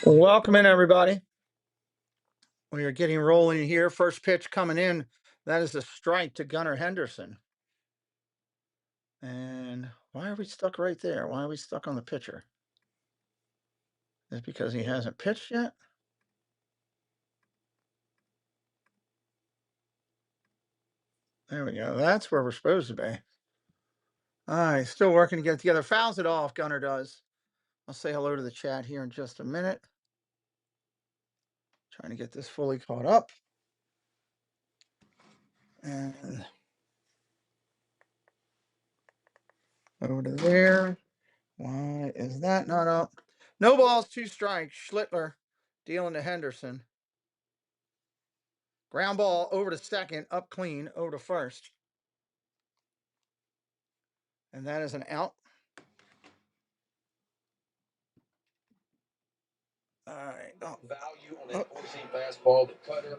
Welcome in, everybody. We are getting rolling here. First pitch coming in. That is a strike to Gunnar Henderson. And why are we stuck right there? Why are we stuck on the pitcher? Is it because he hasn't pitched yet? There we go. That's where we're supposed to be. All right, still working to get it together. Fouls it off, Gunnar does. I'll say hello to the chat here in just a minute. Trying to get this fully caught up. And over to there. Why is that not up? No balls, 2 strikes. Schlittler dealing to Henderson. Ground ball over to second, up clean, over to first. And that is an out. All right. Value on that four-seam fastball, the cutter.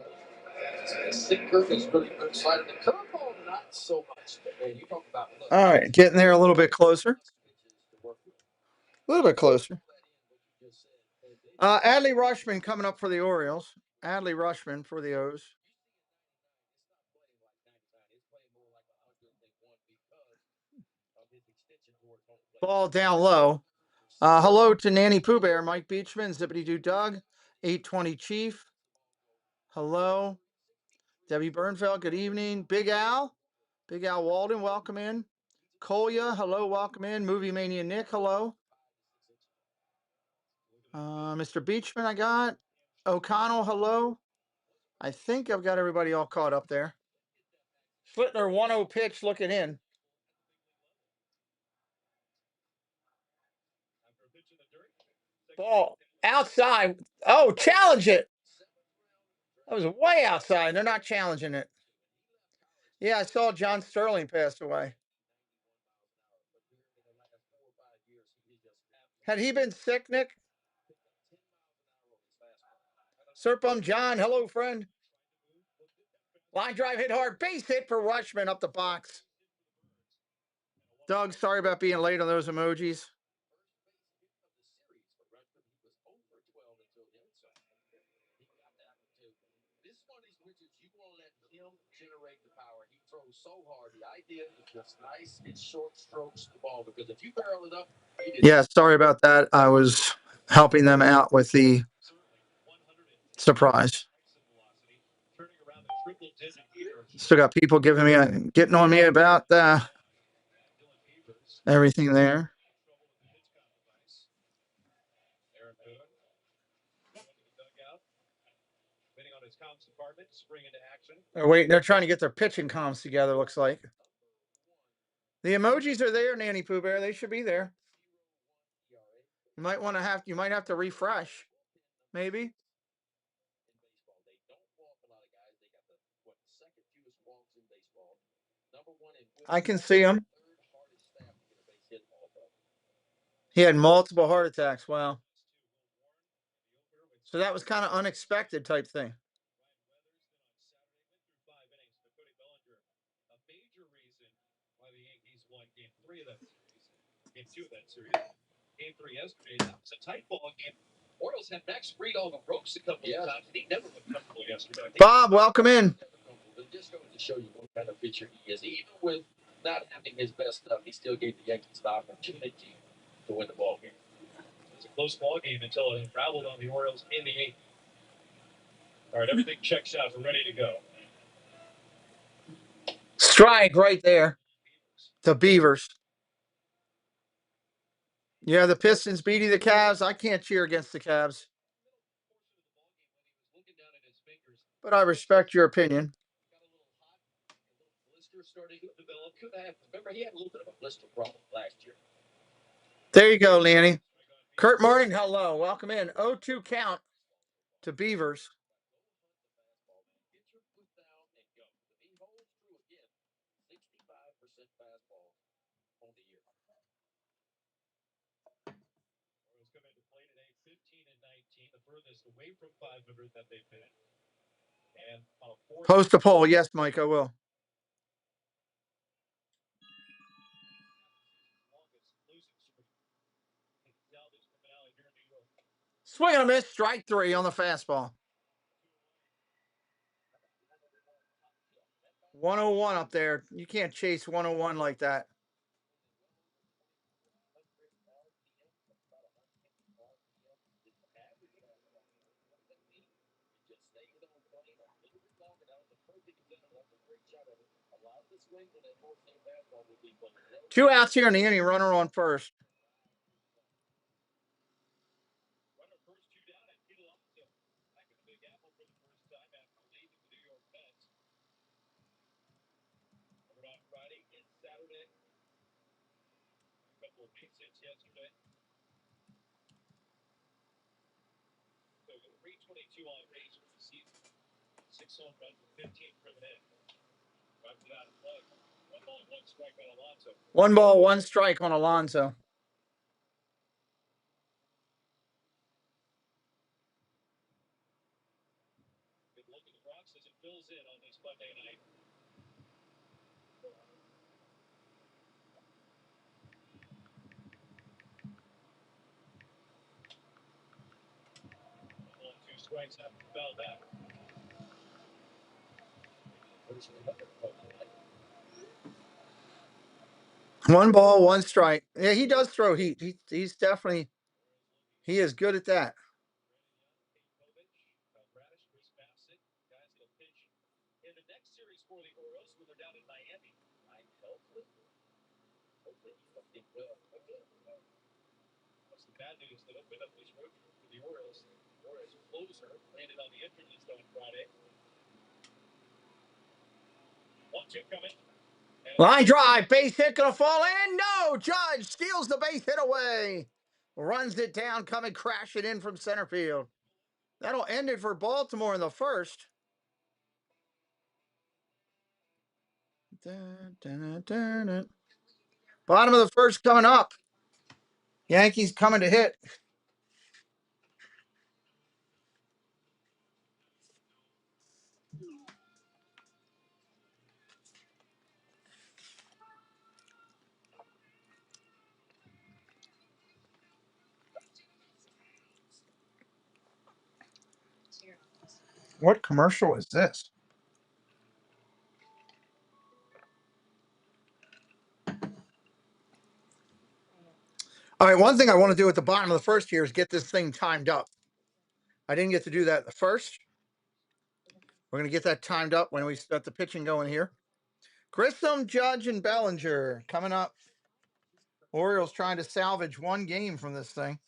Sinker is really good slider. The curveball, not so much. And you talk about. All right, getting there a little bit closer. A little bit closer. Adley Rushman coming up for the Orioles. Adley Rushman for the O's. Ball down low. Hello to Nanny Pooh Bear, Mike Beachman, Zippity Doo Doug, 820 Chief. Hello. Debbie Bernfeld, good evening. Big Al Walden, welcome in. Kolya, hello, welcome in. Movie Mania Nick, hello. Mr. Beachman, I got. O'Connell, hello. I think I've got everybody all caught up there. Schlittler 1-0 pitch looking in. Ball outside. Oh, challenge it. That was way outside. They're not challenging it. Yeah, I saw John Sterling passed away. Had he been sick, Nick? Serpum John, hello, friend. Line drive hit hard. Base hit for Rushman up the box. Doug, sorry about being late on those emojis. Generate the power. He throws so hard. The idea is just nice and short strokes the ball, because if you barrel it up. Yeah, sorry about that. I was helping them out with the surprise. Still got people getting on me about everything there. They're trying to get their pitching comms together, looks like. The emojis are there, Nanny Pooh Bear. They should be there. You might have to refresh, maybe. I can see him. He had multiple heart attacks. Wow. So that was kind of unexpected type thing. Game 2 of that series. Game 3 yesterday. That was a tight ball game. Orioles had Max Fried on the ropes a couple of times, and he never looked comfortable yesterday. Bob, welcome in. Just going to show you what kind of pitcher he is. Even with not having his best stuff, he still gave the Yankees the opportunity to win the ball game. It was a close ball game until it unraveled on the Orioles in the 8th. All right, everything checks out. We're ready to go. Strike right there. The Beavers. Yeah, the Pistons beating the Cavs. I can't cheer against the Cavs. But I respect your opinion. Remember, he had a little bit of a blister problem last year. There you go, Lanny. Kurt Martin, hello. Welcome in. 0-2 count to Beavers. Post a poll. Yes, Mike, I will. Swing and a miss. Strike 3 on the fastball. 101 up there. You can't chase 101 like that. Two outs here in the inning. Runner on first. One ball, one strike on Alonso. One ball, one strike. Yeah, he does throw heat. He's definitely, he is good at that. Line drive, base hit, gonna fall in. No, Judge steals the base hit away. Runs it down, coming crashing in from center field. That'll end it for Baltimore in the first. Bottom of the first coming up. Yankees coming to hit. What commercial is this? All right, one thing I want to do at the bottom of the first here is get this thing timed up. I didn't get to do that at the first. We're going to get that timed up when we start the pitching going here. Grissom, Judge, and Bellinger coming up. Orioles trying to salvage one game from this thing.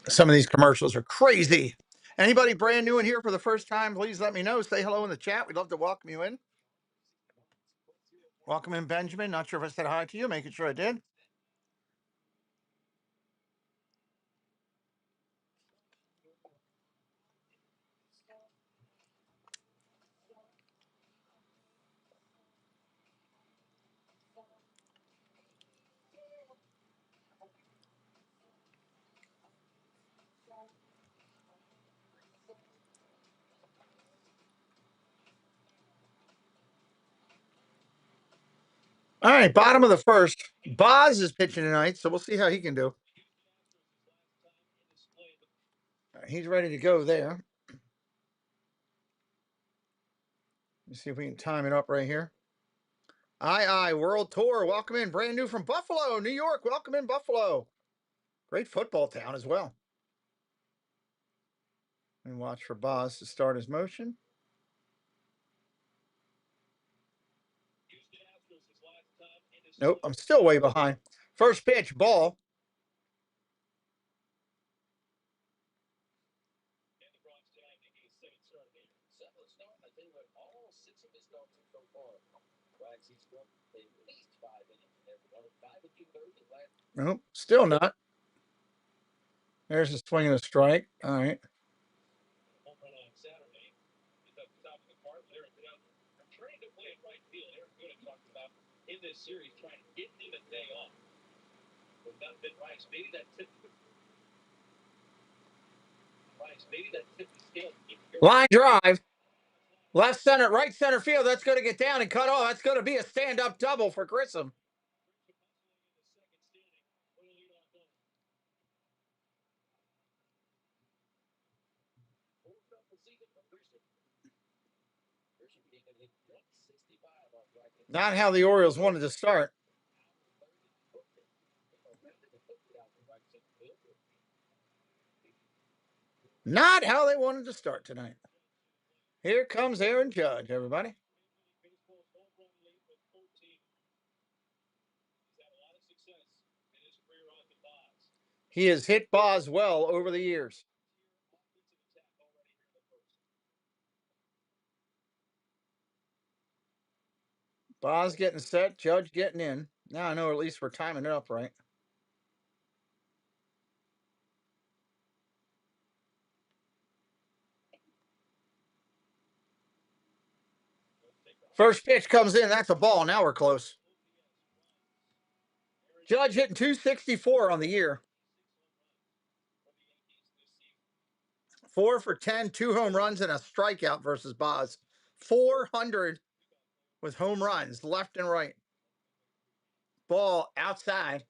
Some of these commercials are crazy. Anybody brand new in here for the first time, please let me know. Say hello in the chat. We'd love to welcome you in. Welcome in, Benjamin. Not sure if I said hi to you. Making sure I did. All right, bottom of the first. Boz is pitching tonight, so we'll see how he can do. He's ready to go there. Let's see if we can time it up right here. I World Tour. Welcome in. Brand new from Buffalo, New York. Welcome in, Buffalo. Great football town as well. And watch for Boz to start his motion. Nope, I'm still way behind. First pitch, ball. Nope, still not. There's a swing and a strike. All right. this series trying to get him a day off. But not been Rice. Maybe that tip. Rice. Maybe that tip the scale. Line drive. Left center, right center field. That's going to get down and cut off. That's going to be a stand-up double for Grissom. Not how the Orioles wanted to start. Not how they wanted to start tonight. Here comes Aaron Judge, everybody. He has hit Baz well over the years. Baz getting set, Judge getting in. Now I know at least we're timing it up right. First pitch comes in. That's a ball. Now we're close. Judge hitting 264 on the year. 4 for 10, 2 home runs, and a strikeout versus Baz. 400 with home runs left and right. Ball outside.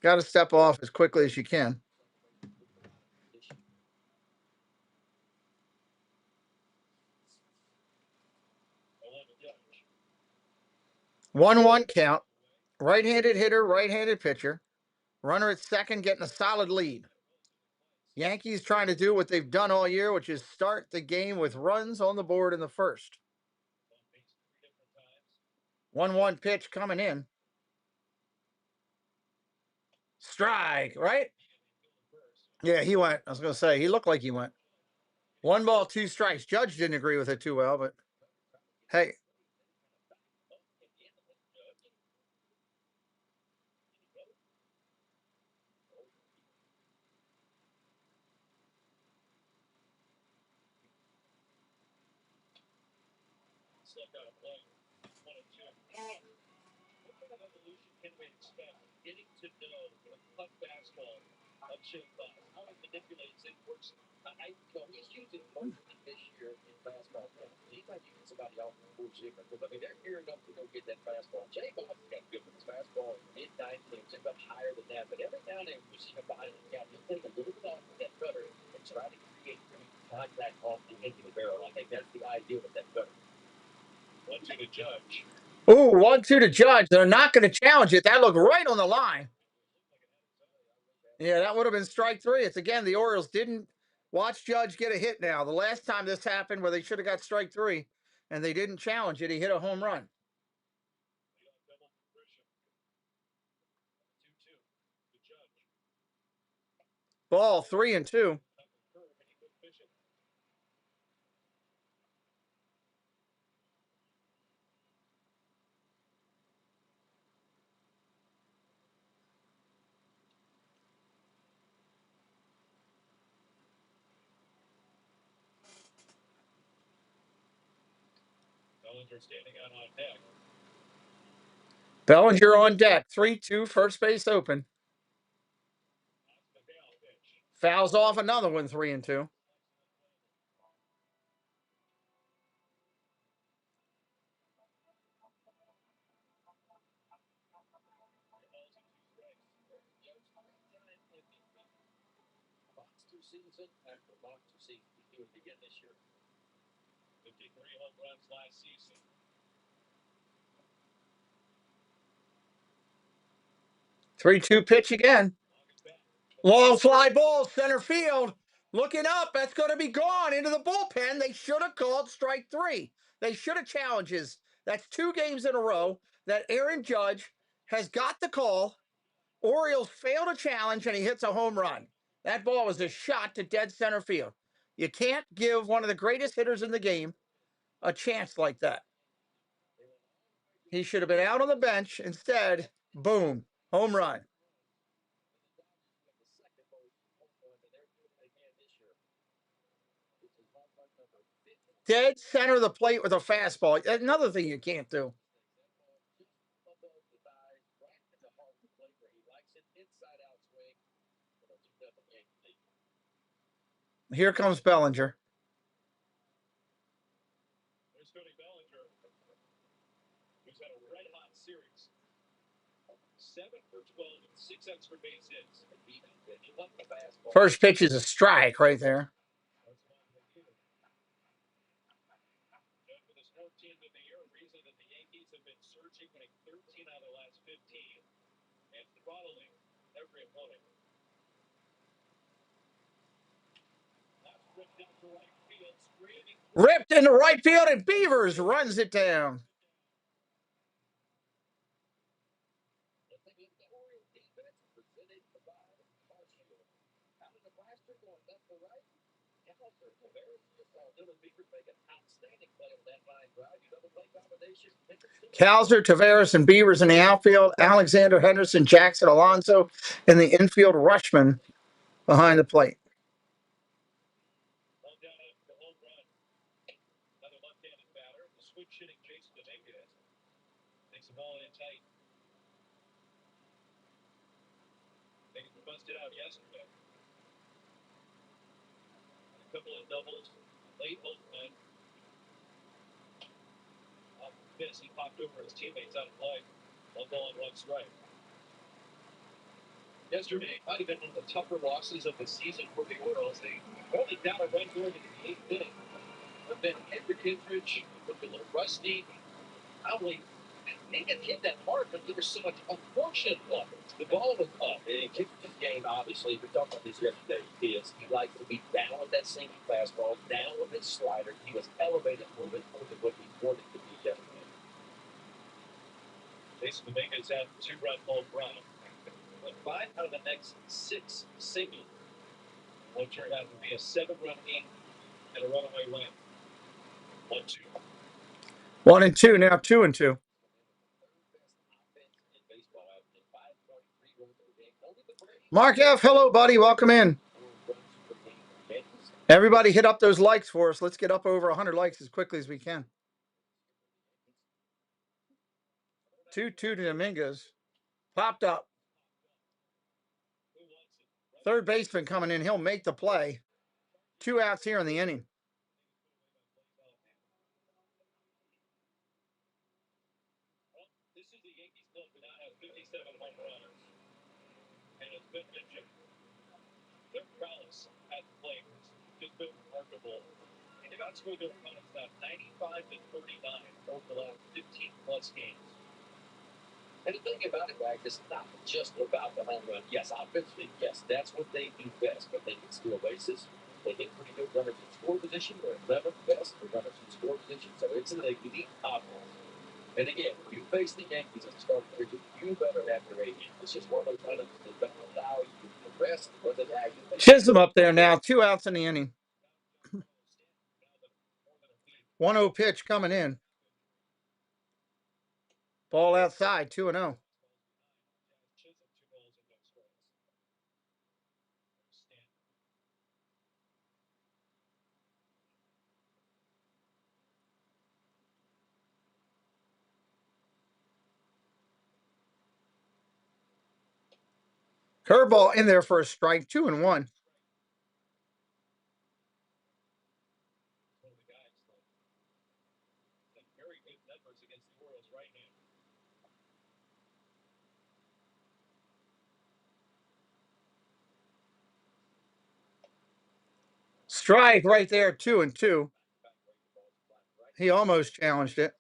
Got to step off as quickly as you can. One count. Right-handed hitter, right-handed pitcher. Runner at second getting a solid lead. Yankees trying to do what they've done all year, which is start the game with runs on the board in the first. 1-1 pitch coming in. Strike, right? Yeah, he went. I was going to say, he looked like he went. 1 ball, 2 strikes. Judge didn't agree with it too well, but hey. Getting to know a tough fastball of Shane Baz, how he manipulates it, works. He's using most of it this year in fastball. He's not using somebody off the full shape. I mean, they're gearing up to go get that fastball. Jay Baz got good with his fastball in mid-90s, a bit higher than that. But every now and then, you see him behind the count, he'll take a little bit off of that cutter and try to create contact off the end of the barrel. I think that's the idea with that cutter. 1-2 to Judge. Ooh, 1-2 to Judge. They're not going to challenge it. That looked right on the line. Yeah, that would have been strike 3. It's again, the Orioles didn't watch Judge get a hit now. The last time this happened where they should have got strike 3 and they didn't challenge it, he hit a home run. Ball 3-2. Bellinger standing out on deck. Bellinger on deck. 3-2, first base open. Fouls off another one, 3-2. Monster season after monster season. He's doing it again this year. 53 home runs last season. 3-2 pitch again. Long fly ball, center field. Looking up, that's going to be gone into the bullpen. They should have called strike 3. They should have challenges. That's 2 games in a row that Aaron Judge has got the call. Orioles fail to challenge, and he hits a home run. That ball was a shot to dead center field. You can't give one of the greatest hitters in the game a chance like that. He should have been out on the bench. Instead, boom, home run. Dead center of the plate with a fastball. Another thing you can't do. Here comes Bellinger. There's Cody Bellinger, who's had a red hot series. 7 for 12 and 6 extra base hits. First pitch is a strike right there. And for this 14th of the year, a reason that the Yankees have been searching, winning 13 out of the last 15 and throttling every opponent. Ripped into right field, and Beavers runs it down. Kowser, Tavares, and Beavers in the outfield. Alexander, Henderson, Jackson, Alonso in the infield. Rushman behind the plate. Another left-handed batter, the switch hitting Jason Dominguez. Takes the ball in tight. They busted out yesterday. A couple of doubles, late home run. Off the miss, he popped over his teammates out of play. 1 ball and 1 strike. Yesterday might have been one of the tougher losses of the season for the Orioles. They only down a run going into the 8th inning. But then Henry Kittredge looked a little rusty. Probably they didn't hit that hard, but there was so much unfortunate luck. The ball was up. And Kittredge's game, obviously, we talked about this yesterday, is he likes to be down with that sinking fastball, down with his slider. He was elevated a little bit more than what he wanted to be yesterday. Jason Dominguez had 2-run home run. But 5 out of the next 6 singles will turn out to be a 7-run inning and a runaway win. 1-2. 1-2 now, 2-2. Mark F, hello, buddy. Welcome in. Everybody hit up those likes for us. Let's get up over 100 likes as quickly as we can. 2-2 to Dominguez. Popped up. Third baseman coming in. He'll make the play. 2 outs here in the inning. This is the Yankees club that now has 57 home runs. And it's been mentioned. Their prowess at the plate has just been remarkable. And they've outscored their opponents now 95 to 39 over the last 15 plus games. And the thing about it, Rag, it's not just about the home run. Yes, offensively, yes, that's what they do best, but they can steal bases. They get pretty good runners in score position. They're 11th best for runners in score position. So it's a unique offense. And again, when you face the Yankees at the start of the year, you better have your A game. It's just one of those items that don't allow you to rest or the lag. Chisholm up there now. 2 outs in the inning. 1-0 pitch coming in. Ball outside, 2-0. Curveball in there for a strike, 2-1. Very good numbers against the Orioles right hand. Strike right there, 2-2. He almost challenged it.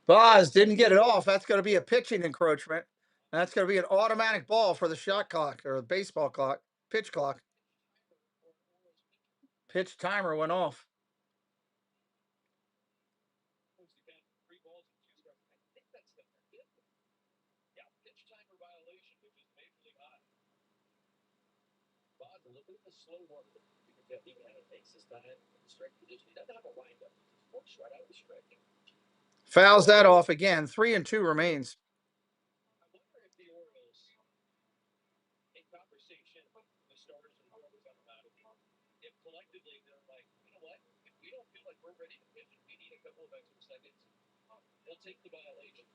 Boz didn't get it off. That's going to be a pitching encroachment. That's going to be an automatic ball for the shot clock or the baseball clock, pitch clock. Pitch timer went off. Look at the slow work because he takes his time, strike position. He doesn't have a windup. Fouls that off again. 3-2 remains. I wonder if the Orioles, in conversation with the starters and whoever's on the mound, if collectively they're like, you know what? If we don't feel like we're ready to pitch and we need a couple of extra seconds, they'll take the violation.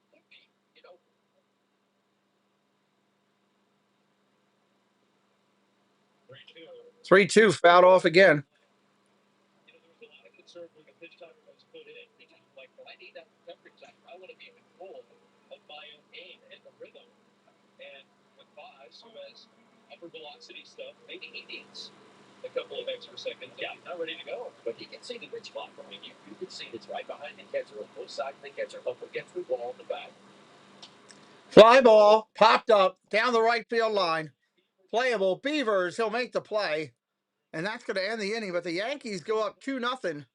Could be, you know. 3-2 fouled off again. You know, there was a lot of concern when the pitch timer was put in. Like, well, I need that recovery time. I want to be in control of my own game and the rhythm. And with Boz, who has upper velocity stuff, maybe he needs a couple of extra seconds. Yeah, not ready to go. But he can see the good spot. I mean, you can see it's right behind the catcher on both sides. The catcher up against the wall in the back. Fly ball popped up down the right field line. Playable. Beavers, he'll make the play. And that's going to end the inning. But the Yankees go up 2-0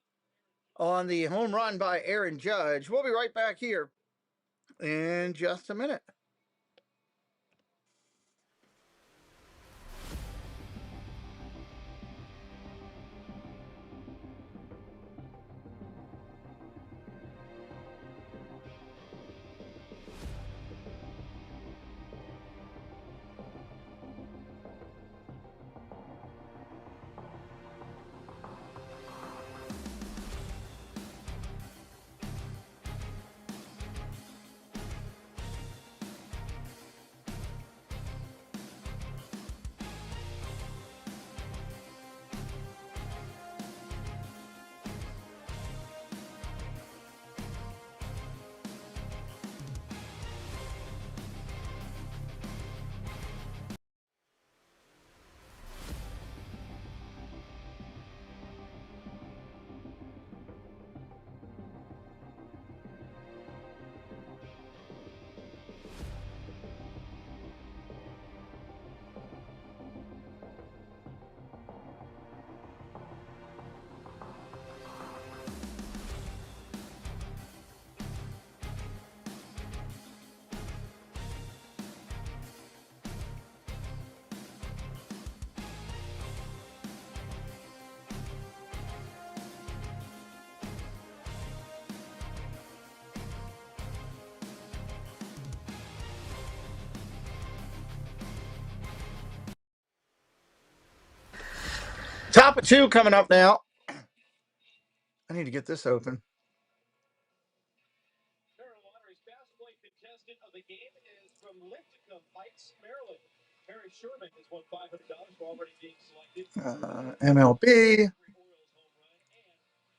on the home run by Aaron Judge. We'll be right back here in just a minute. Top of 2 coming up now. I need to get this open. Carolina's fast play contestant of the game is from Linthicum Heights, Maryland. Harry Sherman has won $500 for already being selected. MLB.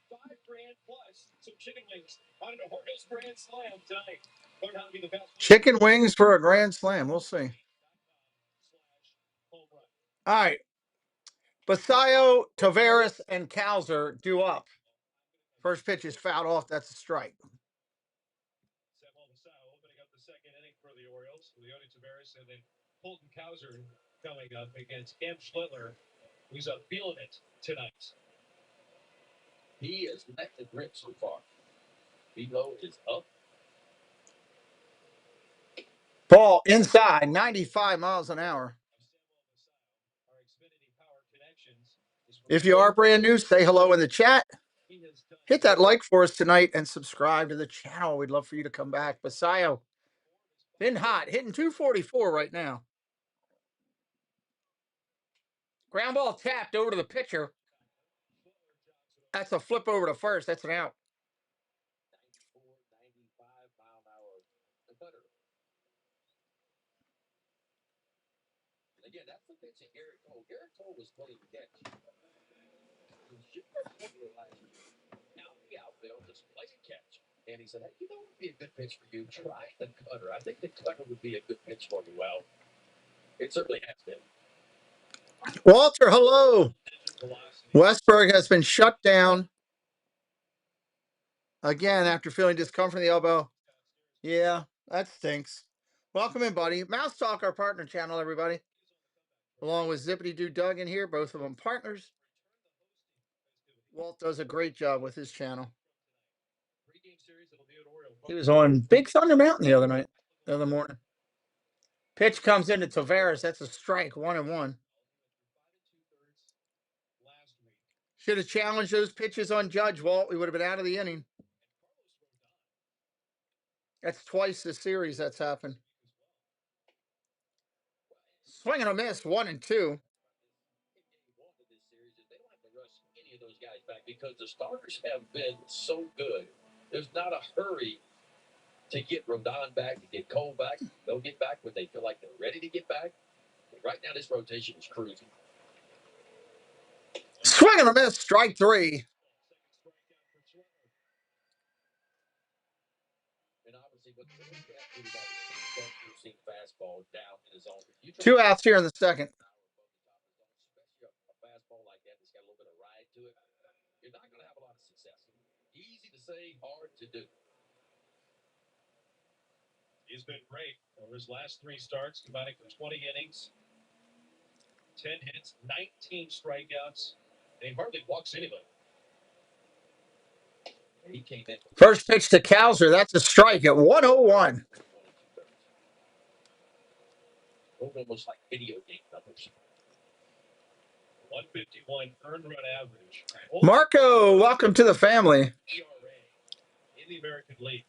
$5,000 plus some chicken wings on an Orioles Grand Slam tonight. Learn how to be the best. Chicken wings for a grand slam. We'll see. All right. Basayo, Tavares, and Kowser due up. First pitch is fouled off. That's a strike. Opening up the second inning for the Orioles. Leody Tavares and then Colton Kowser coming up against Cam Schlittler, who's up feeling it tonight. He has let the grip so far. Velo is up. Ball inside, 95 miles an hour. If you are brand new, say hello in the chat. Hit that like for us tonight and subscribe to the channel. We'd love for you to come back. Basayo, been hot, hitting 244 right now. Ground ball tapped over to the pitcher. That's a flip over to first. That's an out. 95 mile an hour cutter. And again, that's the pitch that Garrett Cole. Garrett Cole was playing the catch. Out the outfield, just play a catch. And he said, hey, you know what would be a good pitch for you? Try the cutter. I think the cutter would be a good pitch for you. Well, it certainly has been. Walter, hello. Westberg has been shut down again after feeling discomfort in the elbow. Yeah, that stinks. Welcome in, buddy. Mouse Talk, our partner channel, everybody. Along with Zippity Doo Doug in here, both of them partners. Walt does a great job with his channel. He was on Big Thunder Mountain the other morning. Pitch comes into Tavares. That's a strike, 1-1. Should have challenged those pitches on Judge, Walt. We would have been out of the inning. That's twice this series that's happened. Swing and a miss, 1-2. Any of those guys back because the starters have been so good. There's not a hurry to get Rodon back, to get Cole back. They'll get back when they feel like they're ready to get back. But right now, this rotation is cruising. Swing and a miss, strike 3. And obviously, with the fastball down in his zone. 2 outs here in the second. Especially a fastball like that that's got a little bit of ride to it, you're not going to have a lot of success. Easy to say, hard to do. He's been great over his last 3 starts, combining for 20 innings, 10 hits, 19 strikeouts, and he hardly walks anybody. He came in. First pitch to Cowser. That's a strike at 101. Almost like video game numbers. 151 earned run average. Marco, welcome to the family. ERA in the American League.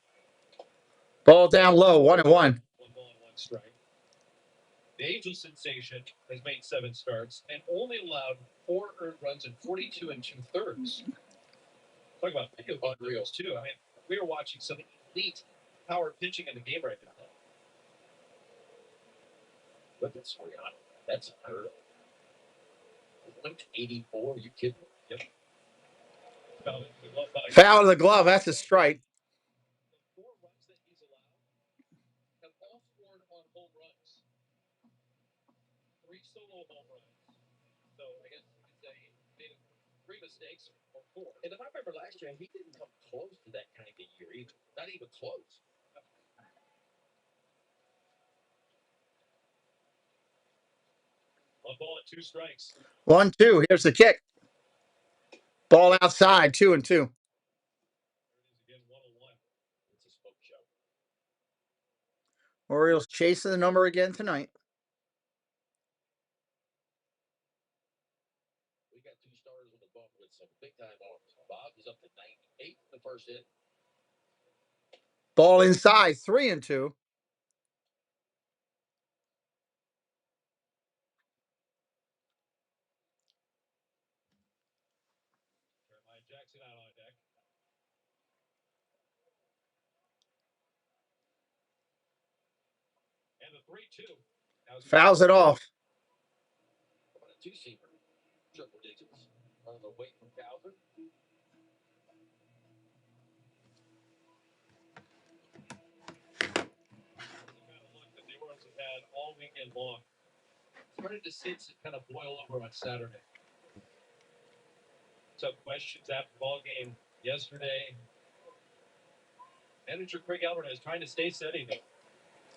Ball down low, 1-1. 1 ball and 1 strike. The Angel sensation has made 7 starts and only allowed 4 earned runs in 42 2/3. Talk about video unreals too. I mean, we are watching some elite power pitching in the game right now. Look at Soriano. That's unheard of. 184. Are you kidding? Yep. Foul to the glove. That's a strike. The 4 runs that he's allowed have all scored on home runs. 3 solo home runs. So I guess you could say he made 3 mistakes or 4. And if I remember last year, he didn't come close to that kind of year either. Not even close. 1 ball and 2 strikes. 1-2. Here's the kick. Ball outside, 2-2. Again, 101. It's a smoke show. Orioles chasing the number again tonight. We got 2 starters on the bump with some big time arms. Bob is up to 98 in the first inning. Ball inside, 3-2. Jeremiah Jackson out on deck. And the 3-2. Fouls it off. What a 2-seamer. Triple digits. On the way from Calvin. The kind of look that the Orioles have had all weekend long. Started to see it kind of boil over on Saturday. Tough questions after the ball game yesterday. Manager Craig Alvarez trying to stay steady though.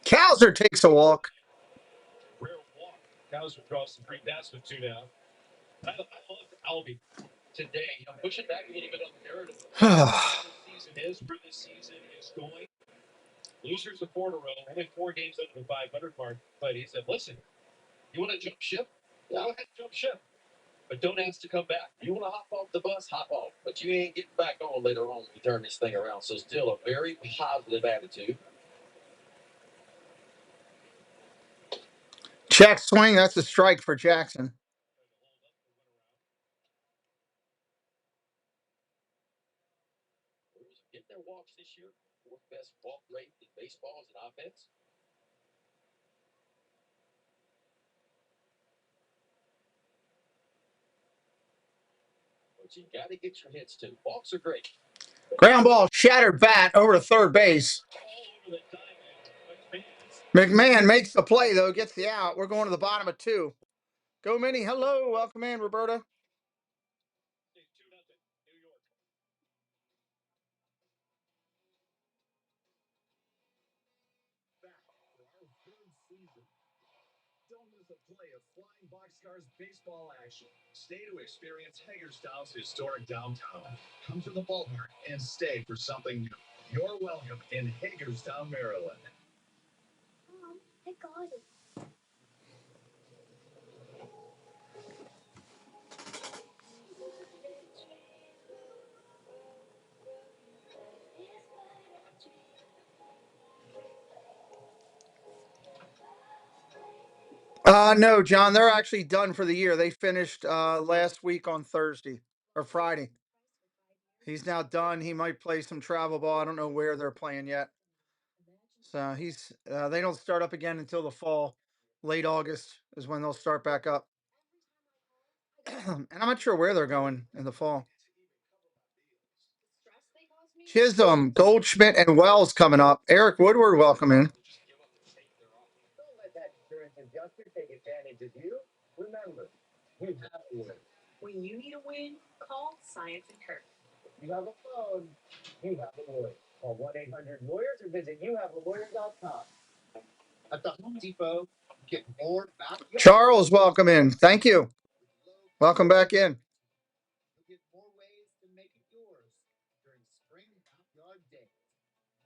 Cowser takes a walk. Rare walk. Cowser draws some free pass with 2 down. I love Albie today. I'm pushing back a little bit on the narrative. This season is where this season is going. Losers of 4 in a row, only 4 games under the 500 mark. But he said, listen, you want to jump ship? Go ahead and jump ship. But don't ask to come back. You want to hop off the bus? Hop off. But you ain't getting back on later on when you turn this thing around. So still a very positive attitude. Check swing. That's a strike for Jackson. Getting their walks this year. 4th best walk rate in baseball as an offense. But you got to get your hits too. Walks are great. Ground ball, shattered bat over to third base. McMahon makes the play, though, gets the out. We're going to the bottom of 2. Go, Minnie. Hello. Welcome in, Roberta. Don't miss a play of Flying Boxcars baseball action. Stay to experience Hagerstown's historic downtown. Come to the ballpark and stay for something new. You're welcome in Hagerstown, Maryland. Mom, I got it. No, John, they're actually done for the year. They finished last week on Thursday or Friday. He's now done. He might play some travel ball. I don't know where they're playing yet. So he's they don't start up again until the fall. Late August is when they'll start back up. And I'm not sure where they're going in the fall. Chisholm, Goldschmidt, and Wells coming up. Eric Woodward, welcome in. Don't let that insurance adjuster take advantage of you. Remember, you have a win. When you need a win, call Science and Kirk. If you have a phone, you have a lawyer. Call 1-800-LAWYERS or visit youhavealawyer.com. At the Home Depot, get more backyard. Charles, welcome in. Thank you. Welcome back in. You'll get more ways to make it yours during Spring Backyard Day.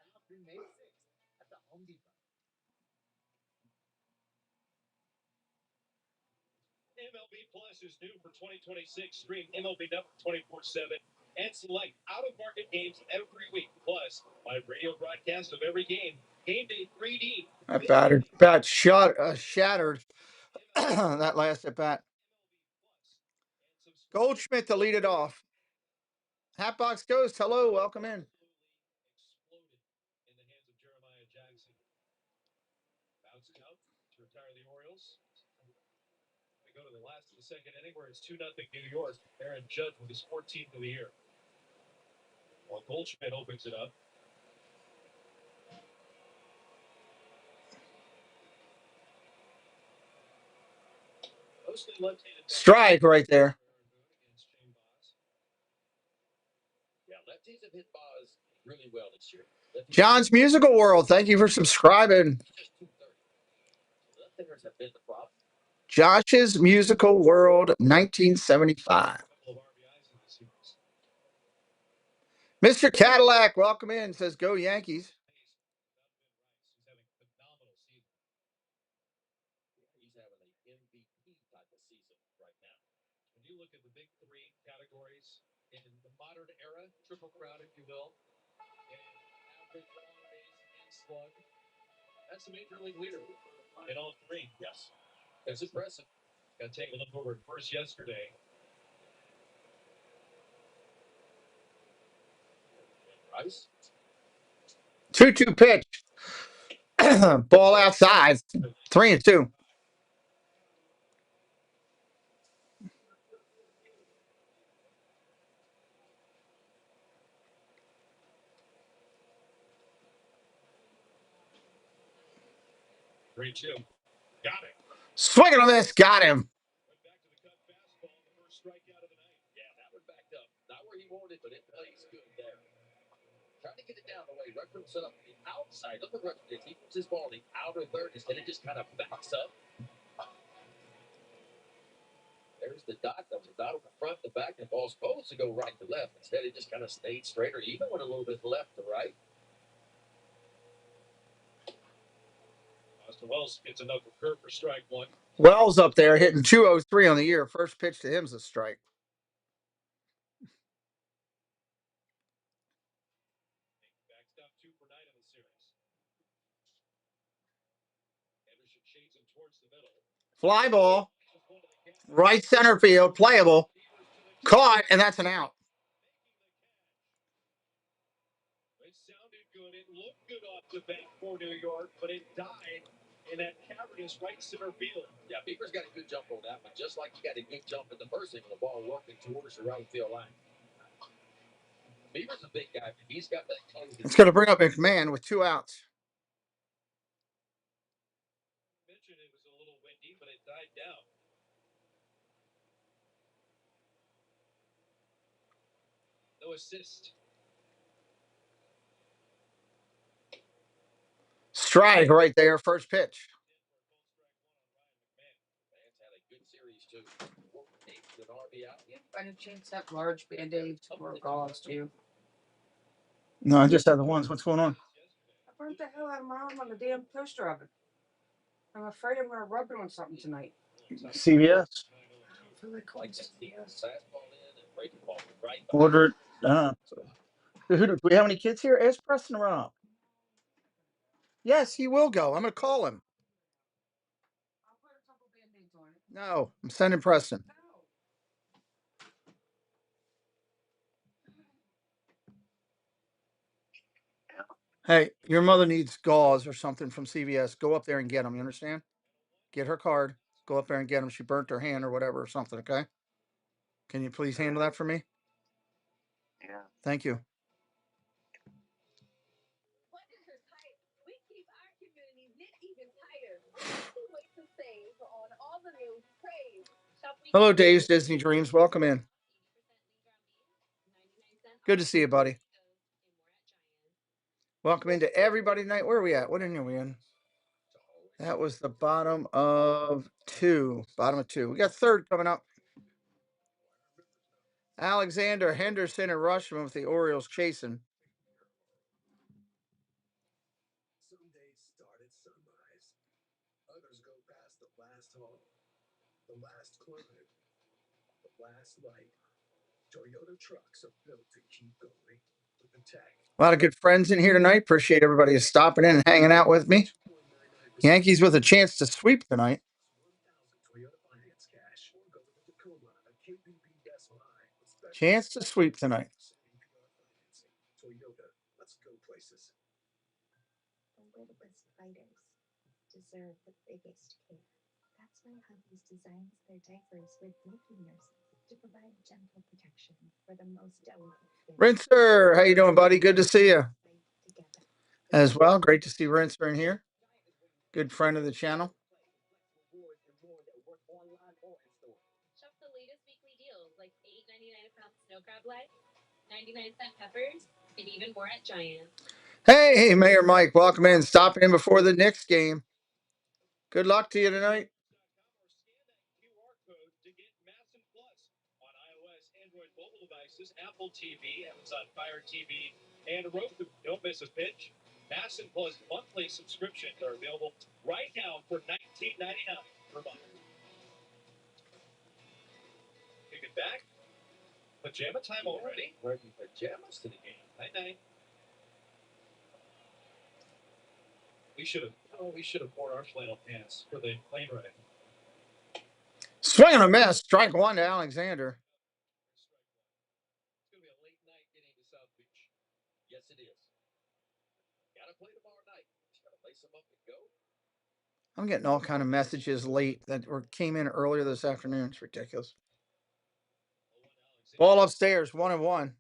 Now through May 6th at the Home Depot. MLB Plus is new for 2026. Stream MLB Network 24/7 and select out-of-market games every week. Plus, live radio broadcast of every game. Game Day 3D. That bat shattered. That last at bat. Goldschmidt to lead it off. Hatbox Ghost, hello, welcome in. Exploded in the hands of Jeremiah Jackson. Bounces out to retire the Orioles. We go to the last of the second inning where it's 2-0 New York. Aaron Judge with his 14th of the year. While Goldschmidt opens it up. Mostly left-handed. Strike right there. Yeah, lefties have hit Boz really well this year. John's Musical World, thank you for subscribing. Just 230. Left-handers have been the problem. Josh's Musical World 1975. Mr. Cadillac, welcome in. Says go Yankees. He's having a phenomenal season. He's having an MVP type of season right now. When you look at the big three categories in the modern era, triple crown, if you will, and average on base and slug, that's a major league leader in all three. Yes, it's impressive. Got to take a look over at first yesterday. Rice. 2-2 pitch. Ball outside. 3-2. Got it. Swing and a miss. Got him. Went back to the cut fastball, the first strikeout of the night. Yeah, that one backed up. Not where he wanted, but it plays good there. Trying to get it down the way. Reference up the outside. Look at Reference. He puts his ball in the outer third instead. It just kind of backs up. There's the dot. That was a dot on the front, the back, and the ball's supposed to go right to left. Instead, it just kind of stayed straight or even went a little bit left to right. Austin Wells gets a knuckle curve for strike one. Wells up there hitting 203 on the year. First pitch to him's a strike. Backstop 2 for 9 in the series. Anderson shades him towards the middle. Fly ball. Right center field. Playable. Caught, and that's an out. It sounded good. It looked good off the bat for New York, but it died in that cavernous right center field. Yeah, Beaver's got a good jump on that one, just like he got a good jump in the first inning. The ball working towards the right field line. Beaver's a big guy, but he's got that close. It's going to bring up McMahon with 2 outs. Mentioned it was a little windy, but it died down. No assist. Strike right there. First pitch. Man's had a good series too. An RBI. By any chance that large band-aids or gauze too? No, I just had the ones. What's going on? I burnt the hell out of my arm on the damn toaster oven. I'm afraid I'm gonna rub it on something tonight. CVS. I feel like calling CVS. Fastball in and breaking ball right. Order it. Do we have any kids here? Ask Preston Rob. Yes, he will go. I'm going to call him. No, I'm sending Preston. Hey, your mother needs gauze or something from CVS. Go up there and get them. You understand? Get her card. Go up there and get them. She burnt her hand or whatever or something. Okay. Can you please handle that for me? Yeah. Thank you. Hello, Dave's Disney Dreams. Welcome in. Good to see you, buddy. Welcome into everybody tonight. Where are we at? What inning are we in? That was the bottom of two. Bottom of two. We got third coming up. Alexander, Henderson, and Rushman with the Orioles chasing. Some days start at sunrise. Others go past the last hole, the last climb, the last light. Toyota trucks are built to keep going with the tech. A lot of good friends in here tonight. Appreciate everybody stopping in and hanging out with me. Yankees with a chance to sweep tonight. 1,000 Toyota finance cash. Or go to the Tacoma, a KBBSY. Chance to sweep tonight. Toyota, let's go places. The littlest fighters deserve the biggest care. That's why hubby's designs their diapers with working nurses to provide gentle protection for the most delicate skin. Rinser, how you doing, buddy? Good to see you. Together. As well. Great to see Rinser in here. Good friend of the channel. Shop the latest weekly deals like $8.99 a pound snow crab legs, 99-cent peppers, and even more at Giant. Hey, Mayor Mike, welcome in. Stopping in before the Knicks game. Good luck to you tonight. QR code to get Masson Plus on iOS, Android mobile devices, Apple TV, Amazon Fire TV, and Roku. Don't miss a pitch. Masson Plus monthly subscriptions are available right now for $19.99 per month. Kick it back. Pajama time already? Wearing pajamas to the game. Night-night. We should have worn our flannel pants for the plane ride. Swing and a miss. Strike one to Alexander. It's going to be a late night getting to South Beach. Yes, it is. Got to play tomorrow night. Just got to lace them up and go. I'm getting all kind of messages late that came in earlier this afternoon. It's ridiculous. Ball upstairs, 1-1. Orioles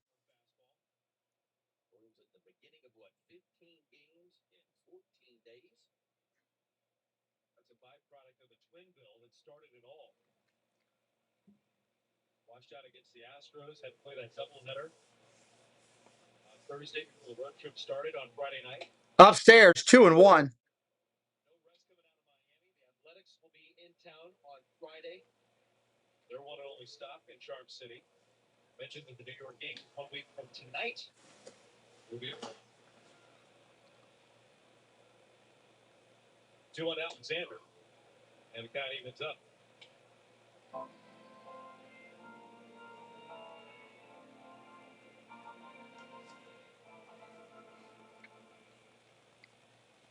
at the beginning of what, 15 games in 14 days? That's a byproduct of the twin bill that started it all. Washed out against the Astros, had to play that doubleheader on Thursday before the road trip started on Friday night. Upstairs, 2-1. No rest coming out of Miami. The Athletics will be in town on Friday. Their one and only stop in Charm City. Mentioned that the New York Yankees 1 week from tonight will be 2 on Alexander, and the count evens up.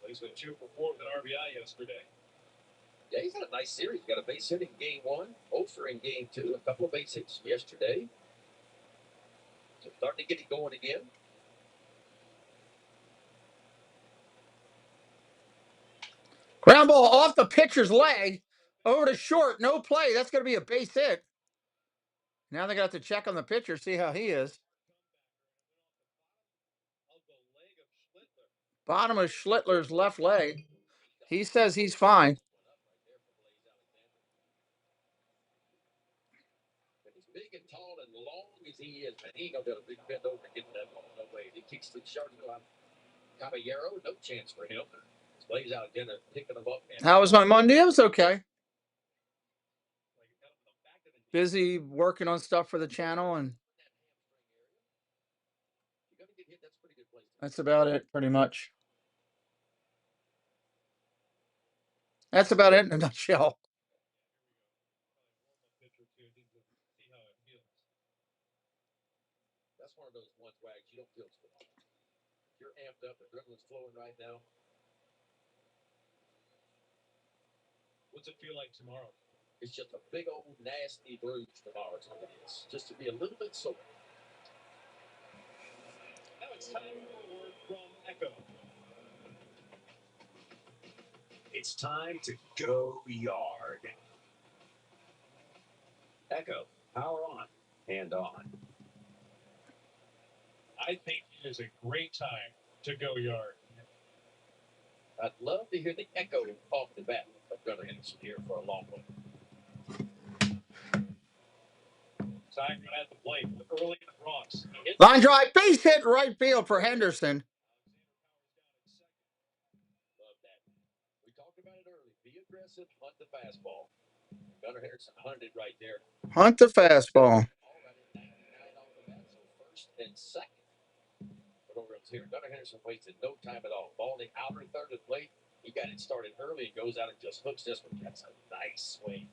He's been 2 for 4 with an RBI yesterday. Yeah, he's had a nice series. Got a base hit in game 1, 0 for in game 2, a couple of base hits yesterday. So starting to get it going again. Ground ball off the pitcher's leg over to short. No play. That's going to be a base hit. Now they got to check on the pitcher, see how he is. Bottom of Schlittler's left leg. He says he's fine. As big and tall and long as he is, man, he ain't gonna be able to bend over and get that ball. No way. He kicks the sharp on Caballero. No chance for him. Lays out again, picking him up. How was my Monday? It was okay. Busy working on stuff for the channel, and that's about it, pretty much. That's about it in a nutshell. That's one of those ones, Wags, you don't feel so. You're amped up, adrenaline's flowing right now. What's it feel like tomorrow? It's just a big old nasty bruise tomorrow. Is what it is. Just to be a little bit sore. Now it's time for a word from Echo. It's time to go yard. Echo, power on and on. I think it is a great time to go yard. I'd love to hear the echo off the bat of Gunnar Henderson here for a long one. Time at the plate early in the Bronx. Line drive, base hit, right field for Henderson. Love that. We talked about it early. Be aggressive, hunt the fastball. Gunnar Henderson hunted right there. Hunt the fastball. All right at 99 off the bat, so first and second. For Orioles here. Gunnar Henderson wasted no time at all. Ball in the outer third of the plate. He got it started early and goes out and just hooks this one. That's a nice swing.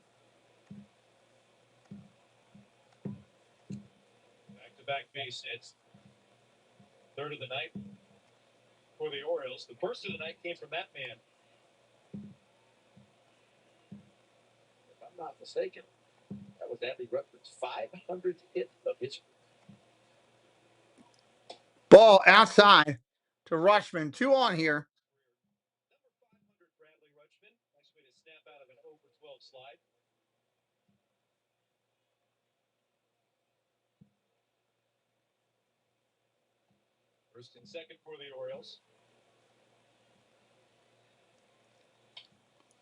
Back-to-back base hits. Third of the night for the Orioles. The first of the night came from that man. If I'm not mistaken, that was Andy Rutledge's 500th hit of his. Ball outside to Rushman. 2 on here. Number 500, Bradley Rutschman. Nice way to snap out of an over 12 slide. First and second for the Orioles.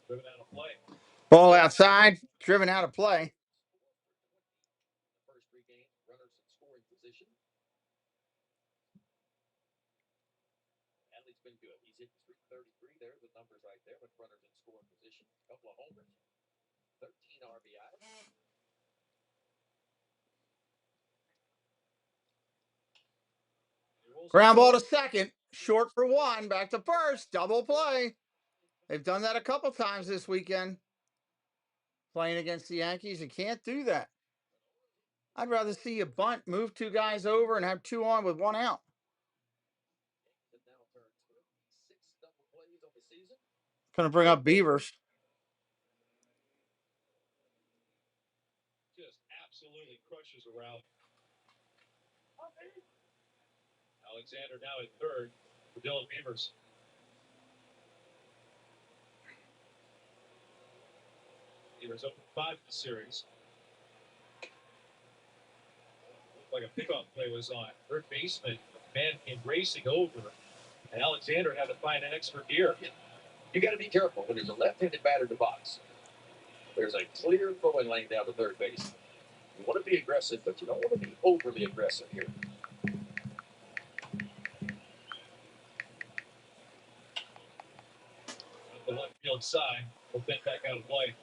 Driven out of play. Ball outside, driven out of play. The first 3 games, runners in scoring position. Adley's been good. He's hit 333 there. The numbers right there with runners in scoring position. A couple of homers, 13 RBIs. Ground ball to second. Short for 1. Back to first. Double play. They've done that a couple times this weekend. Playing against the Yankees. You can't do that. I'd rather see you bunt, move 2 guys over, and have 2 on with 1 out. Going to bring up Beavers. Just absolutely crushes around. Alexander now at third for Dylan Beavers. Beavers up 5 in the series. Looked like a pickoff play was on. Third baseman, man came racing over, and Alexander had to find an extra gear. You got to be careful when there's a left-handed batter in the box. There's a clear throwing lane down to third base. You want to be aggressive, but you don't want to be overly aggressive here. The left field side will fit back out of play.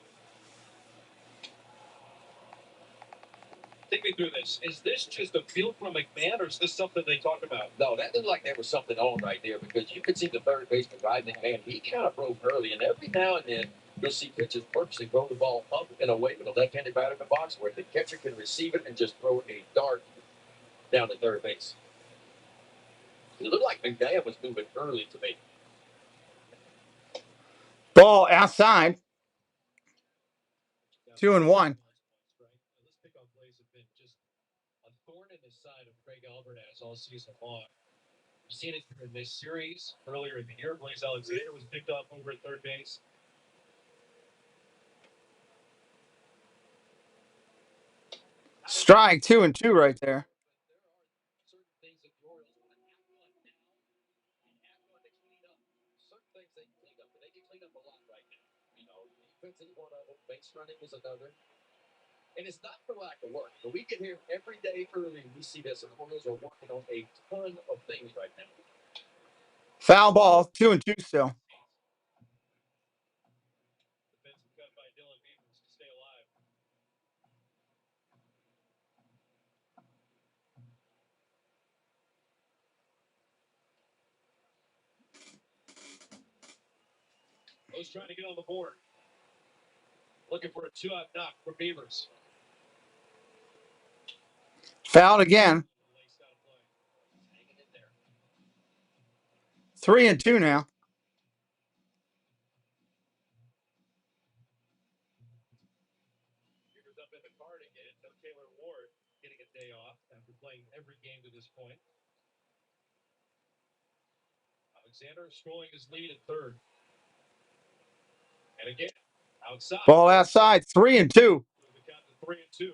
Take me through this. Is this just a feel from McMahon, or is this something they talk about? No, that looked like there was something on right there because you could see the third baseman riding McMahon. He kind of broke early, and every now and then you'll see pitchers purposely throw the ball up and away with a left-handed batter in the box where the catcher can receive it and just throw a dart down to third base. It looked like McMahon was moving early to me. Ball outside. 2 and 1. This pickoff plays have been just a thorn in the side of Craig Alvarez all season long. We've seen it in this series earlier in the year. Blaze Alexander was picked up over at third base. Strike 2 and 2 right there. Certain things that the Orioles want to have one now and have one to clean up. Certain things they can clean up, and they can clean up a lot right now. You know, defense is one of them, base running is another. And it's not for lack of work, but we get here every day early and we see this, and the Orioles are working on a ton of things right now. Foul ball, 2 and 2 still. Defensive cut by Dylan Beavers to stay alive. O's trying to get on the board. Looking for a 2-out knock for Beavers. Fouled again. 3 and 2 now. of McCarty get no Taylor Ward getting a day off after playing every game to this point. Alexander strolling his lead at third. And again, outside. Ball outside, 3-2. The count to 3-2.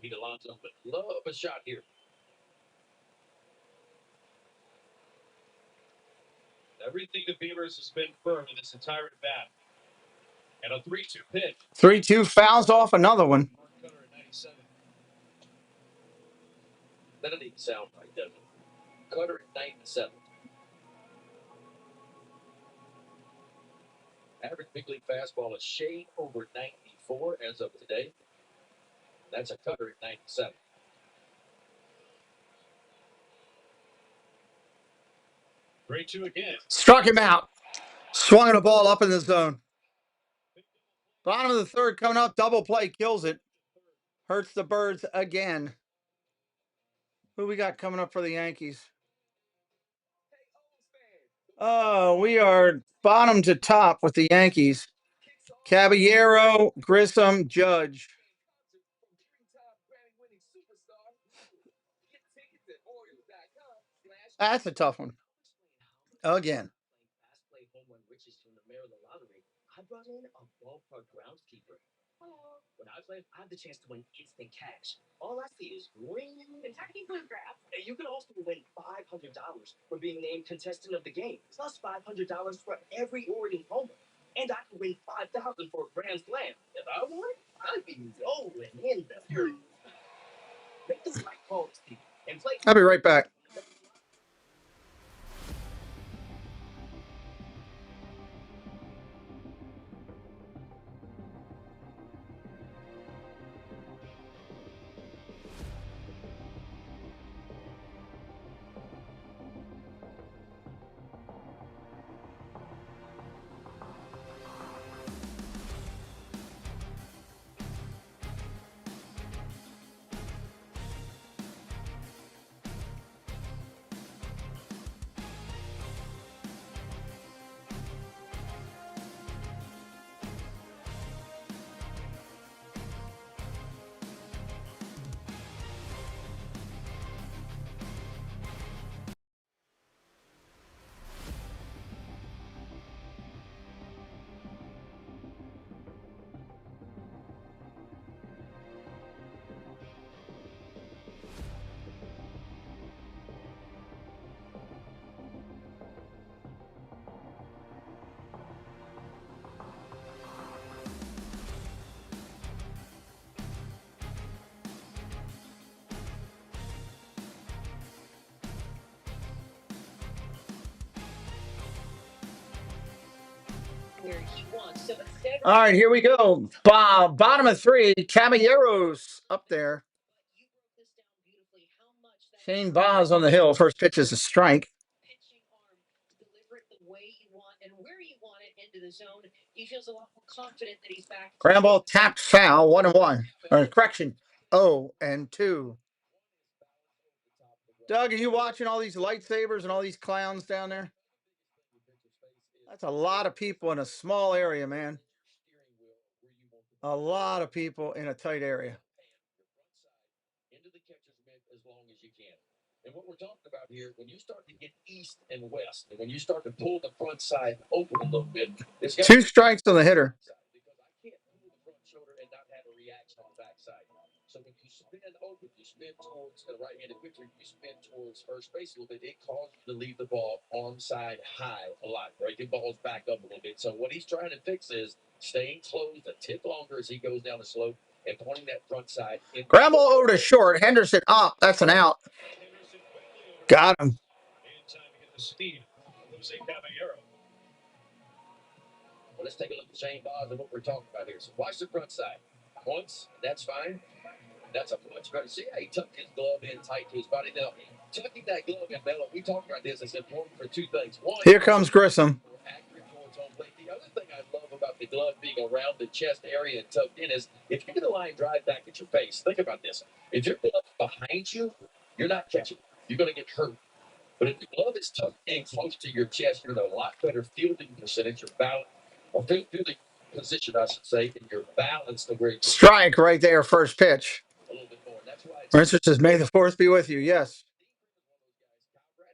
Pete Alonso would love a shot here. Everything to Beavers has been firm in this entire at bat. And a 3-2 pitch. 3-2 fouls off another one. Mark Cutter at 97. That doesn't even sound right, does it? Cutter at 97. Average big league fastball is shade over 94 as of today. That's a Cutter at 97. Great 2 again. Struck him out. Swung the ball up in the zone. Bottom of the third coming up. Double play kills it. Hurts the Birds again. Who we got coming up for the Yankees? Oh, we are bottom to top with the Yankees. Caballero, Grissom, Judge. That's a tough one. Again. I brought in a ballpark groundskeeper. When I play, I have the chance to win instant cash. All I see is green Kentucky Bluegrass. and you can also win $500 for being named contestant of the game, plus $500 for every Oregon homer. And I can win $5,000 for a grand slam. If I won, I'd be rolling in the dirt. Make the right call, Steve, and play. I'll be right back. All right, here we go. Bottom of three, Caballeros up there. Shane Baz on the hill. First pitch is a strike. Pitching arm to deliver it the way you want and where you want it into the zone. He feels a lot more confident that he's back. Ground ball tapped foul, 1-1. Or correction, 0-2. Doug, are you watching all these lightsabers and all these clowns down there? That's a lot of people in a small area, man. A lot of people in a tight area. Into the catcher's mitt as long as you can. And what we're talking about here, when you start to get east and west, and when you start to pull the front side open a little bit, there's got 2 strikes on the hitter. because I can't pull the front shoulder and not have a reaction on the backside. So when you spin open, you spin towards the right-handed pitcher, you spin towards first base a little bit, it causes you to leave the ball onside high a lot, breaking balls back up a little bit. So what he's trying to fix is staying closed a tick longer as he goes down the slope and pointing that front side. Ground ball over to short. Henderson up. That's an out. Got him. In time to get the speed of Jose Caballero. Well, let's take a look at Shane Baz and what we're talking about here. So watch the front side. Once, that's fine. That's a much better. See how he tucked his glove in tight to his body. Now, tucking that glove in, Bella, we talked about this. It's important for 2 things. One, Here comes Grissom. more accurate towards home plate. The other thing I love about the glove being around the chest area and tucked in is if you get a line drive back at your face, think about this. If your glove's behind you, you're not catching. You're going to get hurt. But if the glove is tucked in close to your chest, you're in a lot better fielding percentage. Your balance, or fielding position, I should say, and your balance the way Strike right there, first pitch. a little bit more. And that's why it's Richard says, "May the fourth be with you." Yes.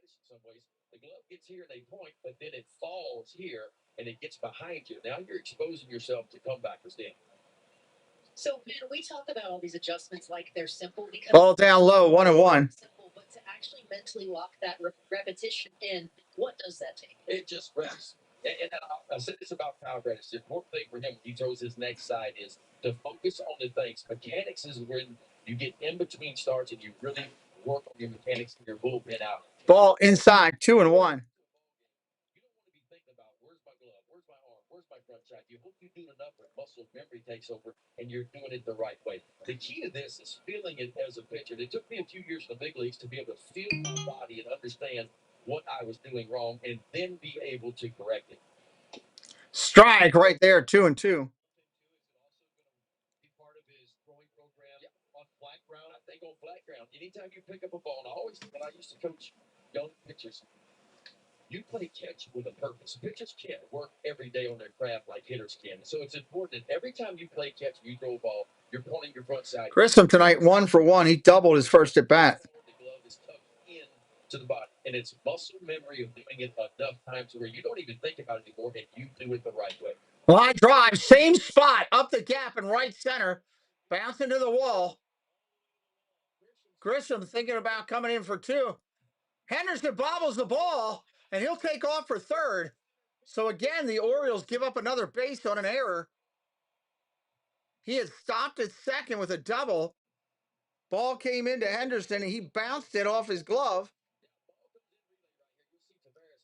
in some ways. The glove gets here, they point, but then it falls here and it gets behind you. Now you're exposing yourself to comebackers then. So, man, we talk about all these adjustments like they're simple because Ball down low, 1-1. simple, but to actually mentally lock that repetition in, what does that take? It just reps. And I said this about Kyle Reddish. The important thing for him when he throws his next side is to focus on the things. Mechanics is when you get in between starts and you really work on your mechanics and your bullpen out. Ball inside, 2-1. You don't want to be thinking about where's my glove, where's my arm, where's my front shot. You hope you do enough when muscle memory takes over and you're doing it the right way. The key to this is feeling it as a pitcher. It took me a few years in the big leagues to be able to feel my body and understand what I was doing wrong and then be able to correct it. Strike right there, 2-2. Be part of his throwing program on flat ground. I think on flat ground, anytime you pick up a ball, and I always, when I used to coach young pitchers, you play catch with a purpose. Pitchers can't work every day on their craft like hitters can. So it's important that every time you play catch and you throw a ball, you're pointing your front side. Grissom tonight, 1 for 1. He doubled his first at bat. The glove is tucked in to the body, and it's muscle memory of doing it enough times where you don't even think about it anymore, and you do it the right way. Line drive, same spot, up the gap in right center, bouncing to the wall. Grissom thinking about coming in for 2. Henderson bobbles the ball, and he'll take off for third. So again, the Orioles give up another base on an error. He had stopped at second with a double. Ball came into Henderson, and he bounced it off his glove.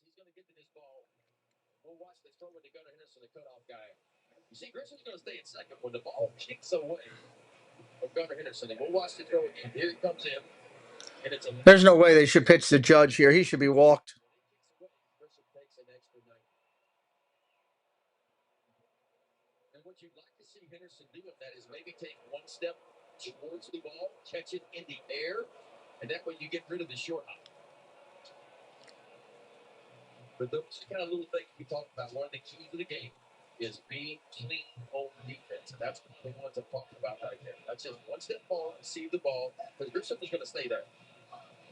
He's going to get to this ball. We'll watch the throw when they go to Henderson, the cutoff guy. You see, Grissom's going to stay at second when the ball kicks away from Gunnar Henderson. And we'll watch the throw again. Here it comes in. And it's There's no way they should pitch the Judge here. He should be walked. Grissom takes an extra 90. And what you'd like to see Henderson do with that is maybe take one step towards the ball, catch it in the air, and that way you get rid of the short hop. But those kind of little things we talked about, one of the keys of the game is being clean on defense. And that's one of the ones I'm talking about right there. That's just one step forward, receive the ball, because Grissom is going to stay there.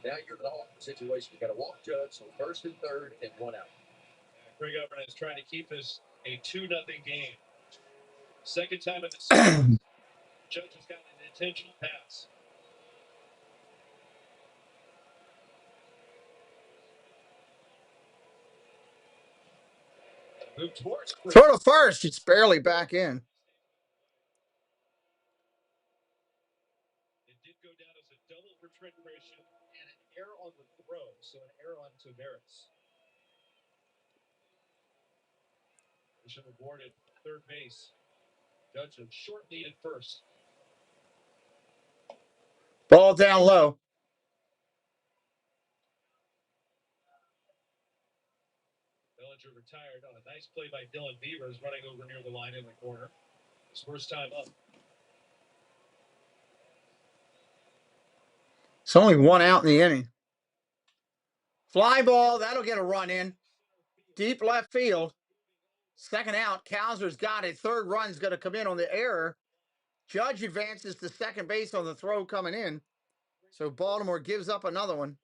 Now you're in an awkward situation. You got to walk Judge, so first and third, and 1 out. Greg Albert is trying to keep this a 2-0 game. Second time in the season, Judge has gotten an intentional pass. Move towards Throw to first. It's barely back in. It did go down as a double for Trent Grisham and an error on the throw, so an error on Tavares. Grisham awarded third base. Judge a short lead at first. Ball down low. Bellinger retired on a nice play by Dylan Beavers running over near the line in the corner. His first time up. It's only 1 out in the inning. Fly ball, that'll get a run in. Deep left field. Second out, Kowser's got it. Third run's going to come in on the error. Judge advances to second base on the throw coming in. So Baltimore gives up another one.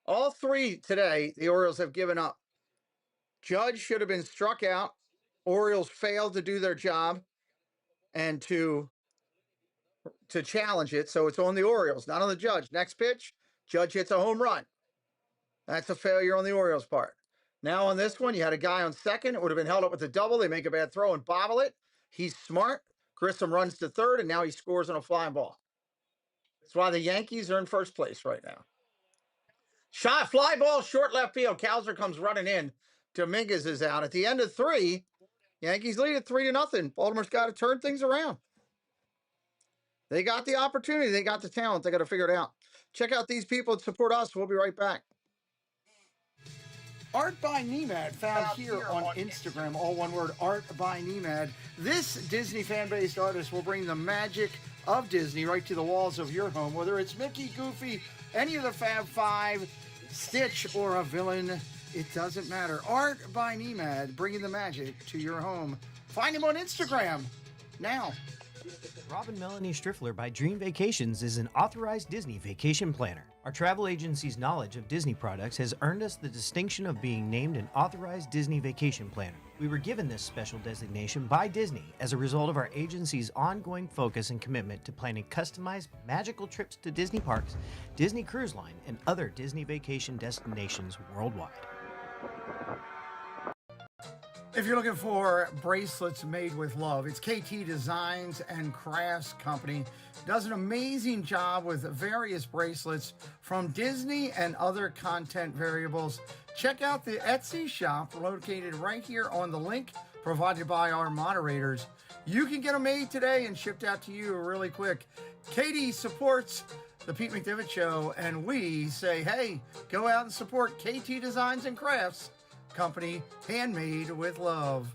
All 3 today, the Orioles have given up. Judge should have been struck out. Orioles failed to do their job and to challenge it. So it's on the Orioles, not on the Judge. Next pitch, Judge hits a home run. That's a failure on the Orioles' part. Now on this one, you had a guy on second. It would have been held up with a double. They make a bad throw and bobble it. He's smart. Grissom runs to third, and now he scores on a flying ball. That's why the Yankees are in first place right now. Shot, fly ball, short left field. Kowser comes running in. Dominguez is out. At the end of 3, Yankees lead at 3-0. Baltimore's got to turn things around. They got the opportunity. They got the talent. They got to figure it out. Check out these people that support us. We'll be right back. Art by Nemad, found here on Instagram, all one word, Art by Nemad. This Disney fan-based artist will bring the magic of Disney right to the walls of your home, whether it's Mickey, Goofy, any of the Fab Five, Stitch, or a villain. It doesn't matter. Art by Nemad, bringing the magic to your home. Find him on Instagram now. Robin Melanie Striffler by Dream Vacations is an authorized Disney vacation planner. Our travel agency's knowledge of Disney products has earned us the distinction of being named an authorized Disney vacation planner. We were given this special designation by Disney as a result of our agency's ongoing focus and commitment to planning customized, magical trips to Disney parks, Disney Cruise Line, and other Disney vacation destinations worldwide. If you're looking for bracelets made with love, it's KT Designs and Crafts Company. Does an amazing job with various bracelets from Disney and other content variables. Check out the Etsy shop located right here on the link provided by our moderators. You can get them made today and shipped out to you really quick. Katie supports the Pete McDivitt Show, and we say, hey, go out and support KT Designs and Crafts Company, handmade with love.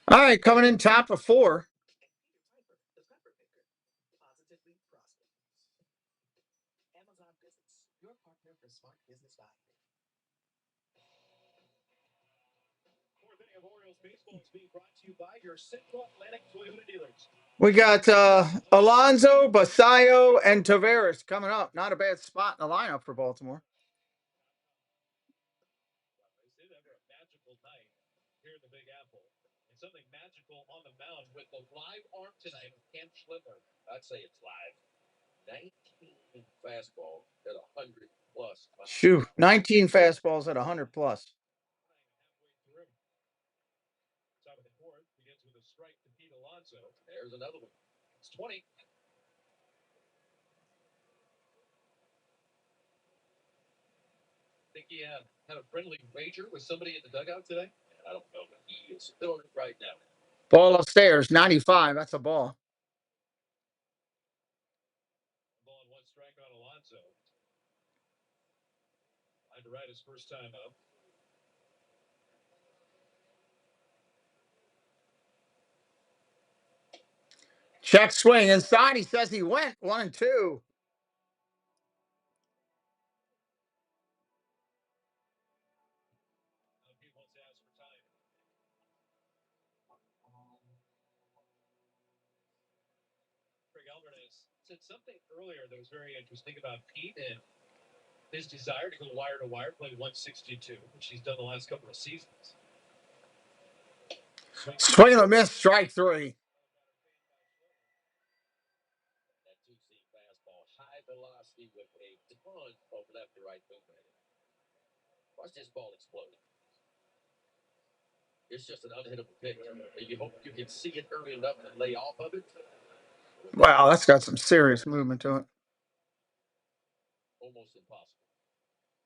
All right, coming in top of 4. Positively prosper. Amazon Business, your partner for smart business value. Fourth inning of Orioles baseball is being brought to you by your Central Atlantic Toyota dealers. We got Alonso, Basayo, and Taveras coming up. Not a bad spot in the lineup for Baltimore. Is it ever a magical night here in the Big Apple? And something magical on the mound with the live arm tonight of Cam Schlittler. I'd say it's live. 19 fastball at 100 plus. Shoo, 19 fastballs at 100 plus. Halfway through. Top of the fourth begins with a strike to Pete Alonso. There's another one. It's 20. Think he had a friendly wager with somebody in the dugout today? I don't know, but he is throwing it right now. Ball upstairs, 95. That's a ball. Ball and one strike on Alonso. Tried to ride his first time up. Check swing inside. He says he went 1-2. Pete wants to ask for time. Craig Alvarez said something earlier that was very interesting about Pete and his desire to go wire to wire, play 162, which he's done the last couple of seasons. Swing and a miss, strike 3. That two-seam fastball, high velocity with a ton of left to right movement. Watch this ball explode. It's just an unhittable pitch. You hope you can see it early enough and lay off of it. Wow, that's got some serious movement to it. Almost impossible.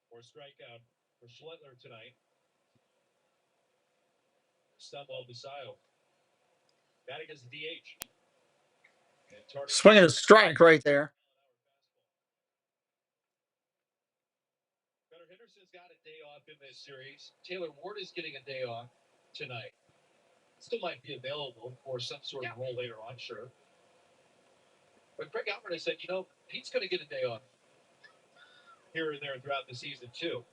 For a strikeout for Schlittler tonight. Stumble Basayo. Batting as the DH. Swinging a strike right there. Gunnar Henderson's got a day off in this series. Taylor Ward is getting a day off tonight. Still might be available for some sort of role later on, sure. But Craig Alvarez said, Pete's going to get a day off here and there throughout the season, too.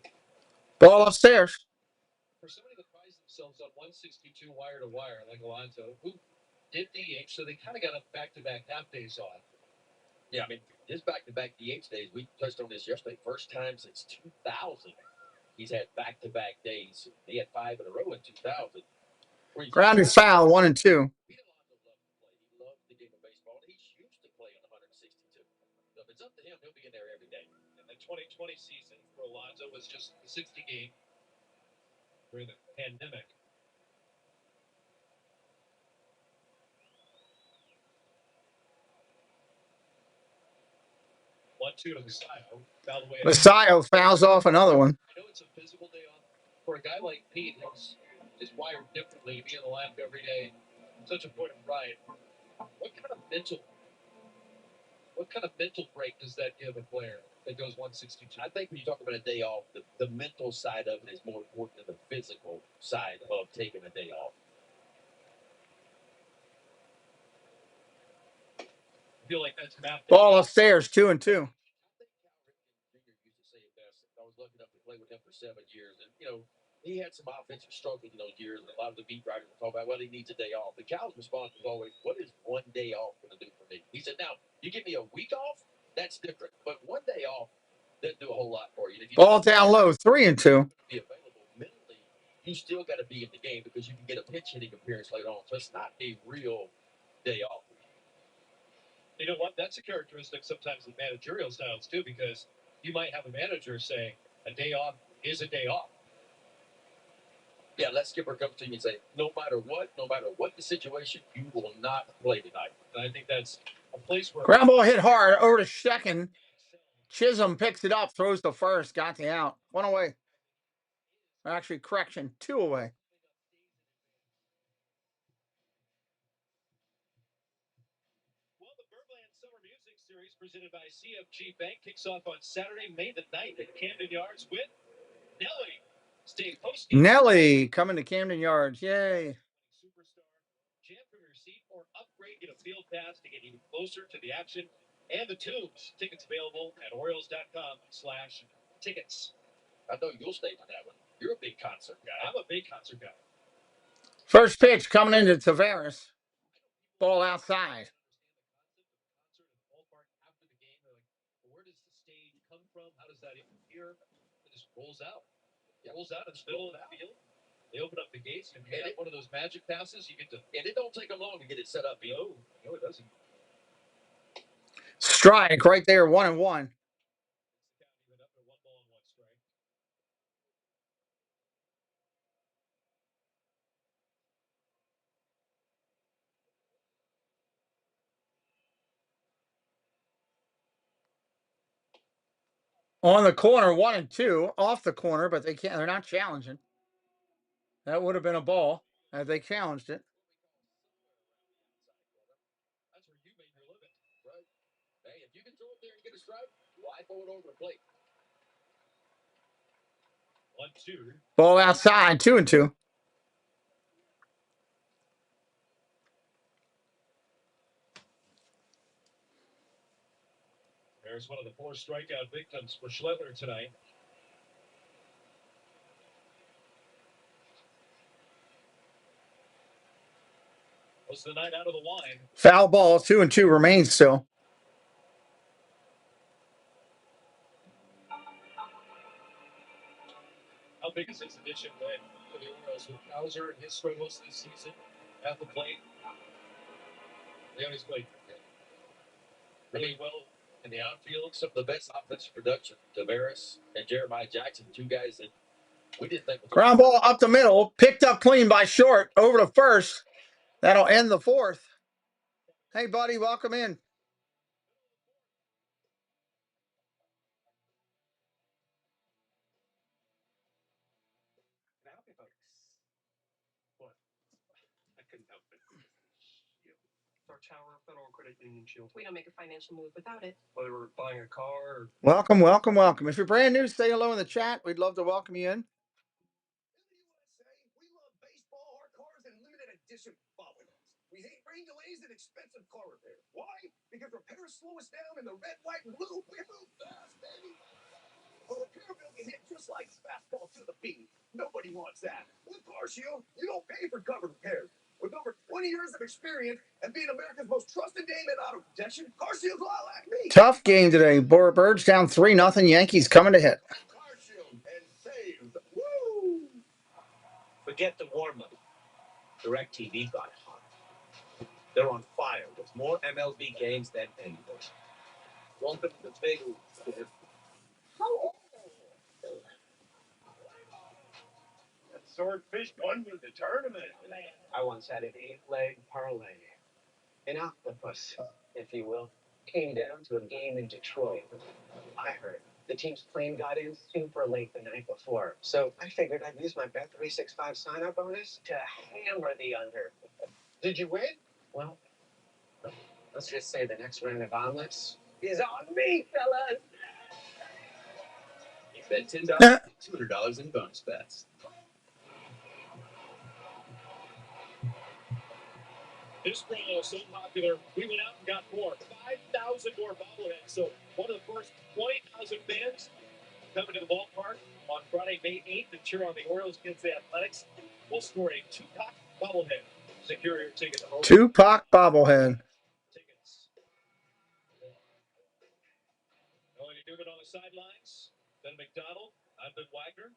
Ball upstairs. For somebody that prides themselves on 162 wire to wire, like Alonso, who did DH, so they kind of got a back-to-back half days off. Yeah, I mean, his back-to-back DH days, we touched on this yesterday, first time since 2000. He's had back-to-back days. He had 5 in a row in 2000. Grounded foul, 1-2. Pete Alonso loved to play. He loved the game of baseball, and he used to play on 162. So if it's up to him, he'll be in there every day. And the 2020 season for Alonso was just the 60 game during the pandemic. One, two to Basayo. Basayo fouls off another one. I know it's a physical day off for a guy like Pete who's just wired differently to be in the lineup every day. Such a point of pride. What kind of mental break does that give a player that goes 162? I think when you talk about a day off, the mental side of it is more important than the physical side of taking a day off. feel like that's mapped Ball upstairs, 2-2. Jr. used to say it best. I was lucky enough to play with him for 7 years, and he had some offensive struggles in those years. And a lot of the beat writers were talking about, well, he needs a day off. But Cal's response was always, "What is one day off going to do for me?" He said, "Now you give me a week off, that's different, but one day off doesn't do a whole lot for you. And if you Ball down low, 3-2. be available mentally, you still got to be in the game because you can get a pinch hitting appearance later on. So it's not a real day off." You know what? That's a characteristic sometimes of managerial styles too, because you might have a manager saying a day off is a day off. Yeah, let skipper come to you and say, no matter what the situation, you will not play tonight. And I think that's a place where Ground ball hit hard over to second. Chisholm picks it up, throws to first, got the out. 1 away. Actually, correction, 2 away. Well, the Birdland Summer Music Series presented by CFG Bank kicks off on Saturday, May the 9th at Camden Yards with Nelly. Stay posted. Nelly coming to Camden Yards. Yay. Superstar. Jam from your seat or upgrade, get a field pass to get even closer to the action and the tunes. Tickets available at orioles.com/tickets. I know you'll stay for that one. You're a big concert guy. I'm a big concert guy. First pitch coming into Tavares. Ball outside. After the game, they're like, where does the stage come from? How does that even appear? It just rolls out. It rolls out in the middle of the field. They open up the gates and you get one of those magic passes. You get to, And it don't take them long to get it set up. No, it doesn't. Strike right there, 1-1. On the corner, 1-2. Off the corner, but they're not challenging. That would have been a ball had they challenged it. That's where you made your living, right? Hey, if you can throw it there and get a strike, why throw it over the plate? 1-2. Ball outside, 2-2. There's one of the 4 strikeout victims for Schledler tonight. Was the night out of the wine. Foul ball, 2-2 remains still. How big is this addition then for the Orioles with Bowser and his struggles this season at the plate? They always played really well in the outfield. Some of the best offensive production. Tavares and Jeremiah Jackson, 2 guys that we didn't think. Ground ball up the middle, picked up clean by Short, over to first. That'll end the 4th. Hey, buddy, welcome in. What? I couldn't help it. Our Tower Federal Credit Union Shield. We don't make a financial move without it. Whether we're buying a car or... Welcome, welcome, welcome. If you're brand new, say hello in the chat. We'd love to welcome you in. We love baseball, our cars, and limited edition bobbleheads. We hate rain delays and expensive car repairs. Why? Because repairs slow us down in the red, white, and blue. We move fast, baby. A repair bill can hit just like fastball to the beat. Nobody wants that. With CarShield, you don't pay for covered repairs. With over 20 years of experience and being America's most trusted name in auto protection, CarShield's a lot like me. Tough game today. Birds down 3-0. Yankees coming to hit. CarShield and save. Woo! Forget the warm-up. DirecTV got hot. They're on fire with more MLB games than anybody. Welcome to the big leagues. How old? That swordfish won me the tournament. I once had an 8-leg parlay. An octopus, if you will. Came down to a game in Detroit. I heard the team's plane got in super late the night before. So I figured I'd use my Bet365 sign-up bonus to hammer the under. Did you win? Well, let's just say the next round of omelets is on me, fellas. You bet $10, $200 in bonus bets. This promo is so popular, we went out and got more. 5,000 more bobbleheads. So one of the first 20,000 fans coming to the ballpark on Friday, May 8th to cheer on the Orioles against the Athletics. We'll score a Tupac bobblehead. Secure your ticket to home. Tupac bobblehead. Tickets. Going to do it on the sidelines. Ben McDonald, Ivan Wagner.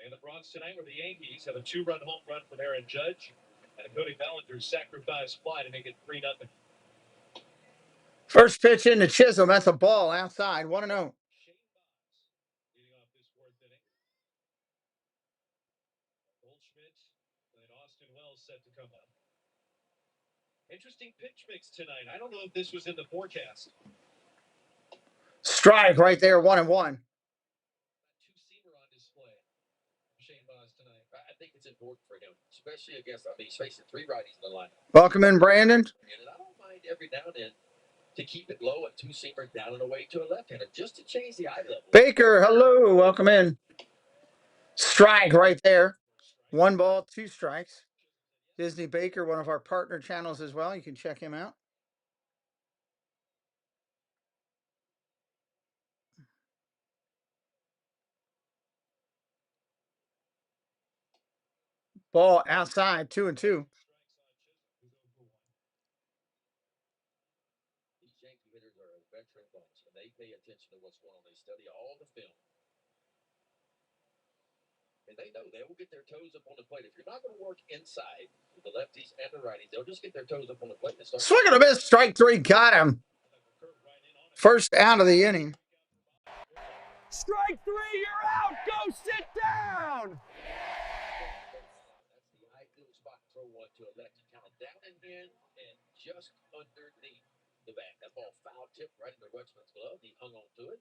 And the Bronx tonight where the Yankees have a 2-run home run from Aaron Judge and a Cody Bellinger's sacrifice fly to make it 3-0. First pitch into Chisholm. That's a ball outside. 1-0. Shane Baz leading off this 4th inning. Goldschmidt and Austin Wells set to come up. Interesting pitch mix tonight. I don't know if this was in the forecast. Strike right there. 1-1. Two-seamer on display. Shane Baz tonight. I think it's important for him, especially against, he's facing 3 righties in the lineup. Welcome in, Brandon. And I don't mind every now and then to keep it low, a two-seamer down and away to a left-hander, just to change the eye level. Baker, hello. Welcome in. Strike right there. 1 ball, 2 strikes. Disney Baker, one of our partner channels as well. You can check him out. Ball outside, 2-2. These Yankee hitters are a veteran bunch, and they pay attention to what's going on. They study all the film. And they know they will get their toes up on the plate. If you're not going to work inside with the lefties and the righties, they'll just get their toes up on the plate and start. Swing and a miss. Strike 3. Got him. First out of the inning. Strike 3, you're out. Go sit down. That's the ideal spot to throw one to a lefty, kind of down and in and just underneath the back. That ball foul tipped right in the Rutschman's glove. He hung on to it.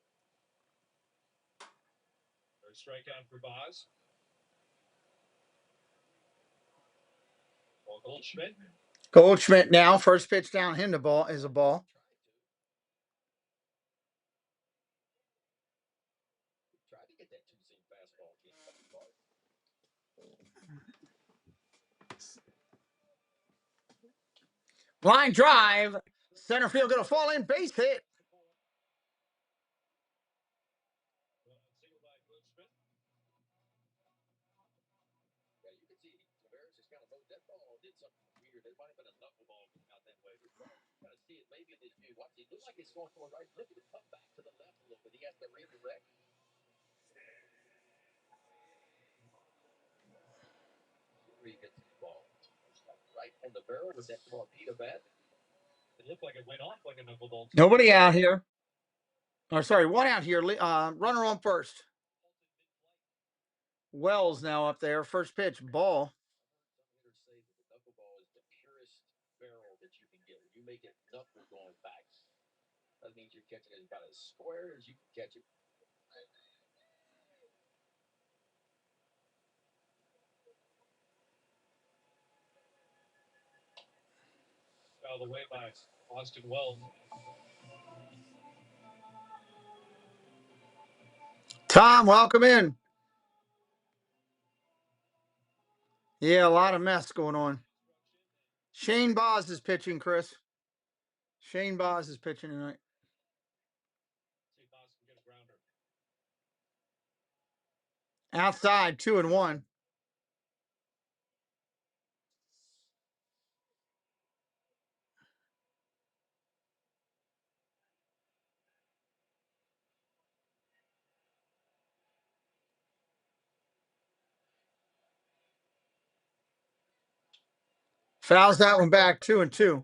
Third strikeout for Baz. Ball Goldschmidt. Goldschmidt now. First pitch down him. The ball is a ball. Tried to get that two-seam fastball. Line drive. Center field going to fall in. Base hit. Yeah, you can see Tavares just kind of moved that ball, did something weird. It might have been a knuckleball out that way. Kind of see it maybe in this view. Watch, it looks like it's going for right. Look at it come back to the left a little bit. He has to redirect. He gets the ball right on the barrel with that torpedo bat. It looked like it went off like a knuckleball. Nobody out here. Oh, sorry, 1 out here. Runner on first. Wells now up there. First pitch, ball. Some hitters say that the knuckleball is the purest barrel that you can get. You make it knuckle going back. That means you're catching it about as square as you can catch it. Out of the way by Austin Wells. Tom, welcome in. Yeah, a lot of mess going on. Shane Baz is pitching, Chris. Shane Baz is pitching tonight. See if Baz can get a grounder. Outside, 2-1. Fouls that one back, 2-2. Shane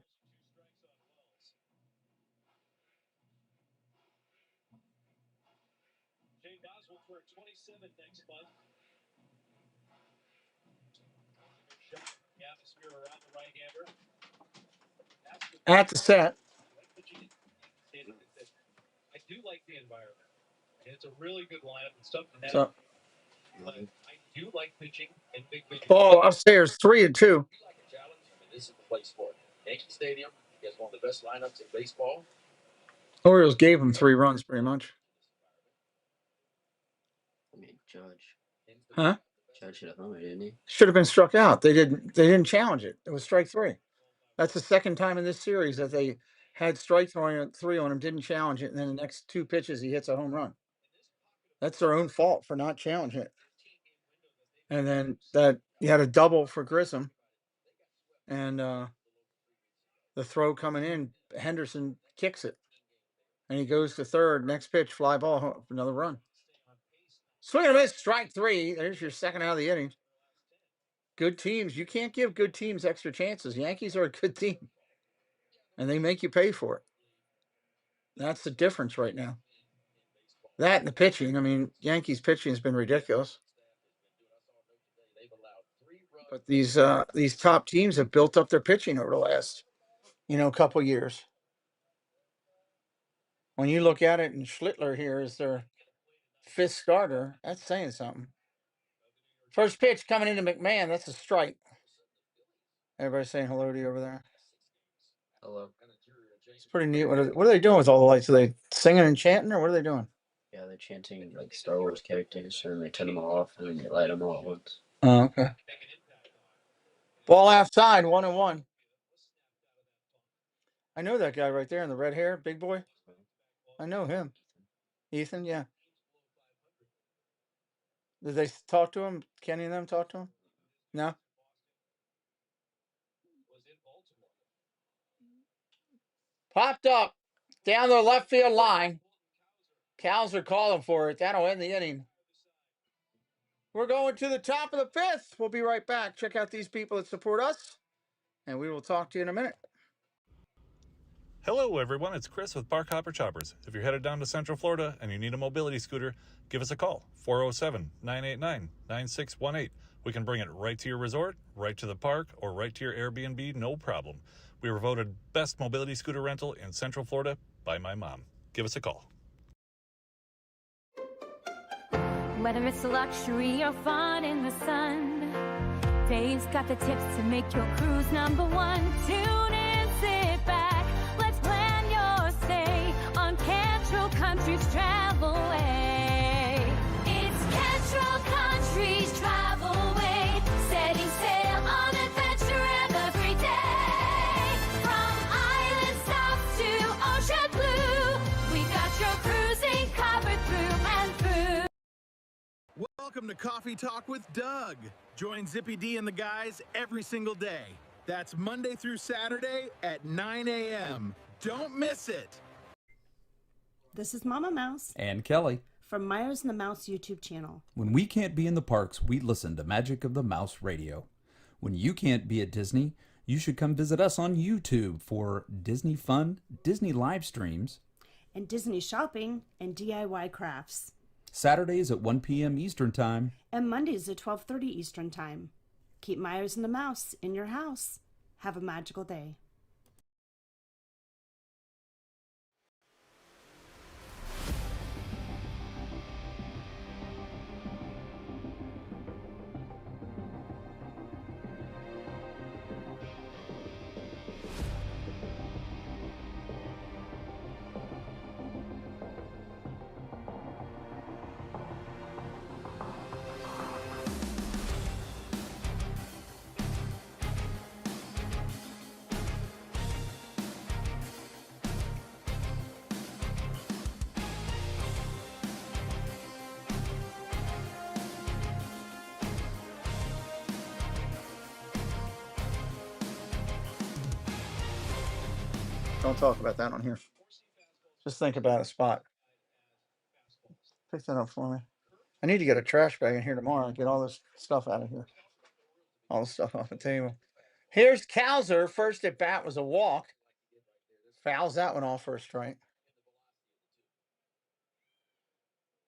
Baz will turn 27 next month. Shot the atmosphere around the right-hander. At the set. I do like the environment. And it's a really good lineup and stuff. So, But I do like pitching in big league. ball upstairs, 3-2. You like a challenge? I mean, this is the place for it. Yankee Stadium has one of the best lineups in baseball. Orioles gave him 3 runs, pretty much. I mean, Judge. Huh? Judge should have hung it, didn't he? Should have been struck out. They didn't challenge it. It was strike 3. That's the second time in this series that they had strike three on him, didn't challenge it, and then the next two pitches he hits a home run. That's their own fault for not challenging it. And then that you had a double for Grissom, and the throw coming in, Henderson kicks it, and he goes to third. Next pitch, fly ball, another run. Swing and a miss, strike three. There's your second out of the inning. Good teams. You can't give good teams extra chances. Yankees are a good team, and they make you pay for it. That's the difference right now. That and the pitching. I mean, Yankees pitching has been ridiculous. But these top teams have built up their pitching over the last, couple years. When you look at it, and Schlittler here is their fifth starter, that's saying something. First pitch coming into McMahon, that's a strike. Everybody saying hello to you over there. Hello. It's pretty neat. What are they doing with all the lights? Are they singing and chanting, or what are they doing? Yeah, they're chanting like Star Wars characters, and they turn them all off, and then they light them all at once. Oh, okay. Ball outside, 1-1. I know that guy right there in the red hair, big boy. I know him. Ethan, yeah. Did they talk to him? Kenny and them talk to him? No? Popped up down the left field line. Cows are calling for it. That'll end the inning. We're going to the top of the fifth. We'll be right back. Check out these people that support us, and we will talk to you in a minute. Hello, everyone. It's Chris with Park Hopper Choppers. If you're headed down to Central Florida and you need a mobility scooter, give us a call, 407-989-9618. We can bring it right to your resort, right to the park, or right to your Airbnb, no problem. We were voted best mobility scooter rental in Central Florida by my mom. Give us a call. Whether it's luxury or fun in the sun, Dave's got the tips to make your cruise #1. Tune in, sit back, let's plan your stay on Cantrell Country's Travelway. It's Cantrell Country's Travelway, setting sail on adventure every day. From island stops to ocean blue, we got your cruising covered through and through. Welcome to Coffee Talk with Doug. Join Zippy D and the guys every single day. That's Monday through Saturday at 9 a.m. Don't miss it. This is Mama Mouse and Kelly from Myers and the Mouse YouTube channel. When we can't be in the parks, we listen to Magic of the Mouse Radio. When you can't be at Disney, you should come visit us on YouTube for Disney fun, Disney live streams, and Disney shopping and DIY crafts. Saturdays at 1 p.m. Eastern Time. And Mondays at 12:30 Eastern Time. Keep Myers and the Mouse in your house. Have a magical day. Don't talk about that on here. Just think about a spot. Pick that up for me. I need to get a trash bag in here tomorrow and get all this stuff out of here. All the stuff off the table. Here's Cowser. First at bat was a walk. Fouls that one off for a strike.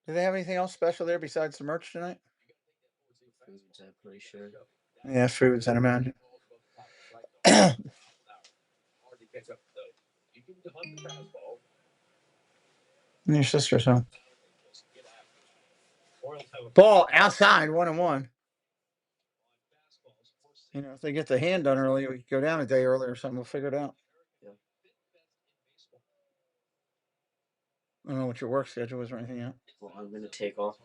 Do they have anything else special there besides the merch tonight? Foods, I'm pretty sure. Yeah, foods, I'd imagine. And your sister's home. Ball outside, 1-1. If they get the hand done early, we could go down a day early or something. We'll figure it out. Yeah. I don't know what your work schedule is or anything yet. Well, I'm going to take off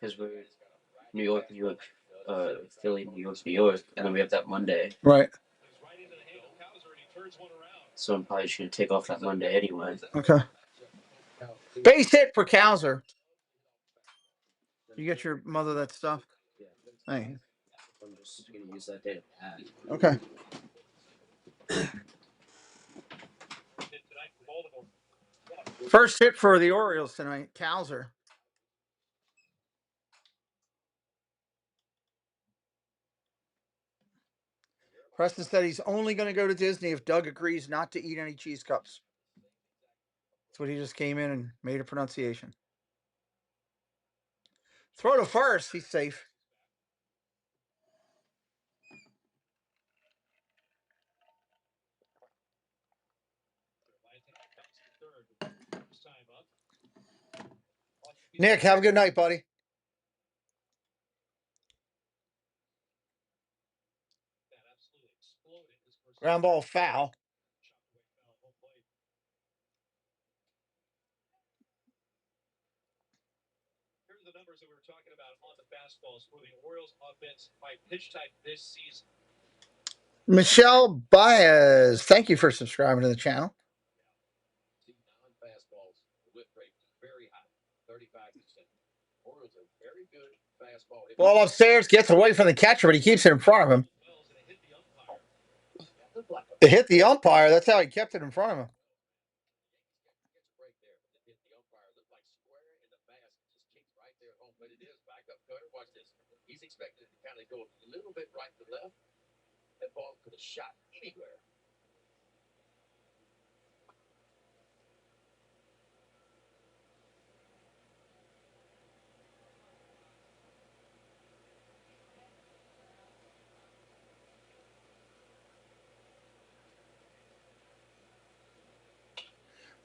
because we're New York, Philly, New York, and then we have that Monday. Right. So I'm probably just gonna take off that Monday anyway. Okay. Base hit for Cowser. You get your mother that stuff? Hey. I'm just gonna use that day to pack. Okay. First hit for the Orioles tonight, Cowser. Preston said he's only going to go to Disney if Doug agrees not to eat any cheese cups. That's what he just came in and made a pronunciation. Throw to first. He's safe. Nick, have a good night, buddy. Ground ball foul. Here's the numbers that we were talking about on the fastballs for the Orioles offense by pitch type this season. Michelle Baez, thank you for subscribing to the channel. Fastballs, the whip rate is very high, 35%. Orioles are very good fastball. Ball upstairs, gets away from the catcher, but he keeps it in front of him. It hit the umpire. That's how he kept it in front of him. Watch this. He's expected to kind of go a little bit right to left. That ball could have shot anywhere.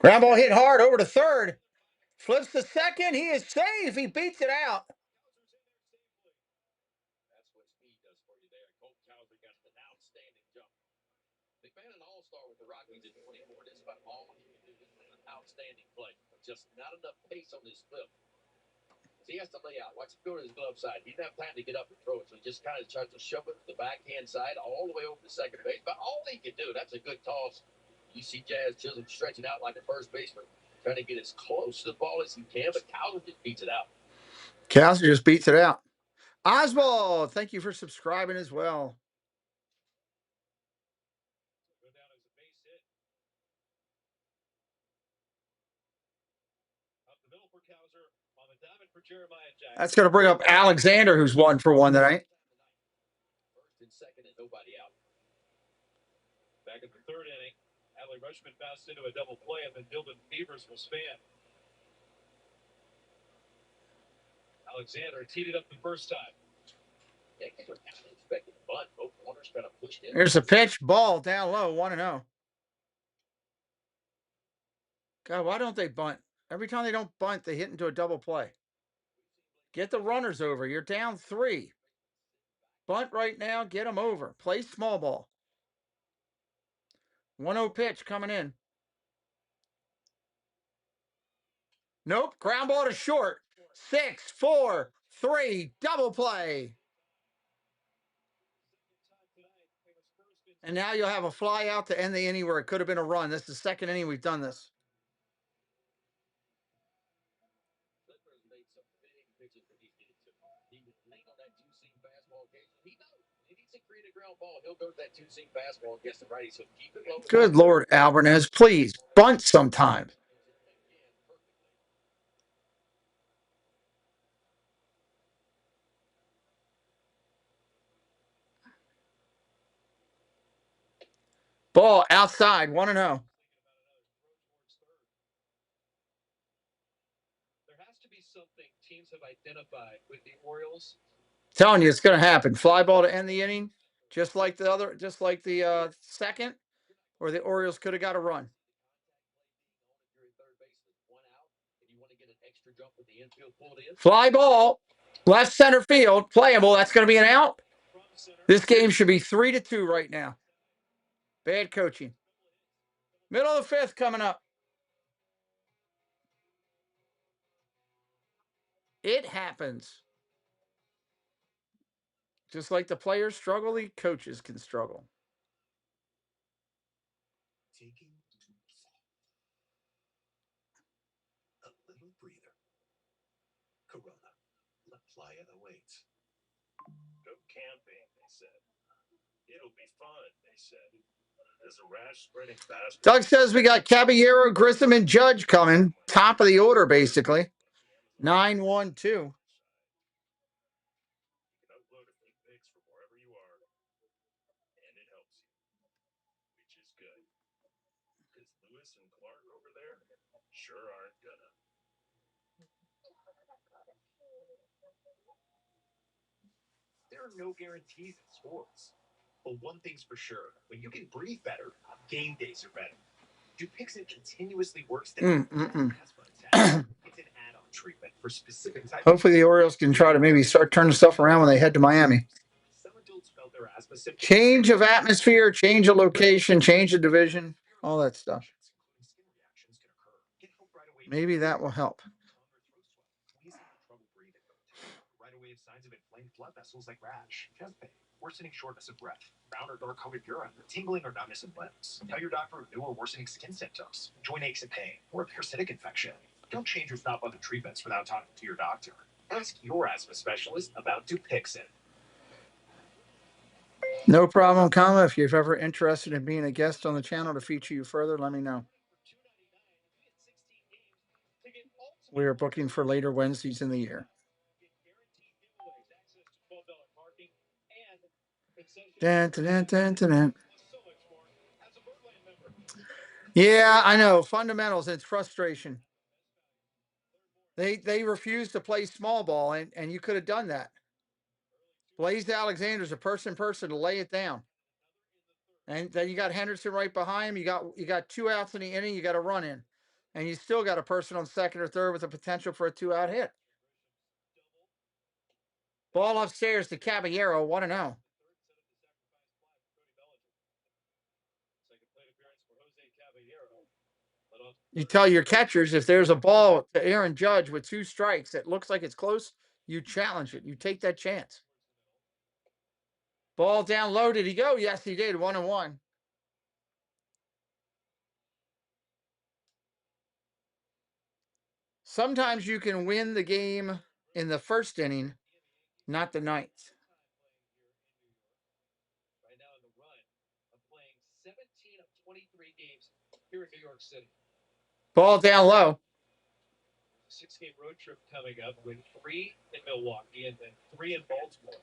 Ground ball hit hard over to third. Flips to second. He is safe. He beats it out. That's what speed does for you there. Colt Cowser got an outstanding jump. McMahon, an all-star with the Rockies at 24. This is about all he can do. This is an outstanding play. Just not enough pace on this flip. He has to lay out. Watch him go to his glove side. He didn't have time to get up and throw it, so he just kind of tries to shove it to the backhand side all the way over to second base. But all he can do, that's a good toss. You see Jazz Chisholm stretching out like a first baseman, trying to get as close to the ball as he can, but Cowser just beats it out. Cowser just beats it out. Oswald, thank you for subscribing as well. That's going to bring up Alexander, who's 1 for 1 tonight. First and second and nobody out. Back in the third inning, Adley Rutschman bounced into a double play, and then Dylan Beavers will span. Alexander teed it up the first time. Yankees were kind of expecting a bunt. Both corners kind of pushed in. There's a pitch, ball down low, 1-0. God, why don't they bunt? Every time they don't bunt, they hit into a double play. Get the runners over. You're down 3. Bunt right now, get them over. Play small ball. 1-0 pitch coming in. Nope, ground ball to short. 6, 4, 3, double play. And now you'll have a fly out to end the inning where it could have been a run. This is the second inning we've done this. Clippers made some big pitches that he needed to. He was lean on that two-seam fastball occasionally. He knows he needs to create a ground ball. He'll go to that two-seam fastball against the righty, so keep it low. Good Lord, Alvarez, please bunt sometime. Ball outside, 1-0. There has to be something teams have identified with the Orioles. Telling you, it's going to happen. Fly ball to end the inning, just like the second, or the Orioles could have got a run. Fly ball, left center field, playable. That's going to be an out. This game should be 3-2 right now. Bad coaching. Middle of the 5th coming up. It happens. Just like the players struggle, the coaches can struggle. taking a little breather. Corona, La Playa awaits. Go camping, they said. It'll be fun, they said. There's a rash spreading fast. Doug says we got Caballero, Grissom, and Judge coming. Top of the order, basically. 9-1-2. You can upload a few pics from wherever you are, and it helps you, which is good. Because Lewis and Clark over there sure aren't gonna. There are no guarantees in sports. But one thing's for sure, when you can breathe better, game days are better. Dupixent continuously works to asthma attack. It's an add-on treatment for specific types. Hopefully the Orioles can try to maybe start turning stuff around when they head to Miami. Some adults felt their asthma symptoms. Change of atmosphere, change of location, change of division, all that stuff. Maybe that will help. Right away of signs of inflamed blood vessels like rash, chest pain, worsening shortness of breath, brown or dark-colored urine, tingling or numbness in limbs. Tell your doctor of new or worsening skin symptoms, joint aches and pain, or a parasitic infection. Don't change or stop other treatments without talking to your doctor. Ask your asthma specialist about Dupixent. No problem, comma. If you're ever interested in being a guest on the channel to feature you further, let me know. We are booking for later Wednesdays in the year. Dun, dun, dun, dun, dun, dun. Yeah, I know. Fundamentals, it's frustration. They refuse to play small ball, and you could have done that. Blaze Alexander's a person to lay it down. And then you got Henderson right behind him. You got 2 outs in the inning, you got a run in. And you still got a person on second or third with the potential for a 2-out hit. Ball upstairs to Caballero, 1-0. You tell your catchers if there's a ball to Aaron Judge with 2 strikes that looks like it's close, you challenge it. You take that chance. Ball down low. Did he go? Yes, he did. 1-1. Sometimes you can win the game in the first inning, not the ninth. Right now in the run of playing 17 of 23 games here in New York City. Ball down low. 6-game road trip coming up with 3 in Milwaukee and then 3 in Baltimore.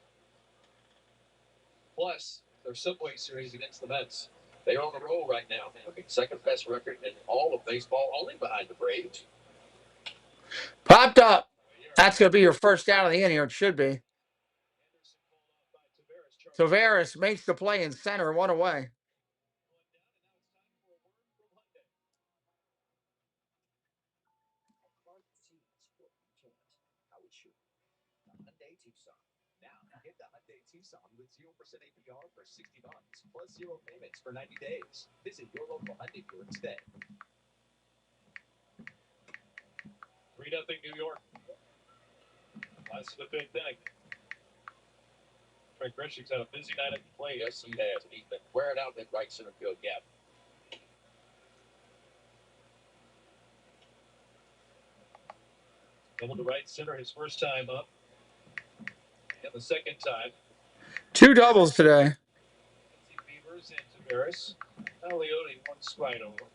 Plus, their Subway Series against the Mets. They're on the roll right now, having second best record in all of baseball, only behind the Braves. Popped up. That's going to be your first out of the inning, or it should be. Tavares makes the play in center, 1 away. Hyundai Tucson. Now, get the Hyundai Tucson with 0% APR for $60 plus 0 payments for 90 days. Visit your local Hyundai dealer today. 3-0 New York. That's the 5th inning. Trent Grishik's had a busy night at the plate. Yes, he has. He's been wearing out that right center field gap. Double to right center his first time up. And the second time. 2 doubles today. Beavers and Tavares. Leone 1 stride over.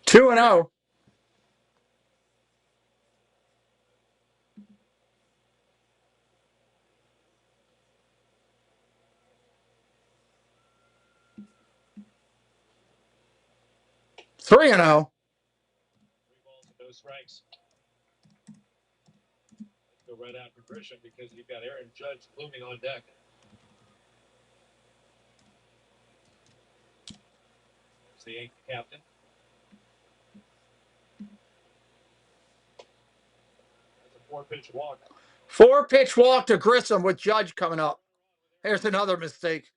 Two and 0. Three and 0. 3 balls and no strikes. Let's go right after Grisham because you've got Aaron Judge looming on deck. There's the Yankee captain. That's a 4-pitch walk. 4-pitch walk to Grissom with Judge coming up. Here's another mistake.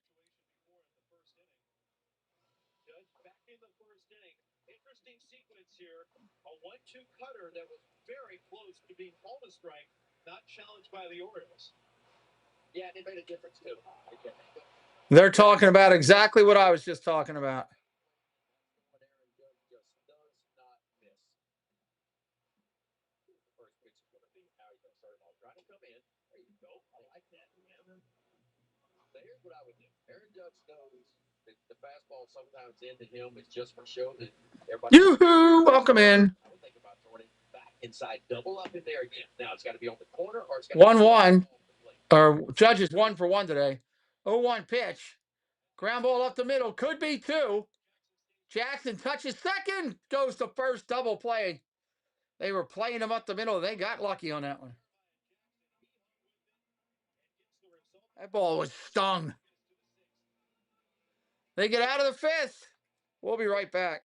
Judge back in the first inning. Interesting sequence here. A 1-2 cutter that was very close to being called a strike. not challenged by the Orioles. Yeah, they made a difference too. They're talking about exactly what I was just talking about. So here's what I would do. Aaron Judge knows that the fastball sometimes into him is just for show that everybody. Yoo-hoo! Welcome in. I would think about throwing it back inside, double up in there again. Now it's got to be on the corner or it's got 1-1. Or Judge is 1 for 1 today. 0-1 pitch. Ground ball up the middle. Could be 2. Jackson touches second. Goes to first. Double play. They were playing him up the middle. They got lucky on that one. That ball was stung. They get out of the 5th. We'll be right back.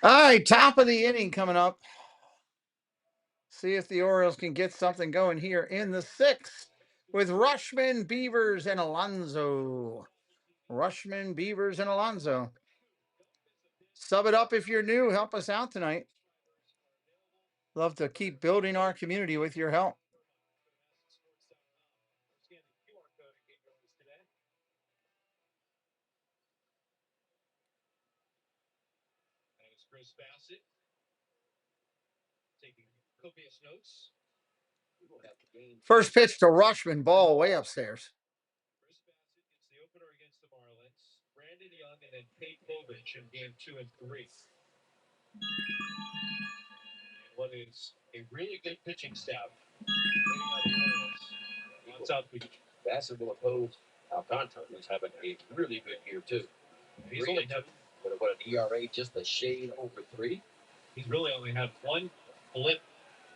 All right, top of the inning coming up. See if the Orioles can get something going here in the 6th with Rushman, Beavers, and Alonso. Rushman, Beavers, and Alonso. Sub it up if you're new. Help us out tonight. Love to keep building our community with your help. As Chris Bassett taking copious notes. First pitch to Rushman, ball way upstairs. Chris Bassett gets the opener against the Marlins. Brandon Young and then Pete Povich in game 2 and 3. And what is a really good pitching staff waiting on the Orioles on South Beach. Bassett will oppose Alcantara, who's having a really good year too. He's only had what an ERA, just a shade over 3. He's really only had one blip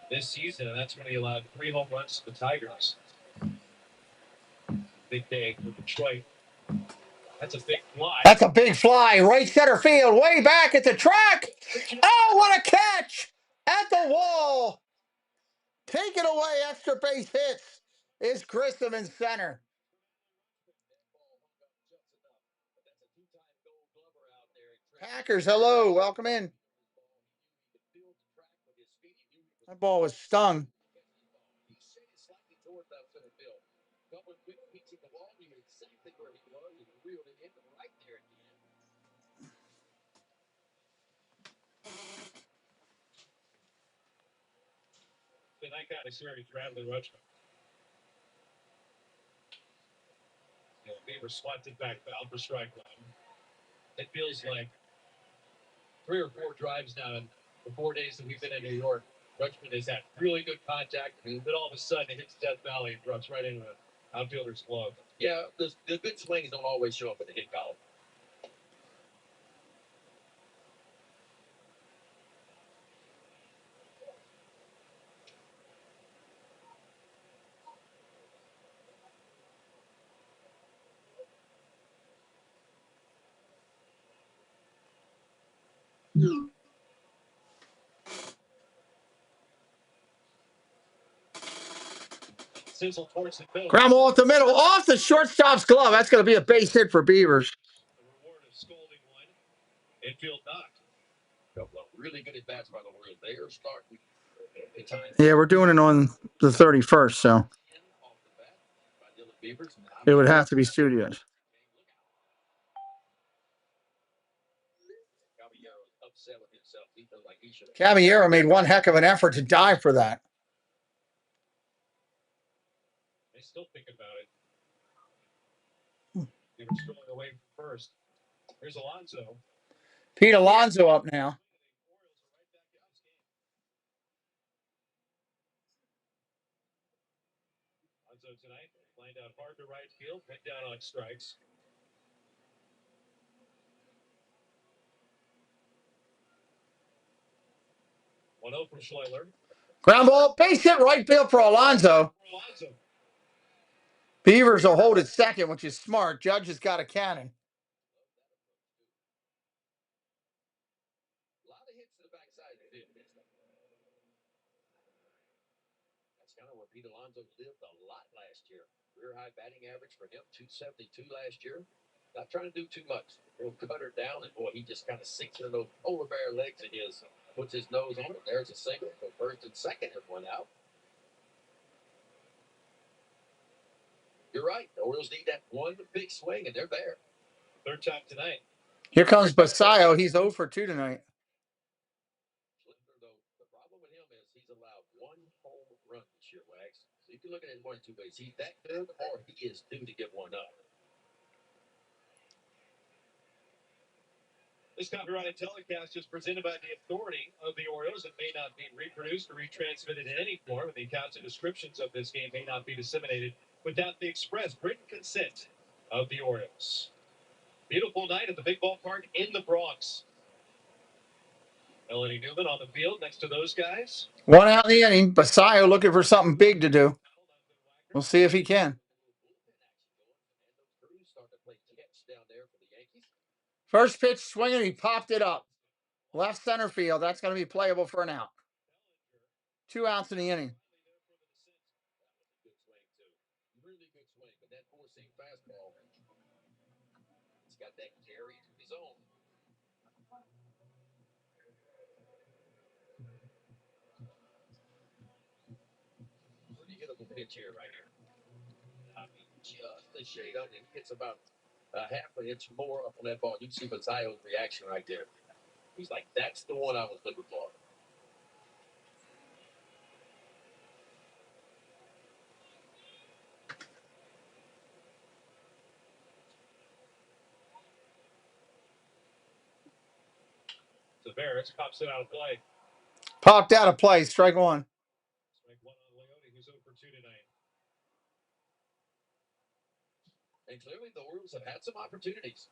this season, and that's when he allowed 3 home runs to the Tigers. Big day for Detroit. That's a big fly. That's a big fly. Right center field. Way back at the track. Oh, what a catch. At the wall. Take it away. Extra base hits. Is Grissom in center. Packers, hello. Welcome in. That ball was stung. That kind of series, Bradley Rutschman. Beaver swats it back foul for strike one. It feels like 3 or 4 drives now in the 4 days that we've been in New York. Rutschman has had really good contact, and then all of a sudden it hits Death Valley and drops right into an outfielder's glove. Yeah, the good swings don't always show up in the hit column. sizzle towards the coast. Ground ball at the middle, off the shortstop's glove. That's going to be a base hit for Beavers. The reward of scolding one. Infield knocked. Couple of really good at bats by the Orioles. They are starting. Yeah, we're doing it on the 31st, so Off the bat by Dylan Beavers. it would have to be studios. Caballero's upset with himself. He feels like he should have. Caballero made one heck of an effort to dive for that. They still think about it. They were strolling away from first. Here's Alonso. Pete Alonso up now. Alonso tonight lined out hard to right field, hit down on strikes. 1-0 from Schleiler. Ground ball, base hit right field for Alonso. Beavers will hold it second, which is smart. Judge has got a cannon. A lot of hits to the backside. That's kind of where Pete Alonso lived a lot last year. Career high batting average for him, 272 last year. Not trying to do too much. He'll cut her down, and boy, he just kind of sinks into those polar bear legs of his, puts his nose on it. There's a single for first and second, and one out. You're right. The Orioles need that one big swing, and they're there. Third time tonight. Here comes Basayo. He's 0 for 2 tonight. Though, the problem with him is he's allowed one home run this year, Wags. So you can look at it in one of two ways. He's that good, or he is due to give one up. This copyrighted telecast is presented by the authority of the Orioles. It may not be reproduced or retransmitted in any form, and the accounts and descriptions of this game may not be disseminated without the express written consent of the Orioles. Beautiful night at the big ballpark in the Bronx. Melanie Newman on the field next to those guys. One out in the inning. Basayo looking for something big to do. We'll see if he can. First pitch swinging, he popped it up. Left center field. That's going to be playable for an out. 2 outs in the inning. Really good swing, but that 4-seam fastball, it's got that carry to his own. Pretty hittable pitch here, right here. I mean, just a shade up, and it's about half an inch more up on that ball. You can see Basayo's reaction right there. He's like, that's the one I was looking for. Tavares pops it out of play. Popped out of play. Strike one. Strike one on Leone, who's 0 for 2 tonight. And clearly the Orioles have had some opportunities.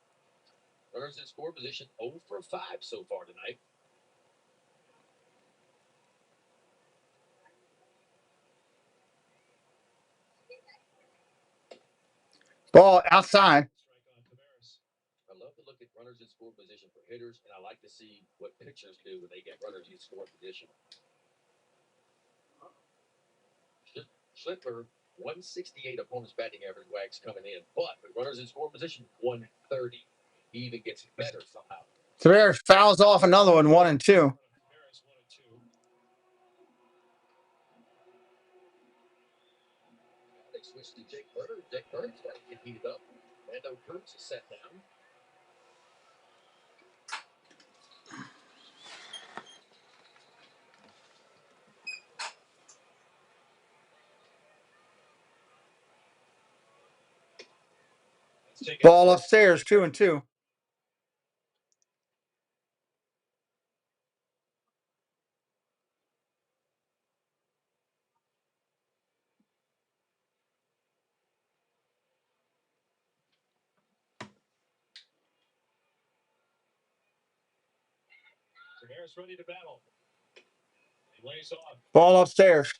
Runners in score position 0 for 5 so far tonight. Ball outside. I love to look at runners in score position for hitters, and I like to see what pitchers do when they get runners in score position. Schlittler, 168 opponent's batting average, Wags coming in, but with runners in score position, 130. He even gets better somehow. Tavares fouls off another one, 1 and 2. Tavares 1 and 2. They switched to Jake Burns. Jake Burns got to get heated up. Lando Kurtz is set down. Ball upstairs, 2 and 2. Tavares ready to battle. He lays off. Ball upstairs.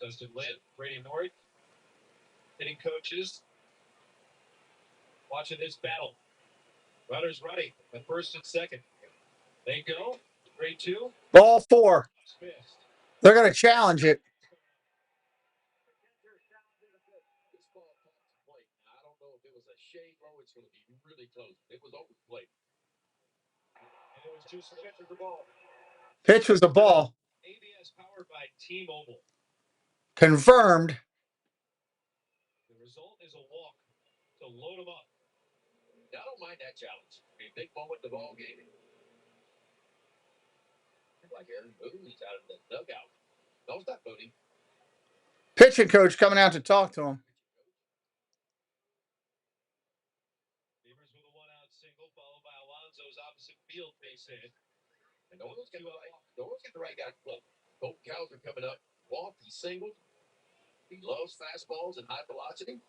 Dustin Lind, Brady North. Hitting coaches watching this battle. Runners ready at first and second. They go. 3-2. Ball 4. Missed. They're going to challenge it. This ball caught the plate. Now, I don't know if it was a shade low. It's going to be really close. It was over the plate. And it was just pitch of the ball. Pitch was a ball. ABS powered by T-Mobile. Confirmed. The result is a walk to load them up. I don't mind that challenge. I mean, big moment in the ball game. Like Aaron Boone, he's out of the dugout. No, stop booting. Pitching coach coming out to talk to him. Beavers with a one-out single, followed by Alonso's opposite field base hit. And don't get the right guy to play. Colton Cowser coming up. Walk, he singled. He loves fastballs and high velocity.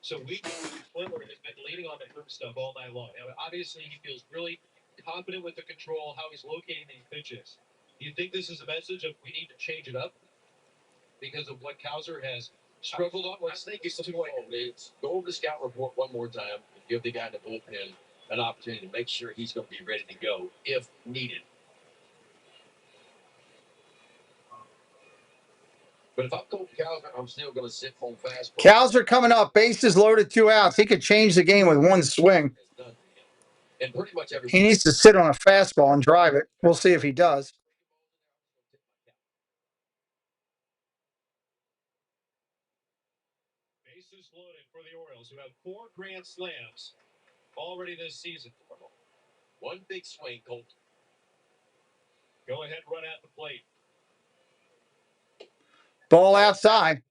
So we know Schindler has been leading on the group stuff all night long. Now, obviously, he feels really confident with the control, how he's locating these pitches. Do you think this is a message of we need to change it up because of what Cowser has struggled on? I think it's go over the scout report one more time and give the guy in the bullpen an opportunity to make sure he's going to be ready to go if needed. But if I'm Colton Cowser, I'm still going to sit on fastball. Cowser coming up. Bases loaded, 2 outs. He could change the game with one swing. And pretty much every He needs to sit on a fastball and drive it. We'll see if he does. Bases loaded for the Orioles, who have 4 grand slams already this season. One big swing, Colton. Go ahead, run at the plate. Ball outside.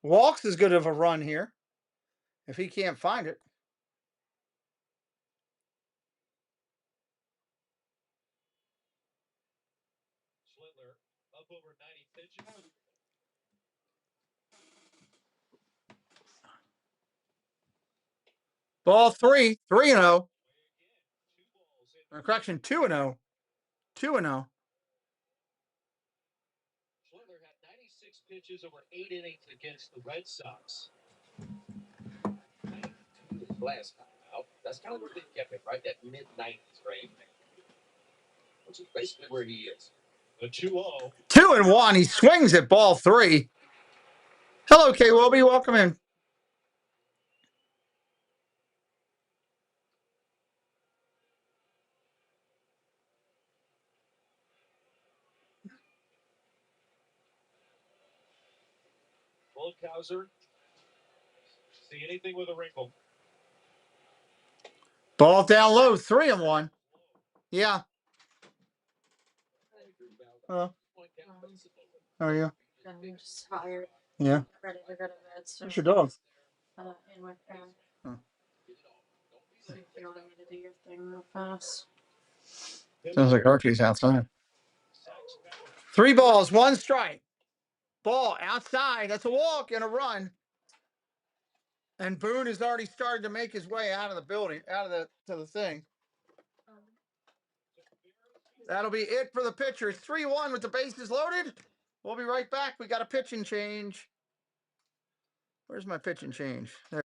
Walks as good of a run here if he can't find it. Schindler up over 90 pitches. Ball 3. 3-0. Correction, 2-0. 2-0. Schindler had 96 pitches over 8 innings against the Red Sox. Last time out. That's kind of where they kept it, right? That mid-90s range. Which is basically where he is. The 2-0. 2-1. He swings at ball 3. Hello, K. Wilby. Welcome in. Cowser. See anything with a wrinkle. Ball down low. 3-1. Yeah. Hello. How are you? I'm just tired. Yeah. Ready to go to bed. So Where's your dog? in my car. Oh. See if you want me to do your thing real fast. Sounds like Archie's outside. 3 balls, 1 strike. Ball outside. That's a walk and a run. And Boone has already started to make his way out of the building, out of the thing. That'll be it for the pitcher. It's 3-1 with the bases loaded. We'll be right back. We got a pitching change. Where's my pitching change? There.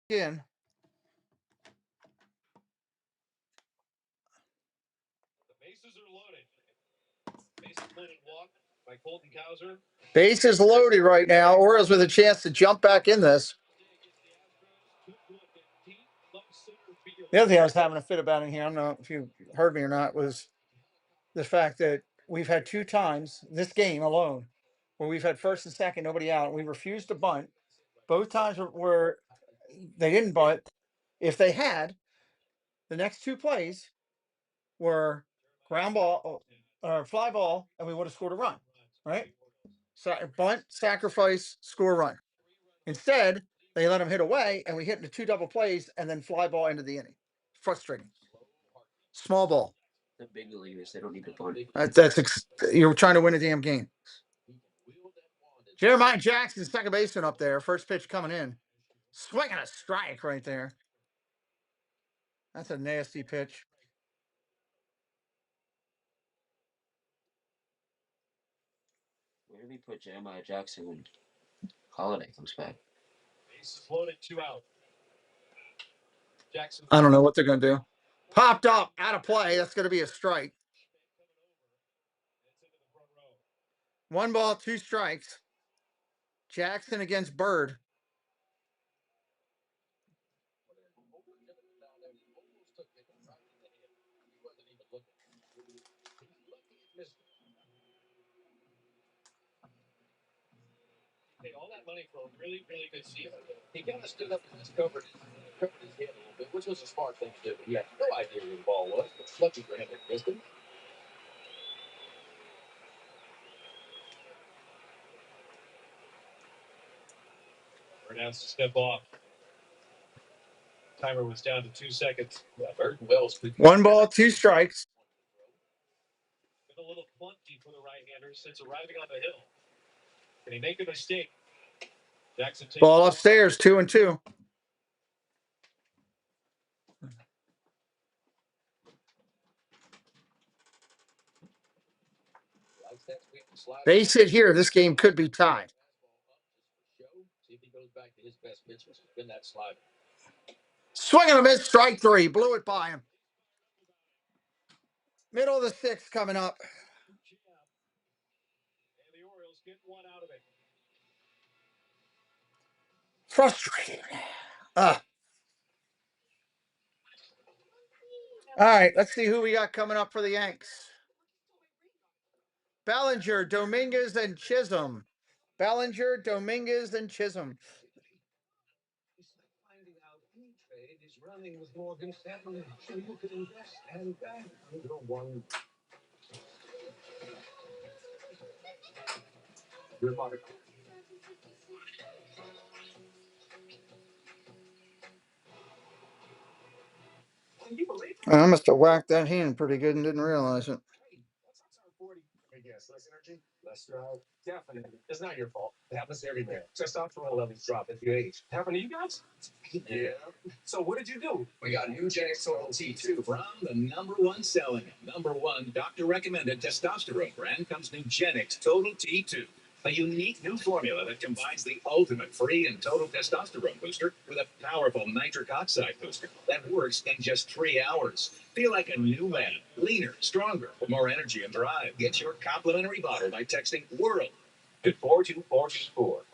in. The bases are loaded. Bases loaded walk by Colton Cowser. Bases loaded right now. Orioles with a chance to jump back in this. The other thing I was having a fit about in here, I don't know if you heard me or not, was the fact that we've had 2 times this game alone where we've had first and second, nobody out. We refused to bunt. Both times were they didn't bunt. If they had, the next 2 plays were ground ball or fly ball, and we would have scored a run. Right? So bunt, sacrifice, score run. Instead, they let them hit away, and we hit into 2 double plays, and then fly ball into the inning. Frustrating. Small ball. The big leaguers, they don't need to bunt. You're trying to win a damn game. Jeremiah Jackson, second baseman up there. First pitch coming in. Swinging a strike right there. That's a nasty pitch. Where do we put Jeremiah Jackson when Holiday comes back? Bases loaded, 2 out. Jackson. I don't know what they're going to do. Popped up, out of play. That's going to be a strike. 1 ball, 2 strikes. Jackson against Bird. Paid all that money for a really, really good season. He kind of stood up and just covered his head a little bit, which was a smart thing to do. He had no idea where the ball was, but lucky for him, it missed him. We're announced to step off. Timer was down to 2 seconds. Yeah, Burton Wells. 1 ball, 2 strikes. Been a little clunky for the right-hander since arriving on the hill. Can he make a mistake? Jackson takes Ball upstairs, 2-2. Base hit here. This game could be tied. See if he goes back to his best pitch, which has been that slider. Swing and a miss, strike 3. Blew it by him. Middle of the 6th coming up. And the Orioles get 1 out of it. Frustrating. All right, let's see who we got coming up for the Yanks. Bellinger, Dominguez, and Chisholm. Bellinger, Dominguez, and Chisholm. Finding out any trade is running with Morgan Stanley, so you can invest and bank under one. Remarkable. I must have whacked that hand pretty good and didn't realize it. I guess less energy, less drive. Definitely. It's not your fault. It happens to everybody. Testosterone levels drop as you age. Happen to you guys? Yeah. So what did you do? We got new Genix Total T2 from the #1 selling, #1 doctor recommended testosterone brand comes new Genix Total T2. A unique new formula that combines the ultimate free and total testosterone booster with a powerful nitric oxide booster that works in just 3 hours. Feel like a new man, leaner, stronger, with more energy and drive. Get your complimentary bottle by texting WORLD to 42424.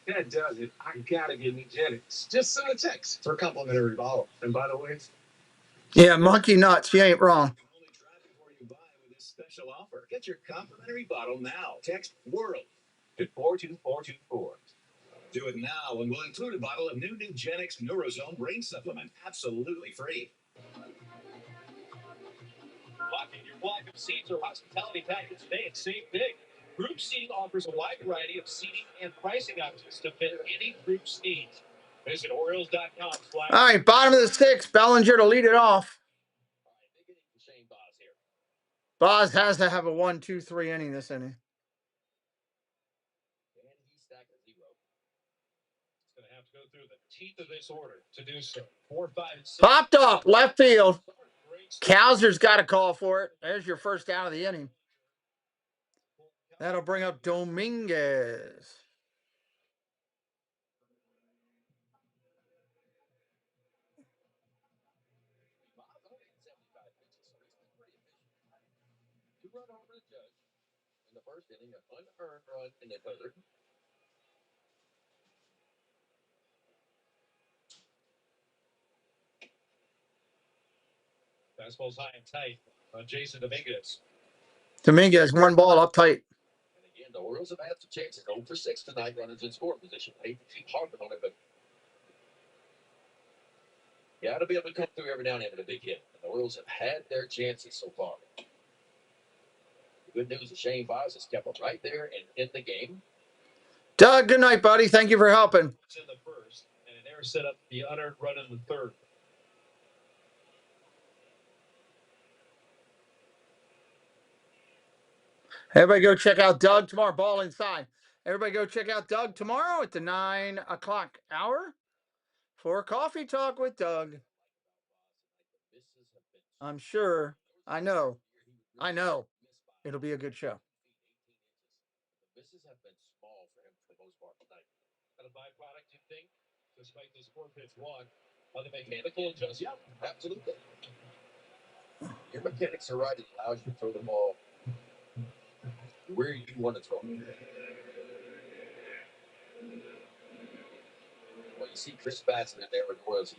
That does it. I gotta give me Genix. Just send a text for a complimentary bottle. And by the way, Yeah, monkey nuts. You ain't wrong. Only try before you buy with this special offer. Get your complimentary bottle now. Text WORLD to 42424. Do it now, and we'll include a bottle of new Genix Neurozone Brain Supplement, absolutely free. Locking your block of seats or hospitality package today and save big. Group seating offers a wide variety of seating and pricing options to fit any group's needs. Visit Orioles.com. All right, bottom of the 6th. Bellinger to lead it off. Boz has to have a 1-2-3 inning this inning. He's going to have to go through the teeth of this order to do so. 4, 5, and 6. Popped up, left field. Kowser's got a call for it. There's your first out of the inning. That'll bring up Dominguez. 2-run over the Judge in the first inning, an unearned run in the third. Fastball's high and tight on Jason Dominguez. Dominguez, one ball up tight. And again, the Orioles have had some chances. 0 for 6 tonight, runners in scoring position. I hate to keep harping on it, but you got to be able to come through every now and then with a big hit. And the Orioles have had their chances so far. The good news is Shane Baz has kept them right there and in the game. Doug, good night, buddy. Thank you for helping. It's in the first, and an error set up the unearned run in the third. Everybody go check out Doug tomorrow. Ball inside. Everybody go check out Doug tomorrow at the 9 o'clock hour for Coffee Talk with Doug. I'm sure. I know. It'll be a good show. The misses have been small for him for the most part tonight. And a byproduct, you think, despite this 4-pitch walk, of the mechanical adjustment? Yeah, absolutely. Your mechanics are right. It allows you to throw the ball where you want to throw it. Well, you see Chris Batson in there with the Royals.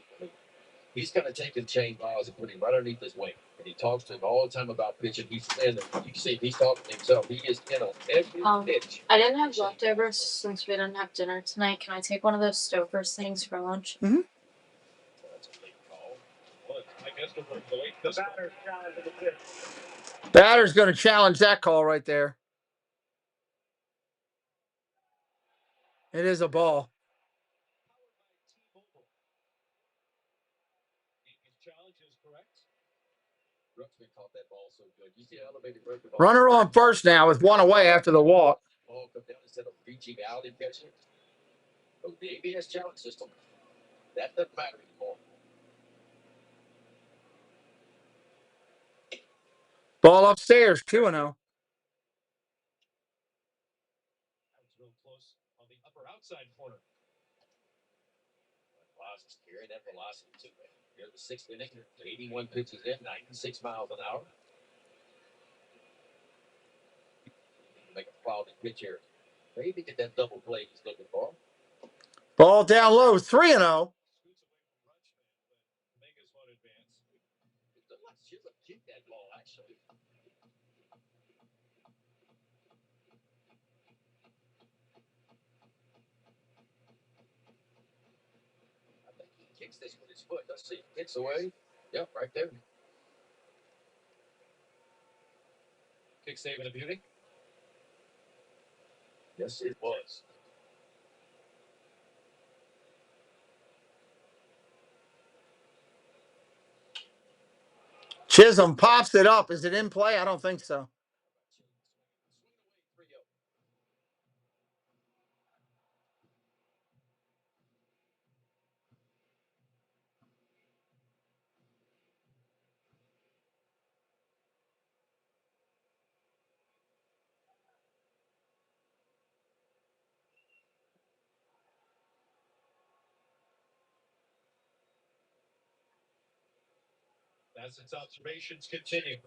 He's kind of taking Shane Baz and putting him right underneath his wing. And he talks to him all the time about pitching. He's in there. You can see he's talking to himself. He is in on every pitch. I didn't have leftovers since we didn't have dinner tonight. Can I take one of those Stouffer's things for lunch? Mm-hmm. That's a late call. Well, I guess we're going to wait. The batter challenging the pitch. Batter's going to challenge that call right there. It is a ball. Challenge is correct. Ruxman caught that ball so good. You see how elevated broke the ball. Runner on first now with one away after the walk. Ball come down instead of reaching out and catching it. So the ABS challenge system, that doesn't matter anymore. Ball upstairs, 2-0. That was real close on the upper outside corner. Baz is carrying that velocity too. Here's the 6th inning. 81 pitches in, 96 miles an hour. Make a quality pitch here. Maybe get that double play he's looking for. Ball down low, 3-0. Scoots away from Rutschman, but Dominguez won't advance. She's a kick that ball, actually. I think he kicks this with his foot. Let's see. Kicks away. Yep, right there. Kick save and a beauty. Yes, it was. Chisholm pops it up. Is it in play? I don't think so. As its observations continue.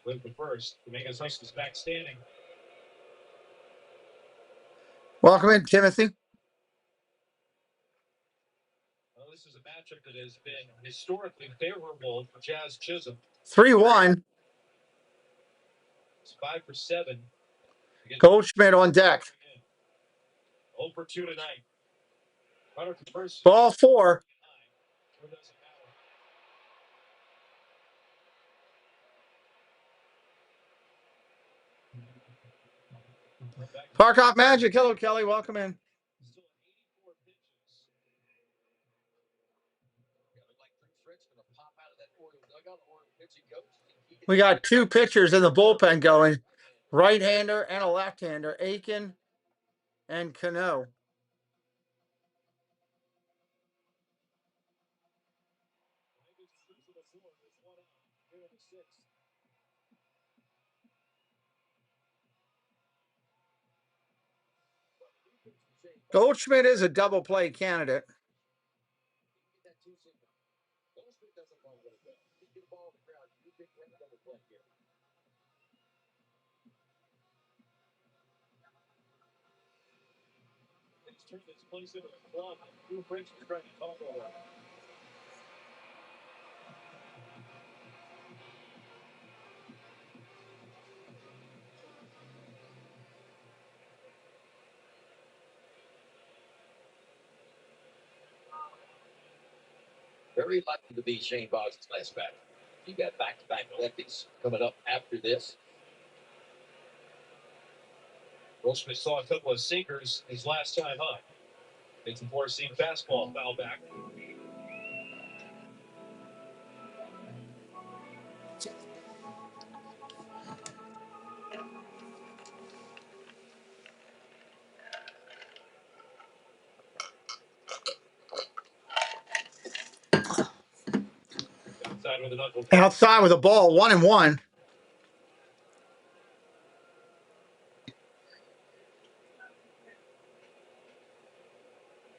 With the first, Dominguez is back standing. Welcome in, Timothy. Well, this is a matchup that has been historically favorable for Jazz Chisholm. 3-1. It's 5 for 7. Goldschmidt on deck. 0 for 2 tonight. Runner from first. Ball 4. Park Hop Magic. Hello, Kelly. Welcome in. We got 2 pitchers in the bullpen going. Right-hander and a left-hander. Aiken and Cano. Goldschmidt is a double play candidate. turned this place into a club. Drew Bridges trying to talk over him. Very likely to be Shane Boggs' last batter. You got back-to-back lefties coming up after this. Goldschmidt saw a couple of sinkers his last time up. Makes the four-seam fastball foul back. Outside with a knuckle. Outside with a ball, 1-1.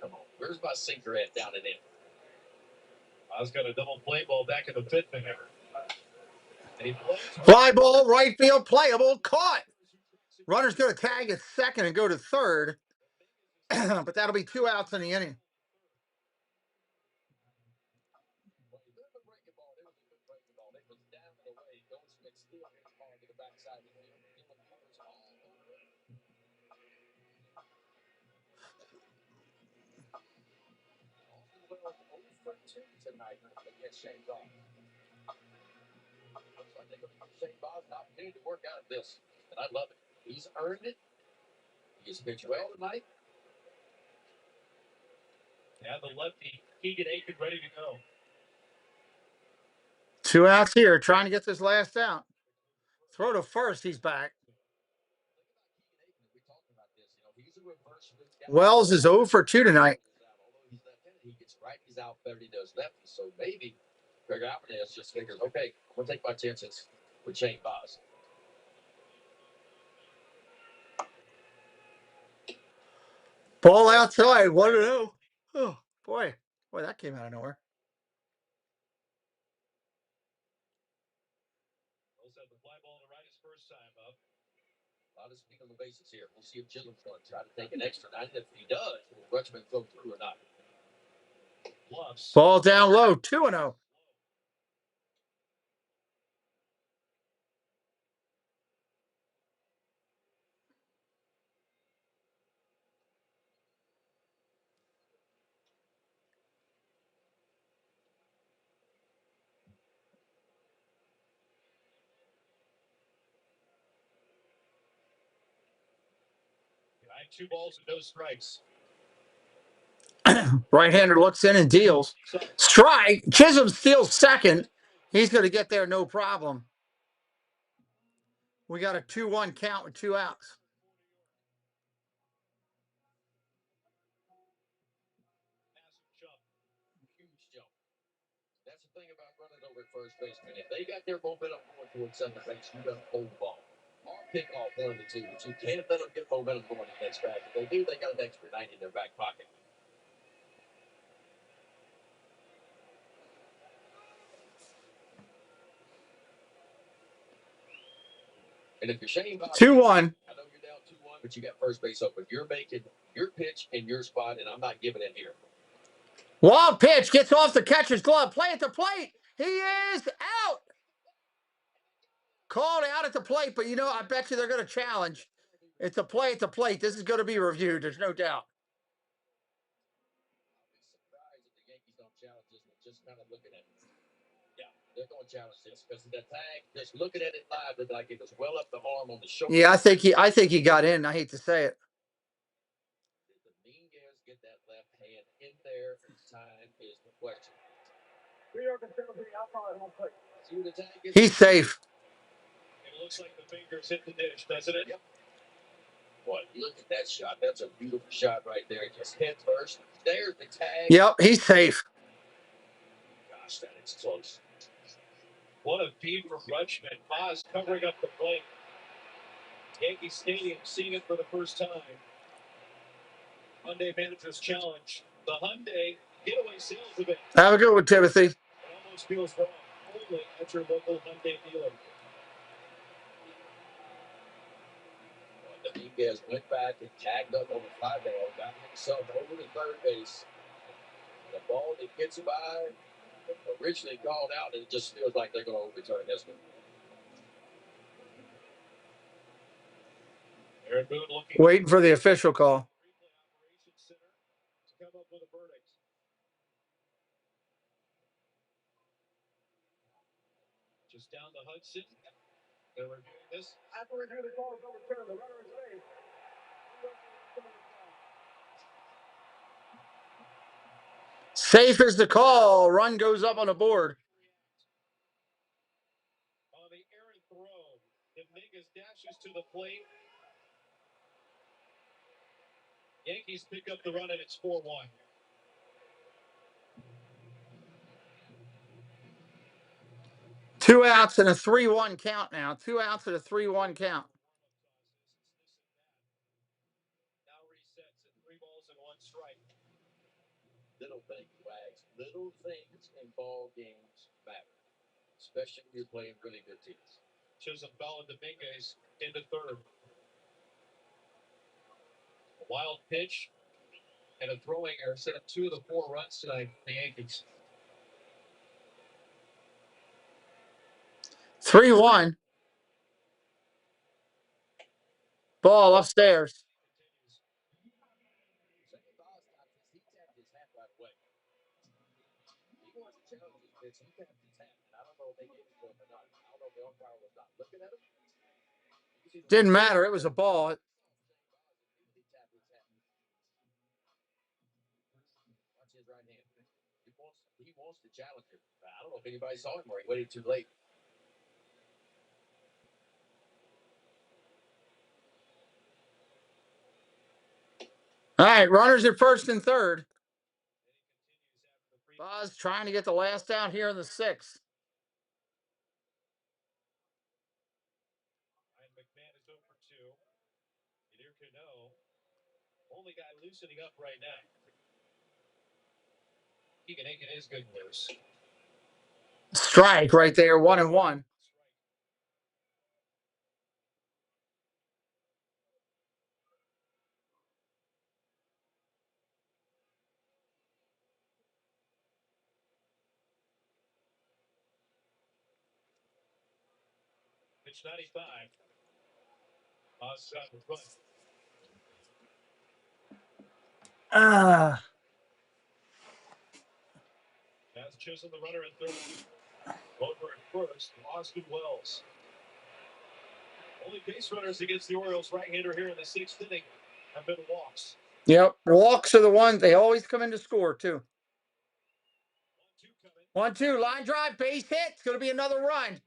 Come on, where's my sinker at down and in? I was got a double play ball back in the fifth inning. And he plays. Fly ball, right field, playable, caught. Runner's going to tag at second and go to third. But that'll be 2 outs in the inning. Tonight against Shane Boggs. Looks like they're going to give Shane Boggs an opportunity to work out of this, and I love it. He's earned it. He's pitched well tonight. Yeah, the lefty Keegan Aiken ready to go. 2 outs here, trying to get this last out. Throw to first, he's back. Wells is 0 for 2 tonight. He gets righties out better than he does lefties, so maybe Greg Alvarez just figures, okay, I'm going to take my chances with Shane Boggs. Ball outside, 1-0. Oh, boy, that came out of nowhere. Wells had the fly ball to right his first time up. A lot of speed on the bases here. We'll see if Chisholm's going to try to take an extra 9. If he does, will Rutschman go through or not? Bluffs. Ball down low, 2-0. Behind 2 balls and no strikes. Right-hander looks in and deals. Strike. Chisholm steals second. He's going to get there no problem. We got a 2-1 count with 2 outs. Huge jump. That's the thing about running over at first baseman. If they got their momentum going towards second base, you got to hold the ball. Or pick off 1 of the 2, but you can't let them get momentum going the next back. If they do, they got an extra 90 in their back pocket. And if you're Shane Boggs, 2-1. I know you're down 2-1, but you got first base open. You're making your pitch in your spot, and I'm not giving it here. Wild pitch, gets off the catcher's glove. Play at the plate. He is out. Called out at the plate, but I bet you they're going to challenge. It's a play at the plate. This is going to be reviewed. There's no doubt. I'll be surprised if the Yankees don't challenge this one, just kind of looking at it. Yeah, they're going to challenge this because the tag, just looking at it live, looked like it was well up the arm on the shoulder. Yeah, I think he got in. I hate to say it. Did Dominguez get that left hand in there? Time is the question. He's safe. It looks like the fingers hit the dish, doesn't it? Yep. Boy, look at that shot. That's a beautiful shot right there. Just head first. There's the tag. Yep, he's safe. Gosh, that is close. What a feed from Rutschman. Haas covering up the plate. Yankee Stadium seeing it for the first time. Hyundai Manager's Challenge. The Hyundai getaway sales event. Have a good one, Timothy. It almost feels wrong. Only at your local Hyundai dealer. Dominguez went back and tagged up on the fly ball, got him himself over to third base. The ball that gets by, originally called out, and it just feels like they're going to overturn this one. Aaron Boone looking Waiting for the official call. replay operations center to come up with a verdict. Just down the Hudson. They're reviewing this. After review, the call is overturned. The runner is safe. Safe is the call. Run goes up on the board. On the errant throw, Dominguez dashes to the plate. Yankees pick up the run, and it's 4-1. 2 outs and a 3-1 count now. 2 outs and a 3-1 count. Now resets at 3 balls and 1 strike. Little things, Wags. Little things in ball games matter, especially when you're playing really good teams. Chisholm followed Dominguez into third. A wild pitch and a throwing error set up 2 of the 4 runs tonight for the Yankees. 3-1. Ball upstairs. Second ball stops this. He tapped his hat right away. He wants to challenge this pitch. He tapped his hat, and I don't know if they gave it to him or not. I don't know if the umpire was not looking at him. Didn't matter. It was a ball. He tapped his hat. Watch his right hand. He wants to challenge him. I don't know if anybody saw him or he waited too late. All right, runners at first and third. Buzz trying to get the last out here in the 6th. Ryan McMahon is over 2. Yadier Cano, only guy loosening up right now. Keegan Aiken is good and loose. Strike right there, 1-1. Pitch 95. Oz got the front. As Chisholm, the runner at third. Over at first, Austin Wells. Only base runners against the Orioles right-hander here in the 6th inning have been walks. Yep, walks are the ones. They always come in to score, too. 1-2, line drive, base hit. It's going to be another run.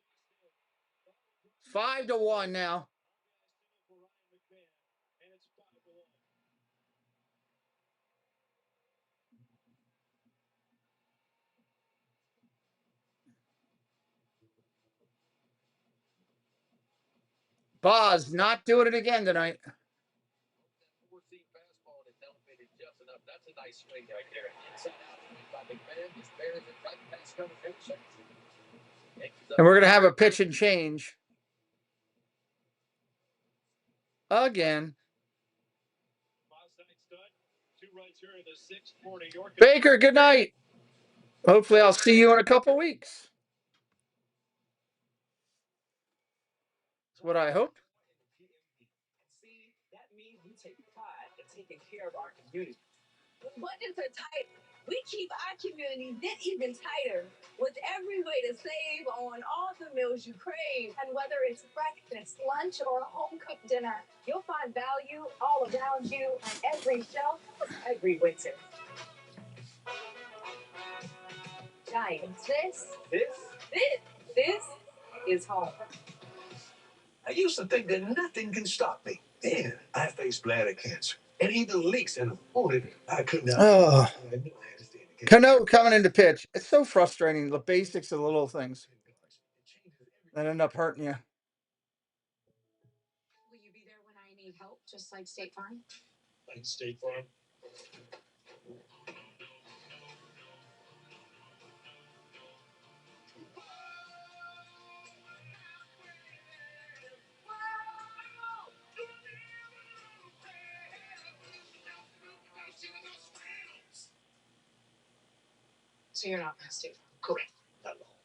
5-1 now. Boz not doing it again tonight. Four-seam fastball that's elevated just enough. That's a nice swing right there. Inside out by McMahon. Just bears it right past cover finish. And we're going to have a pitch and change. Again. Baker, good night. Hopefully I'll see you in a couple weeks. That's what I hope. See, that means we take pride in taking care of our community. When budgets are tight, we keep our community knit even tighter with every way to save on all the meals you crave. And whether it's breakfast, lunch, or a home-cooked dinner, you'll find value all around you on every shelf, every winter. Giants, this is home. I used to think that nothing can stop me. Then I faced bladder cancer. And even leaks and aborted. I could not. Oh. Cano coming into pitch. It's so frustrating. The basics of the little things that end up hurting you. Will you be there when I need help, just like State Farm? Like State Farm. So you're not past due. Correct. Not at all.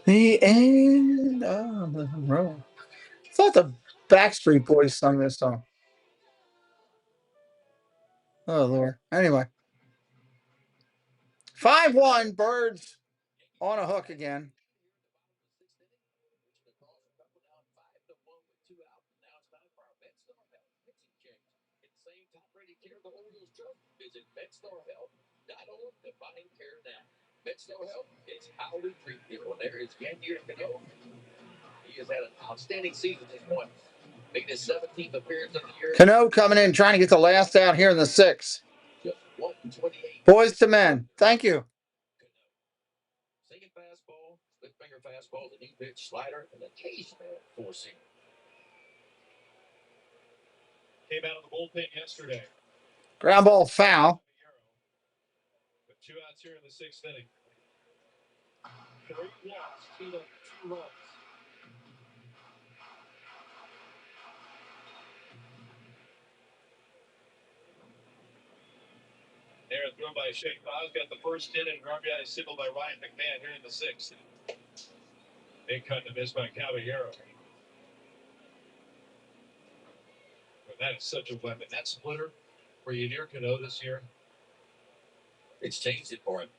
The end of the road. I thought the Backstreet Boys sung this song. Oh, Lord. Anyway. 5-1, Birds on a hook again. Visit BetStarHealth.org to find care now. BetStarHealth is how we treat people. There is Yankee Cano. He has had an outstanding season this point. Making his 17th appearance of the year. Cano coming in, trying to get the last out here in the 6th. Just 128. Boys to men. Thank you. Sinking fastball, split finger fastball, the knee pitch slider, and occasional four-seam. Came out of the bullpen yesterday. Ground ball foul. With 2 outs here in the 6th inning. 3 walks, 2 runs. There, thrown by Shake Bob's got the first hit, and RBI single by Ryan McMahon here in the 6th. Big cut and a miss by Caballero. But that is such a weapon. That splitter for Yadier Cano this year. It's changed it for him.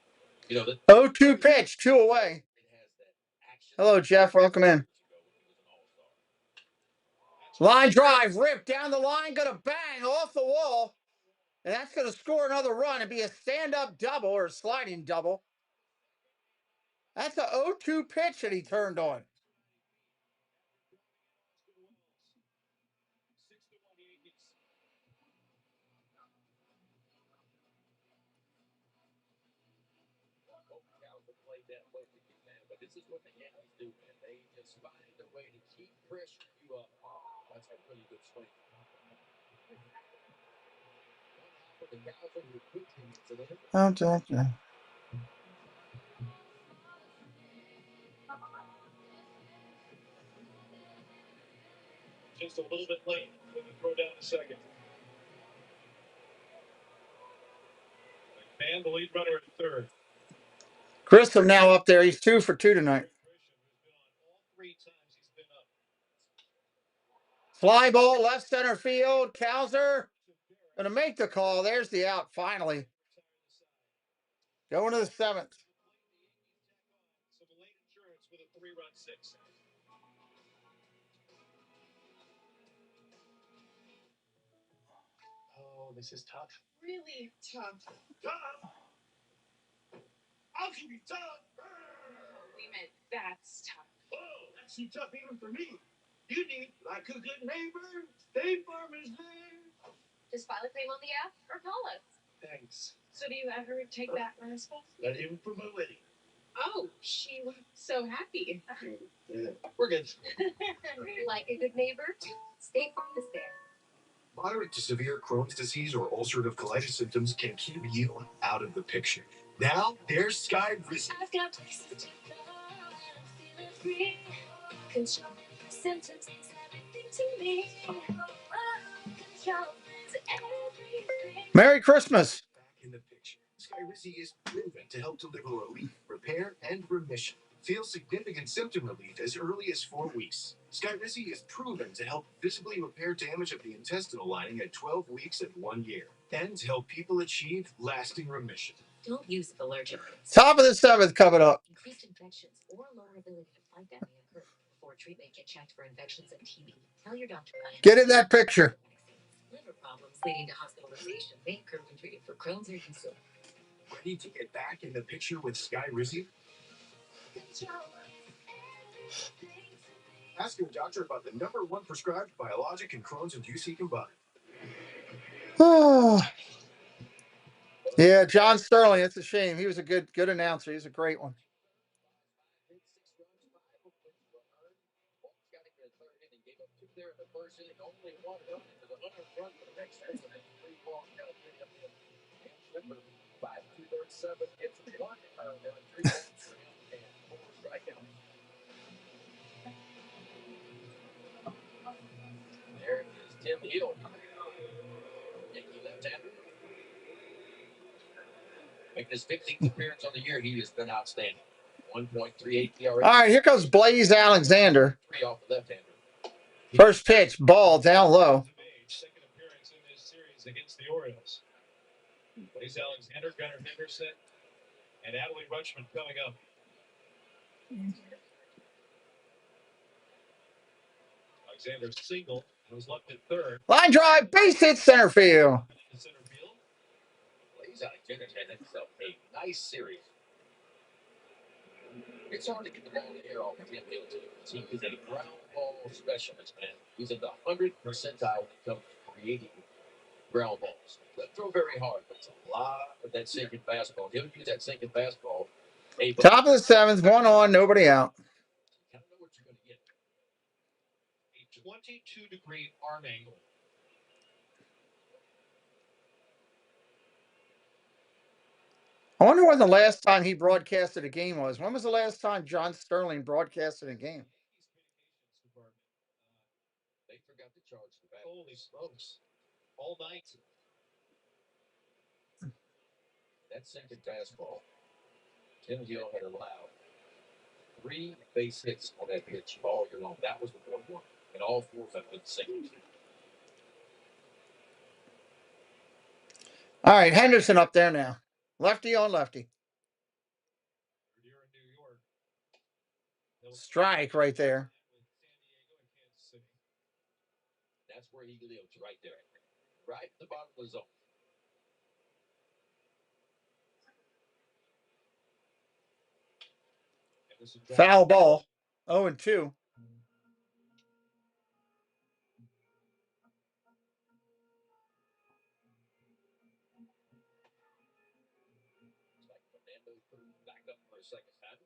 You know, the 0-2 pitch, 2 away. Hello, Jeff. Welcome in. Line drive, rip down the line, gonna bang off the wall. And that's gonna score another run and be a stand-up double or a sliding double. That's a 0-2 pitch that he turned on. 6-1 Yankees. Played that way to get that, but this is what the Yankees do, man. They just find a way to keep pressure you up. That's a pretty good swing. Just a little bit late with the throw down to second. McMahon, the lead runner at third. Grissom now up there. He's 2 for 2 tonight. All 3 times he's been up. Fly ball, left center field. Kowser gonna make the call. There's the out finally. Going to the 7th. Some late insurance with a 3-run 6th. Oh, this is tough. Really tough. Tough? How can you be tough? We meant that's tough. Oh, that's too tough even for me. You need, like a good neighbor, State Farm is there. Just file a claim on the app or call us. Thanks. So do you ever take back my response? Not even for my wedding. Oh, she was so happy. Yeah, we're good. Like a good neighbor, State Farm is there. Moderate to severe Crohn's disease or ulcerative colitis symptoms can keep you out of the picture. Now, there's Sky Rizzy. I've got places to go and I'm feeling free. Control symptoms means everything to me. Control is everything. Merry Christmas. Back in the picture. Sky Rizzy is proven to help deliver relief, repair, and remission. Feel significant symptom relief as early as 4 weeks. Sky Rizzy is proven to help visibly repair damage of the intestinal lining at 12 weeks and 1 year, and to help people achieve lasting remission. Don't use if allergic. Top of the 7th coming up. Increased infections or lower ability to fight them may occur. Before treatment, get checked for infections and TB. Tell your doctor. Get in that picture. Liver problems leading to hospitalization may occur when treated for Crohn's or UC. Ready to get back in the picture with Sky Rizzy? Ask your doctor about the #1 prescribed biologic in Crohn's and UC combined. Yeah, John Sterling. It's a shame. He was a good announcer. He's a great one. Hill, Yankee left-hander. Making his 15th appearance on the year, he has been outstanding. 1.38 ERA. All right, here comes Blaze Alexander. 3 off the left-hander. First pitch, ball down low. Second appearance in this series against the Orioles. Blaze Alexander, Gunnar Henderson, and Adley Rutschman coming up. Alexander's single was left at third. Line drive, base hit, center field. In center field. Blaze Alexander's had himself a nice series. It's hard to get the ball in the air off the field too. He is a ground ball specialist, man. He's in the 100th percentile when it comes to creating ground balls. Doesn't throw very hard, but it's a lot of that sinking fastball. He'll use that sinking fastball. Top of the seventh, one on, nobody out. You kind of know what you're going to get. A 22-degree arm angle. I wonder when the last time he broadcasted a game was. When was the last time John Sterling broadcasted a game? They forgot to charge the back. Holy smokes. All night. That sinking fastball. Tim Hill had allowed 3 base hits on that pitch all year long. That was the fourth one. And all 4 of them been singles. All right, Henderson up there now. Lefty on lefty. Here in New York. Strike right there. That's where he lives, right there. Right at the bottom of the zone. Foul ball. 0-2. Back up for a second time.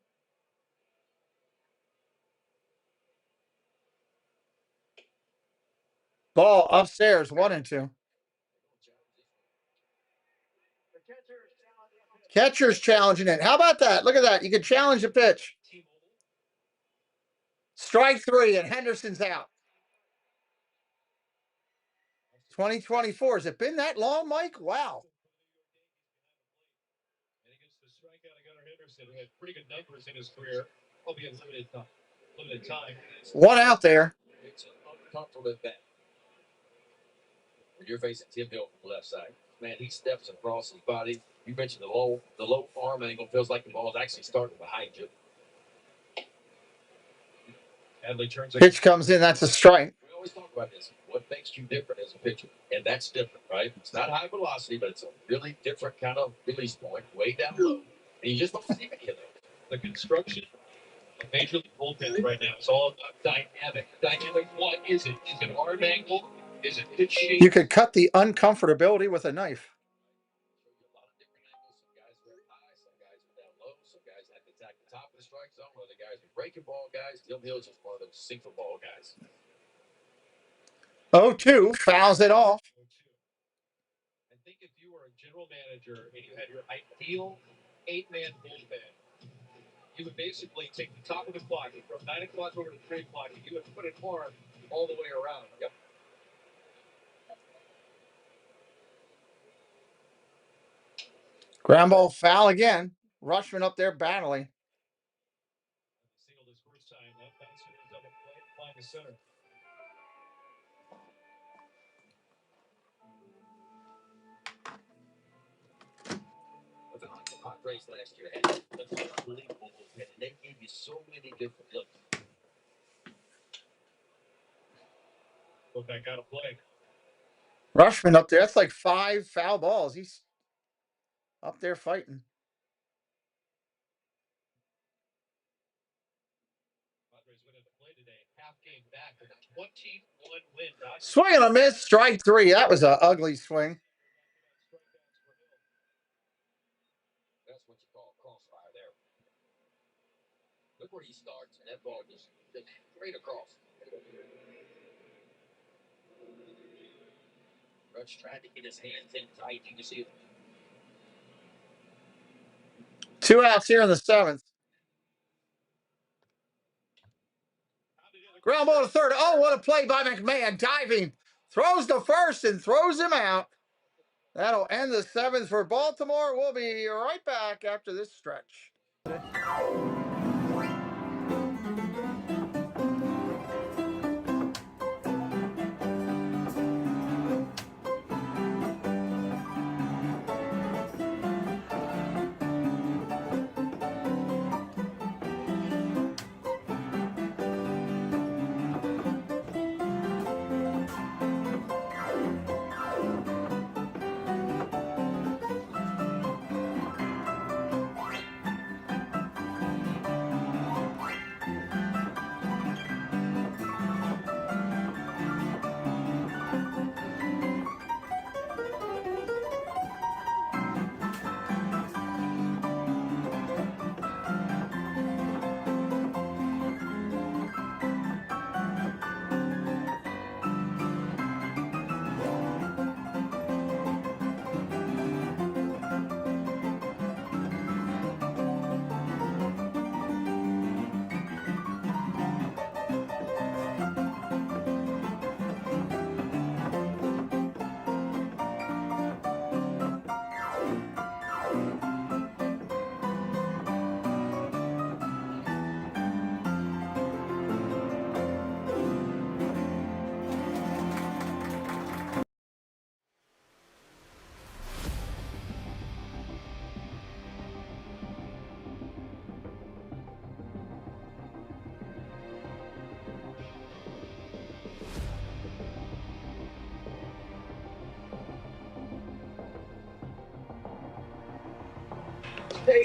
Ball upstairs, 1-2. Catcher's challenging it. How about that? Look at that. You can challenge the pitch. Strike 3, and Henderson's out. 2024. Has it been that long, Mike? Wow. And he gets the strikeout of Gunnar Henderson, who had pretty good numbers in his career, albeit limited time. 1 out there. It's an uncomfortable at bat. When you're facing Tim Hill from the left side, man, he steps across his body. You mentioned the low arm angle. Feels like the ball is actually starting behind you. Adley turns. Pitch comes in. That's a strike. We always talk about this. What makes you different as a pitcher? And that's different, right? It's not high velocity, but it's a really different kind of release point, way down low. And you just don't see any of those. The construction of Major League bullpens right now is all about dynamic. Dynamic, what is it? Is it arm angle? Is it pitch shape? You could cut the uncomfortability with a knife. A lot of different angles. Some guys are up high, some guys are down low, some guys have to attack the top of the strike zone, other guys are breaking ball guys. Tim Hill's just one of those sinker ball guys. 0-2, fouls it off. I think if you were a general manager and you had your ideal 8-man bullpen, you would basically take the top of the clock from 9 o'clock over to 3 o'clock, and you would put an arm all the way around. Yep. Ground ball foul again. Rutschman up there battling. Singled his first time. That bounced into double play, flying to center. The Padres last year had an unbelievable bullpen, and they gave you so many different looks. Put back out of play. Rutschman up there. That's like 5 foul balls. He's up there fighting. Padres win at the play today. Half game back with a 21 win. Swing and a miss. Strike 3. That was an ugly swing. That's what you call crossfire there. Look where he starts, and that ball just straight across. Rutsch tried to get his hands in tight. You can see it. 2 outs here in the 7th. Ground ball to third. Oh, what a play by McMahon. Diving. Throws to first and throws him out. That'll end the 7th for Baltimore. We'll be right back after this stretch.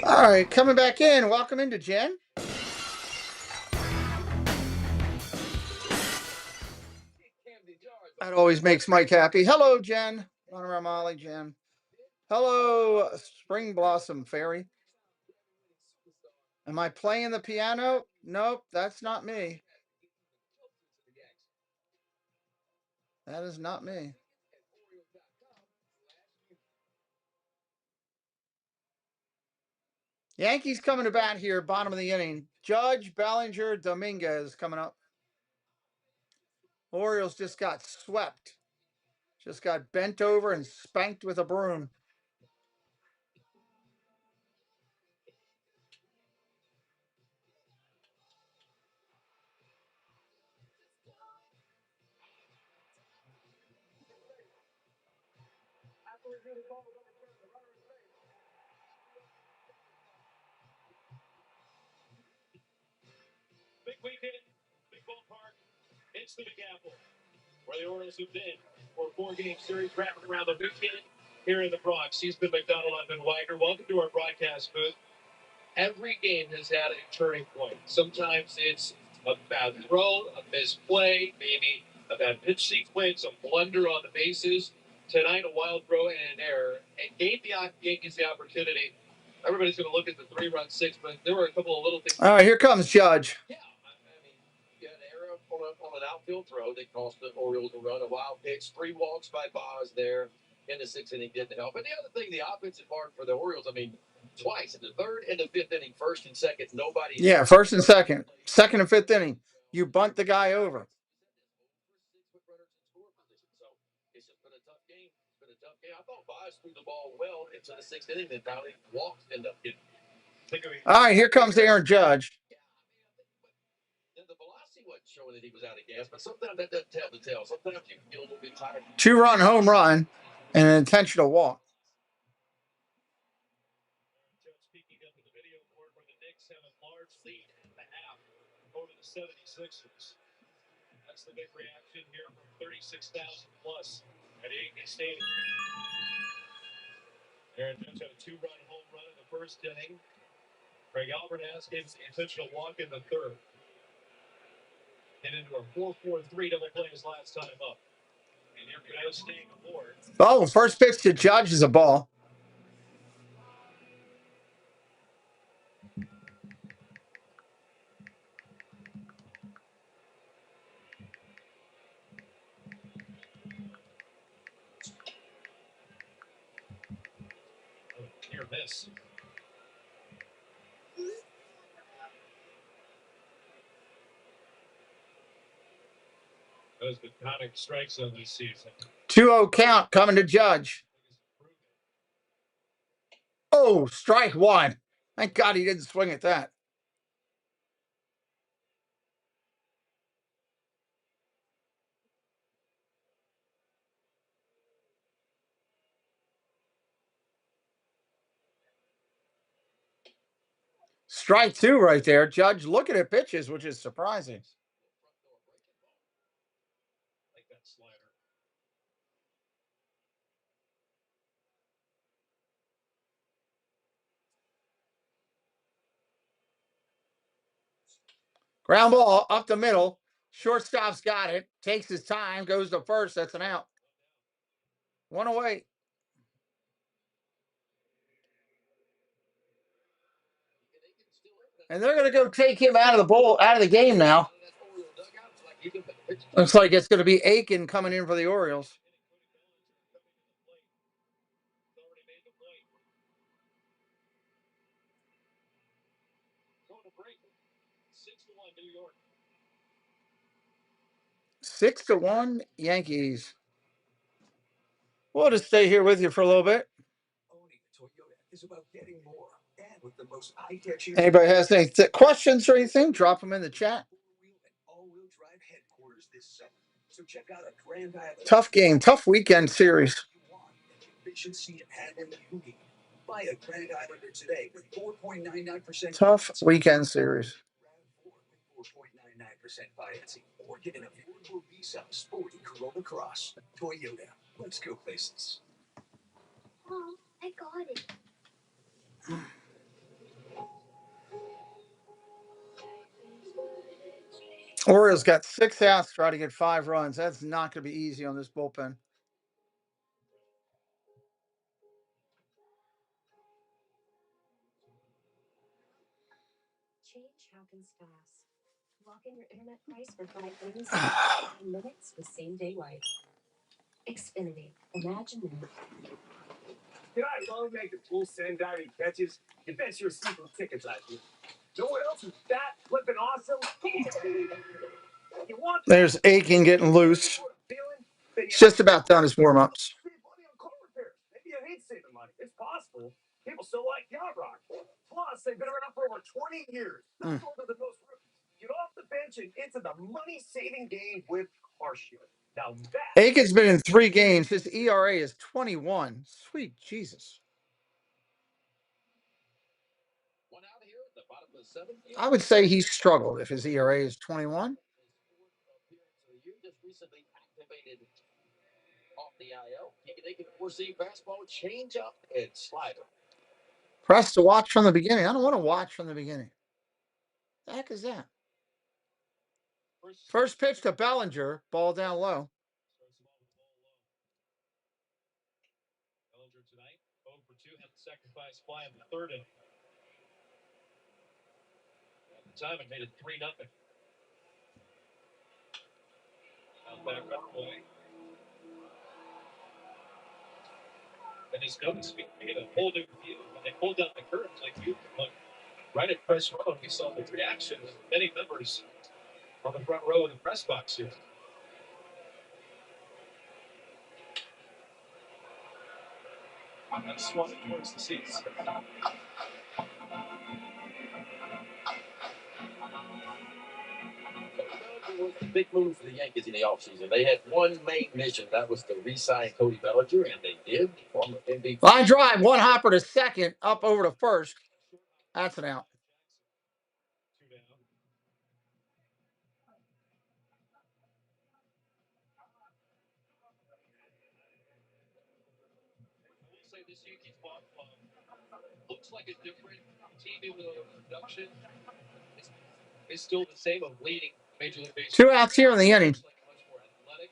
All right, coming back in. Welcome into Jen. That always makes Mike happy. Hello, Jen. Molly, Jen. Hello, Spring Blossom Fairy. Am I playing the piano? Nope, that's not me. That is not me. Yankees coming to bat here, bottom of the inning. Judge, Bellinger, Dominguez coming up. Orioles just got swept. Just got bent over and spanked with a broom. Big weekend, big ballpark. It's the Big Apple, where the Orioles have been for a 4-game series wrapping around the weekend here in the Bronx. He's been McDonald. I've been Weiger. Welcome to our broadcast booth. Every game has had a turning point. Sometimes it's a bad throw, a misplay, maybe a bad pitch sequence, a blunder on the bases. Tonight, a wild throw and an error. It gave the Yankees the opportunity. Everybody's going to look at the 3-run six, but there were a couple of little things. All right, here comes Judge. Yeah, I mean, you had an error on an outfield throw that cost the Orioles a run, a wild pitch, 3 walks by Boz there in the 6th inning didn't help. And the other thing, the offensive part for the Orioles, I mean, twice in the 3rd and the 5th inning, 1st and 2nd, nobody. Yeah, 1st and 2nd. 2nd and 5th inning. You bunt the guy over. It's just been a tough game. It's been a tough game. I thought Boz threw the ball well into the 6th inning, then finally walked and up getting. All right, here comes Aaron Judge. The velocity wasn't showing that he was out of gas, but sometimes that doesn't tell the tale. Sometimes you can feel a little bit tired. 2-run home run and an intentional walk. Speaking up in the video board where the Knicks have a large lead at the half over the 76ers. That's the big reaction here from 36,000 plus at Yankee Stadium. Aaron Judge had a 2-run home run in the 1st inning. Craig Albertas gave us the intentional walk in the 3rd. And into a 4-4-3 double play his last time up. And here goes staying aboard. Oh, first pitch to Judge is a ball. Near miss. Those iconic strike zone this season. 2-0 count coming to Judge. Oh, strike one. Thank God he didn't swing at that. Strike two right there. Judge looking at pitches, which is surprising. Like that slider. Ground ball up the middle. Shortstop's got it. Takes his time. Goes to first. That's an out. One away. And they're going to go take him out of the game now. Looks like it's going to be Aiken coming in for the Orioles. Going to break. 6-1 New York. 6-1 Yankees. We'll just stay here with you for a little bit. Anybody has any questions or anything? Drop them in the chat. Tough game, tough weekend series. Tough weekend series. Or get an affordable Visa Sporty Corolla Cross. Toyota. Let's go places. Mom, I got it. Orioles got 6 outs, try to get 5 runs. That's not going to be easy on this bullpen. Change happens fast. Lock in your internet price for 5 days and 9 minutes with same-day life. Xfinity. Imagine that. Did I love making full send diving catches? You bet your season tickets last year. You know what else is that flipping awesome? You want There's Aiken getting loose. It's just about done his warm-ups. Maybe you hate saving money. It's possible. People still like yacht rock. Plus, they've been around for over 20 years. Not older than most rookies. Get off the bench and into the money-saving game with CarShield. Now that Aiken's been in 3 games. His ERA is 21. Sweet Jesus. I would say he struggled if his ERA is 21. Press to watch from the beginning. I don't want to watch from the beginning. The heck is that? First pitch to Bellinger. Ball down low. Bellinger tonight, 0 for 2, had the sacrifice fly in the 3rd inning. At the time, it made it 3-0. Now back up play. And his notice made a whole new view. When they pulled down the curtains, like you look right at press row, we saw the reaction of many members on the front row of the press box here. I'm swatting towards the seats. Was the big move for the Yankees in the offseason. They had one main mission. That was to re-sign Cody Bellinger, and they did. Line drive, one hopper to second, up over to first. That's an out. 2 down. I will say this Yankees ball club looks like a different team in the production. It's still the same of leading Major League Baseball. 2 outs here in the inning. Like a much more athletic,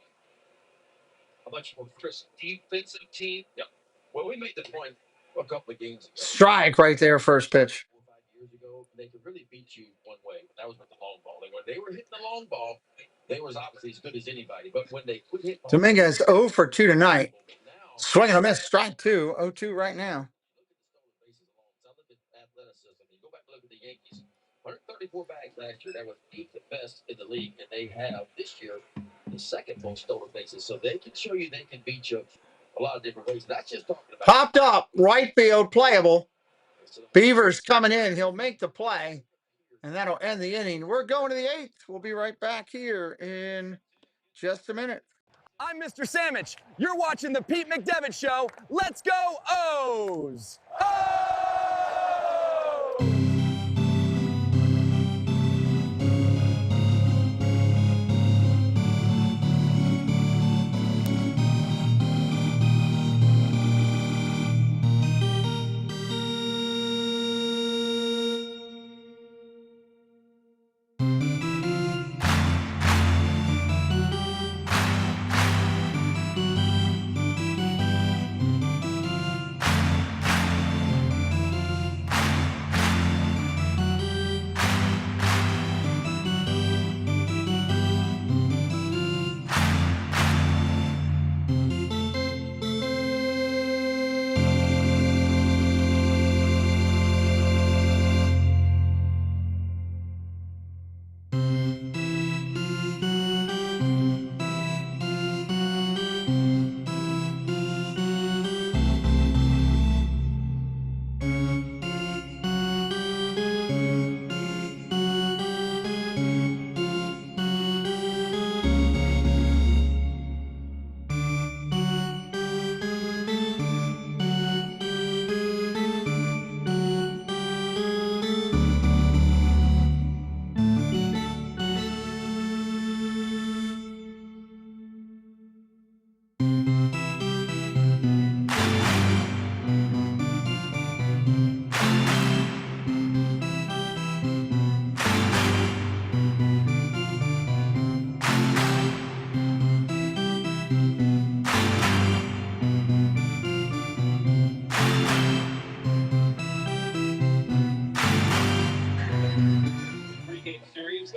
a much more crisp defensive team. Yep. Well, we made the point a couple of games ago. Strike right there, first pitch. 4 or 5 years ago, they could really beat you one way. That was with the long ball. When they were hitting the long ball, they was obviously as good as anybody. But when they quit hitting Dominguez 0 for 2 tonight. Swing and a miss, strike 2. 0-2 right now. Look at athleticism. You go back and look at the Yankees. 134 bags last year. That was 8th best in the league, and they have this year the second most stolen bases. So they can show you they can beat you a lot of different ways. That's just talking about. Popped up, right field, playable. Beaver's coming in. He'll make the play, and that'll end the inning. We're going to the 8th. We'll be right back here in just a minute. I'm Mr. Sandwich. You're watching the Pete McDevitt Show. Let's go O's!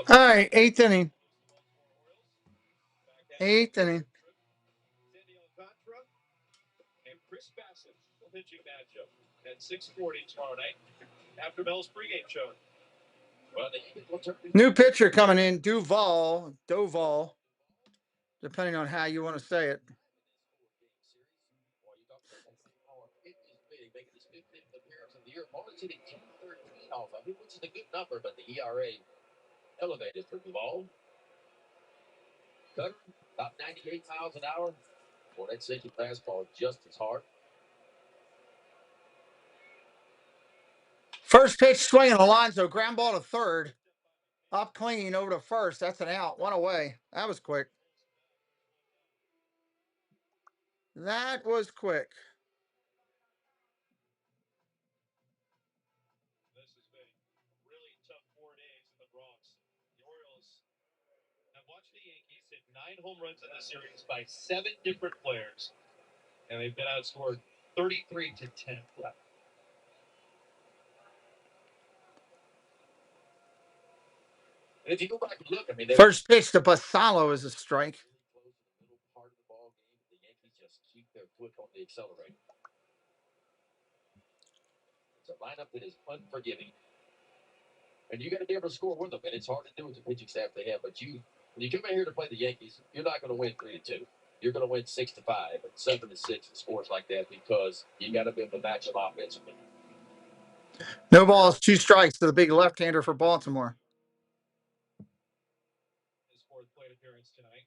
All right, 8th inning. 8th inning. And Chris Bassett, pitching matchup at 6:40 tomorrow night after Bell's pregame show. New pitcher coming in, Doval, depending on how you want to say it. Off of it, which is a good number, but the ERA elevated for Duvall. Cutter, about 98 miles an hour. Boy, that sinking fastball just as hard. First pitch swinging, Alonso, ground ball to third. Up clean over to first. That's an out. One away. That was quick. That was quick. This has been a really tough 4 days in the Bronx. The Orioles have watched the Yankees hit 9 home runs in the series by 7 different players, and they've been outscored 33-10. And if you go back and look, I mean, first pitch to Bassalo is a strike. Part of the ball game, the Yankees just keep their foot on the accelerator. It's a lineup that is unforgiving, and you got to be able to score with them. And it's hard to do with the pitching staff they have. But when you come in here to play the Yankees, you're not going to win 3-2. You're going to win 6-5 and 7-6 and scores like that because you got to be able to match them offensively. No balls, 2 strikes to the big left-hander for Baltimore. His 4th plate appearance tonight.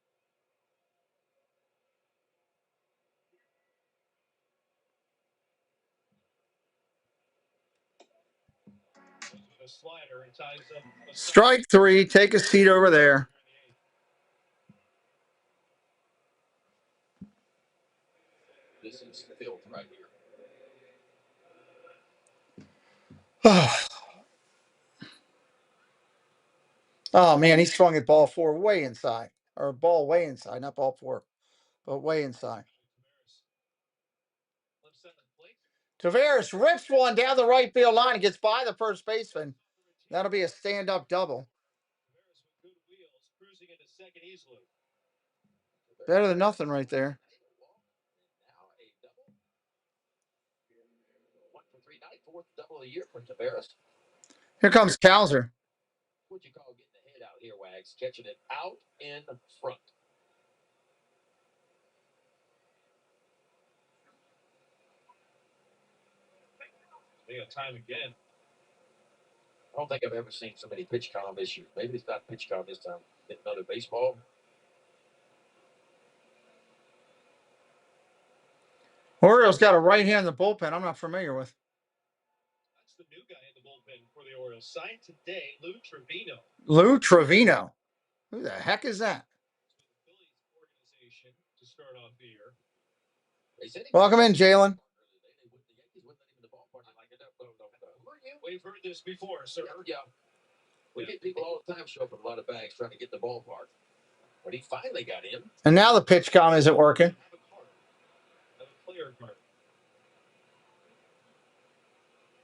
With a slider and ties up. Strike 3. Take a seat over there. This is filth right here. Oh, man, he swung at ball 4 way inside. Or ball way inside, not ball 4, but way inside. Tavares rips one down the right field line and gets by the first baseman. That'll be a stand-up double. Better than nothing right there. Double a year for Tavares. Here comes Kowser. What you call getting the head out here, Wags? Catching it out in front. They got time again. I don't think I've ever seen so many pitch count issues. Maybe it's not pitch count this time. It's another baseball. Orioles got a right hand in the bullpen I'm not familiar with. That's the new guy in the bullpen for the Orioles. Signed today, Lou Trevino. Lou Trevino. Who the heck is that? With the Phillies organization to start off the year. Welcome in, Jalen. We've heard this before, sir. Yeah. We get people all the time show up with a lot of bags trying to get the ballpark. But he finally got in. And now the pitch count isn't working. Have a player card.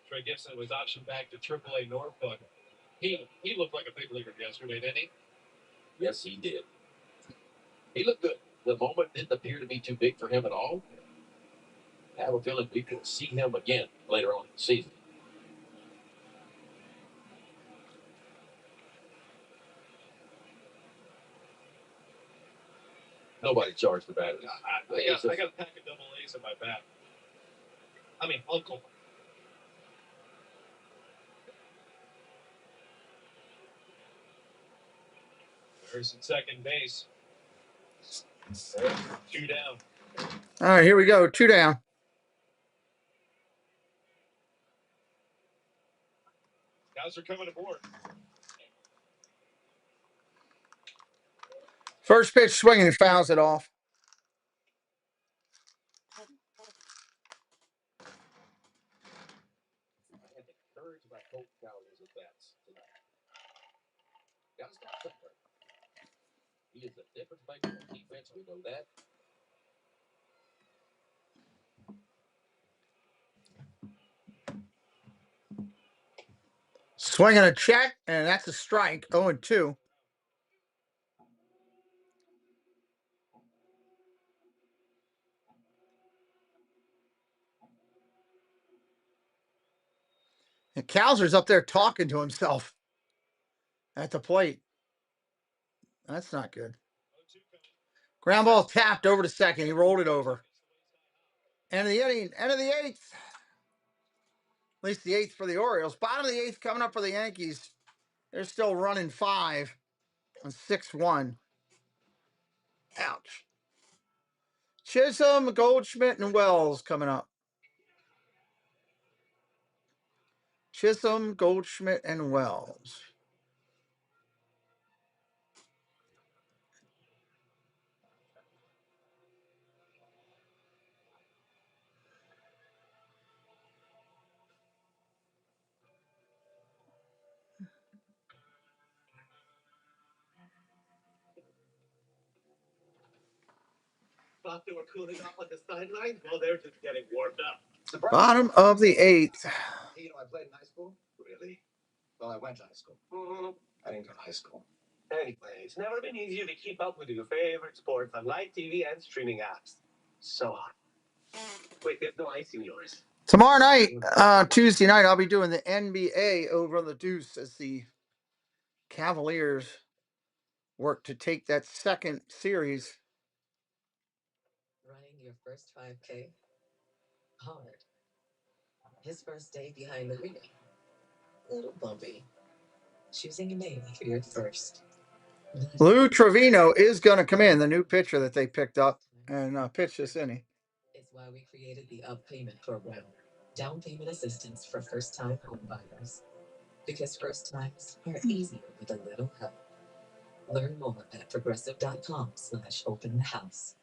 Trey Gibson was optioned back to AAA Norfolk. He looked like a big leaguer yesterday, didn't he? Yes, he did. He looked good. The moment didn't appear to be too big for him at all. I have a feeling we could see him again later on in the season. Nobody charged the batteries. I got a pack of double A's in my back. I mean, Uncle. There's at second base. 2 down. All right, here we go. 2 down. Guys are coming aboard. First pitch swinging and fouls it off. I had the courage of my coach Cowboys at bats tonight. Got to stop somewhere. He is the difference maker on defense. We know that. Swinging a check, and that's a strike. 0-2. And Kowser's up there talking to himself at the plate. That's not good. Ground ball tapped over to second. He rolled it over. End of the inning. End of the 8th. At least the 8th for the Orioles. Bottom of the 8th coming up for the Yankees. They're still running 5 on 6-1. Ouch. Chisholm, Goldschmidt, and Wells coming up. Chisholm, Goldschmidt, and Wells. Thought they were cooling off on the sidelines? Well, they're just getting warmed up. Bottom of the 8th. Hey, I played in high school? Really? Well, I went to high school. I didn't go to high school. Anyway, it's never been easier to keep up with your favorite sports on live TV and streaming apps. So hot. Wait, there's no ice in yours. Tomorrow night, Tuesday night, I'll be doing the NBA over on the Deuce as the Cavaliers work to take that second series. Running your first 5K? Hard. His first day behind the wheel? A little bumpy. Choosing a name for your first. Lou Trevino is going to come in, the new pitcher that they picked up, and pitch this inning. It's why we created the Up Payment Program. Down payment assistance for first-time home buyers. Because first times are easier with a little help. Learn more at progressive.com/open the house.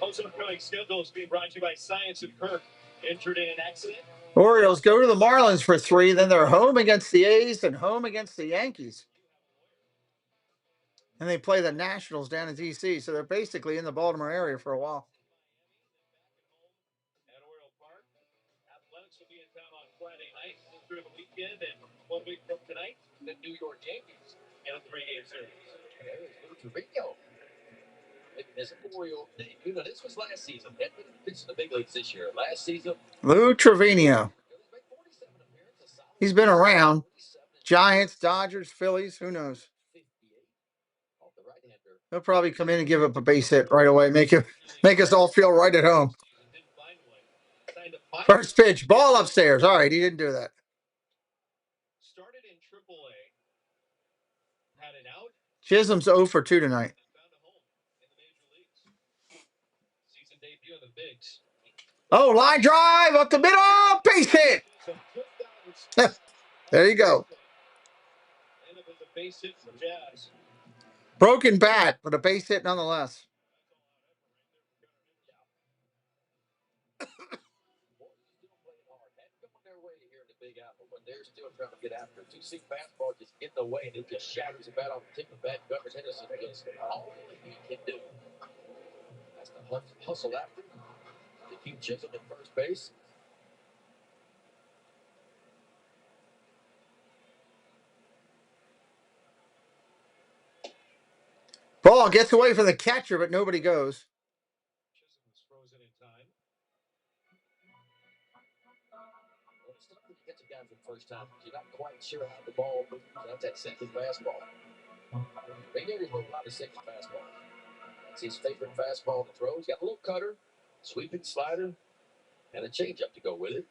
Also, upcoming schedule is being brought to you by Science and Kirk. Injured in an accident. Orioles go to the Marlins for 3, then they're home against the A's and home against the Yankees. And they play the Nationals down in D.C., so they're basically in the Baltimore area for a while. At Oriole Park. Athletics will be in town on Friday night through the weekend, and 1 week from tonight, The New York Yankees. in a 3-game series. There's Lou Trevino. As an Oriole, you know, this was last season. That didn't pitch in the big leagues this year. Last season, Lou Trevino. He's been around. Giants, Dodgers, Phillies, who knows? He'll probably come in and give up a base hit right away. Make us all feel right at home. First pitch, ball upstairs. All right, he didn't do that. Started in AAA. Had an out. Chisholm's 0 for 2 tonight. Found a home in the major leagues. Season debut in the bigs. Oh, line drive up the middle, base hit. There you go. And it was a base hit for Jazz. Broken bat, but a base hit nonetheless. Big Apple, but they're still trying to get after it. Two-seam fastball just get in the way, and it just shatters the bat off the tip of the bat. Gunnar Henderson does all he can do. That's the hustle after to keep Chisholm at first base. Ball gets away from the catcher, but nobody goes. Chisholm was frozen in time. Well, it's tough when you get the guy for the first time. You're not quite sure how the ball moves. That's that second fastball. Rainier will a lot of second fastball. That's his favorite fastball to throw. He's got a little cutter, sweeping slider, and a changeup to go with it.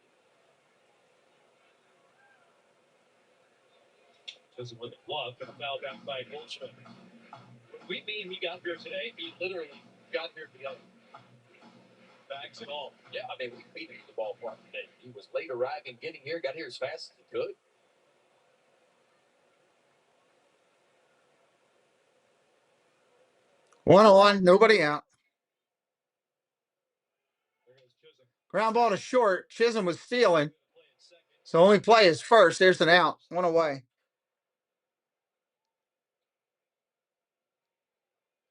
Chisholm with a glove and a foul down by Goldschmidt. We mean he got here today. He literally got here today. Bags and all. Yeah, I mean, we beat him at the ballpark today. He was late arriving, getting here, got here as fast as he could. One on one, nobody out. Ground ball to short. Chisholm was stealing. So only play is first. There's an out. One away.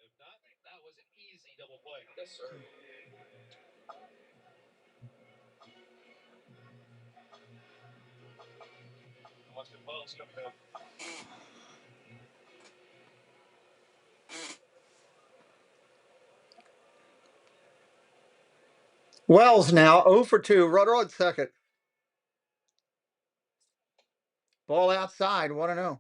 If not, that was an easy double play. Yes, sir. Austin Wells coming up. Wells now 0 for 2. Runner on second. Ball outside. 1-0.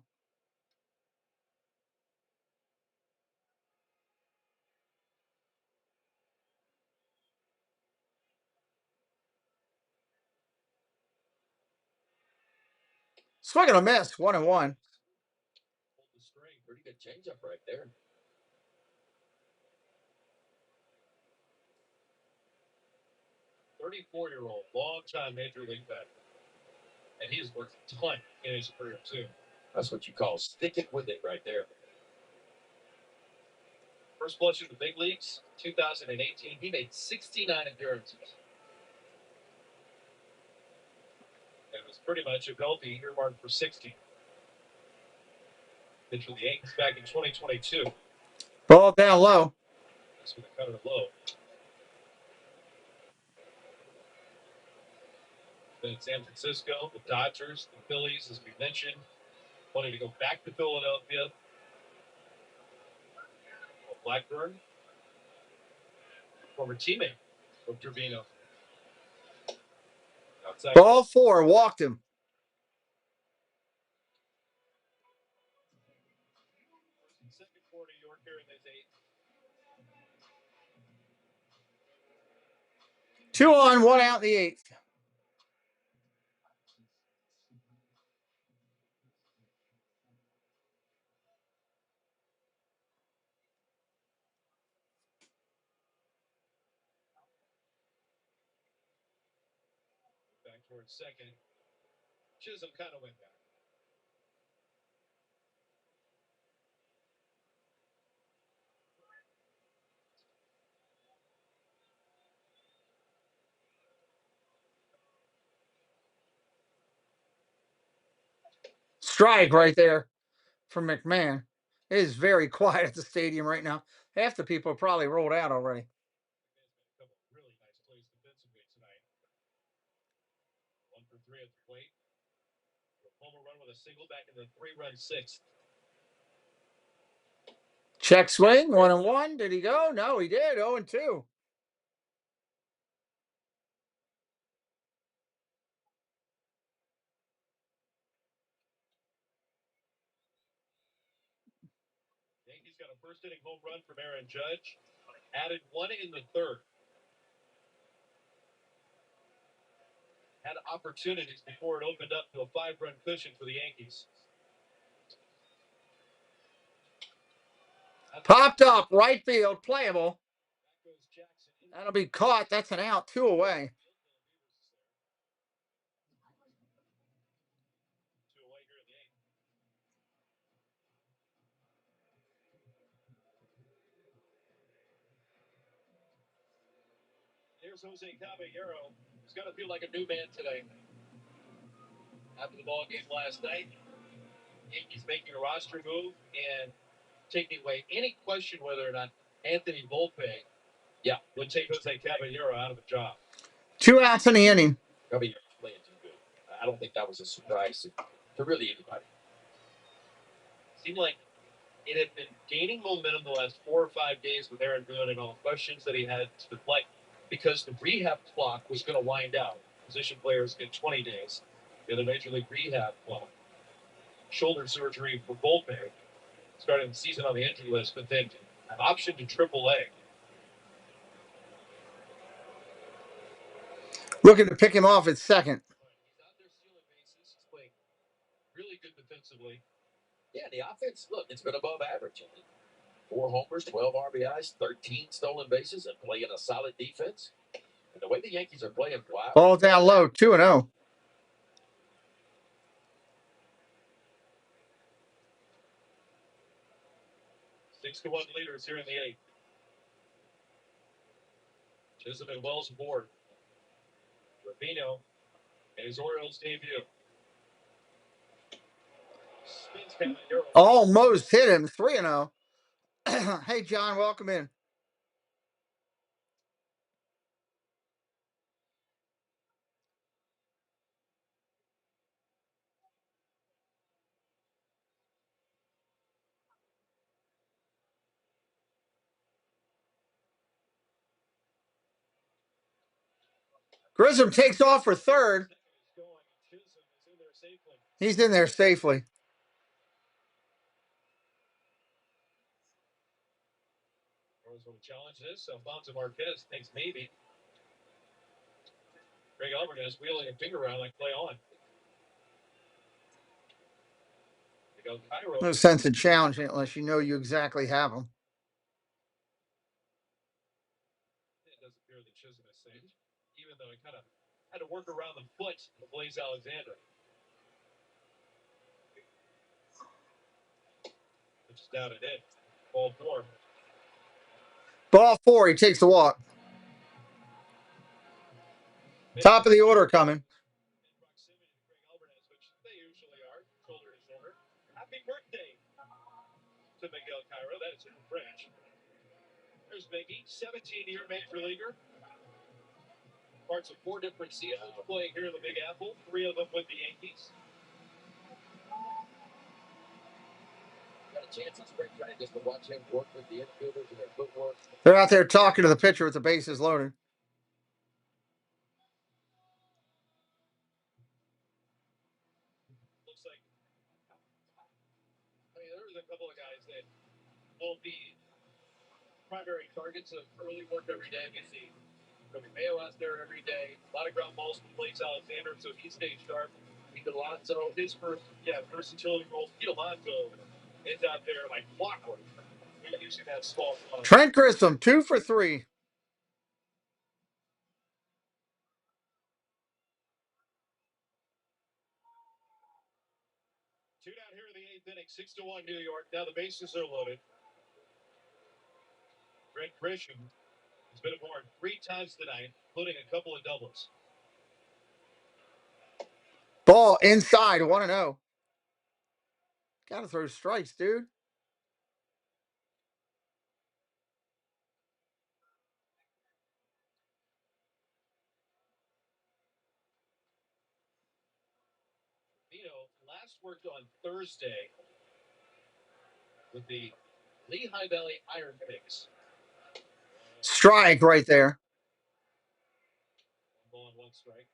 Swing and a miss. 1-1. Hold the string. Pretty good changeup right there. 34-year-old, long-time major league veteran. And he's worked a ton in his career, too. That's what you call sticking with it right there. First blush in the big leagues, 2018. He made 69 appearances. It was pretty much a Belty earmarked for 60. Pitched for the Yankees back in 2022. Ball down low. That's with a cutter low. Then San Francisco, the Dodgers, the Phillies, as we mentioned, wanted to go back to Philadelphia. Blackburn, former teammate of Trevino. Outside. Ball 4. Walked him. Second quarter, York here in this 8th. 2 on, 1 out in the 8th. Back towards second. Chisholm kind of went back. Strike right there from McMahon. It is very quiet at the stadium right now. Half the people probably rolled out already. A couple of really nice plays defensively tonight. 1 for 3 at the plate. Homer run with a single back in the 3-run 6th. Check swing. 1-1. Did he go? No, he did. 0-2. Yankees got a first inning home run from Aaron Judge. Added 1 in the 3rd. had opportunities before it opened up to a 5-run cushion for the Yankees. Popped up, right field, playable. That'll be caught. That's an out, 2 away. Here's Jose Caballero. He's going to feel like a new man today. After the ball game last night, Yankees making a roster move and taking away any question whether or not Anthony Volpe, would take Jose Caballero out of a job. 2 outs in the inning. Caballero's playing too good. I don't think that was a surprise to really anybody. Seemed like it had been gaining momentum the last 4 or 5 days with Aaron Boone and all the questions that he had to deflect because the rehab clock was going to wind out. Position players get 20 days. The Major League rehab clock. Shoulder surgery for Volpe, starting the season on the injury list, but then an option to AAA. Looking to pick him off at second. He's out there stealing bases. He's playing really good defensively. Yeah, the offense, look, it's been above average. 4 homers, 12 RBIs, 13 stolen bases, and playing a solid defense. And the way the Yankees are playing, wow. Ball down low, 2-0. 6-1 leaders here in the 8th. Chisholm and Wells aboard. Rubino and his Orioles debut. Almost hit him, 3-0. Hey, John, welcome in. Grissom takes off for third. He's in there safely. Orioles will challenge this. Alfonso Marquez thinks maybe. Greg Alvarez wheeling a finger around like play on. They go Cairo. No sense in challenging it unless you know you exactly have him. It does appear that Chisholm is safe, even though he kind of had to work around the foot of Blaze Alexander. Which is down and in. Ball 4. Ball 4, he takes the walk. Top of the order coming. In proximity to Greg Alvarez, which they usually are, shoulder to shoulder. Happy birthday to Miguel Cairo. That is super fresh. There's Mickey, 17-year major leaguer. Parts of 4 different seasons playing here in the Big Apple, 3 of them with the Yankees. Got a chance in spring practice to watch him work with the infielders and their footwork. They're out there talking to the pitcher with the bases loaded. Looks like, there's a couple of guys that will be primary targets of early work every day. You see Kobe Mayo out there every day. A lot of ground balls from Blaze Alexander, so he stays sharp. Pete Alonso, his versatility role. Pete Alonso is out there like clockwork. Using that small glove. Trent Grissom, 2 for 3. Two down here in the 8th inning, 6-1 New York. Now the bases are loaded. Trent Grisham has been aboard 3 times tonight, including a couple of doubles. Ball inside, 1-0. Got to throw strikes, dude. Last worked on Thursday with the Lehigh Valley Iron Pigs. Strike right there. 1 ball and 1 strike.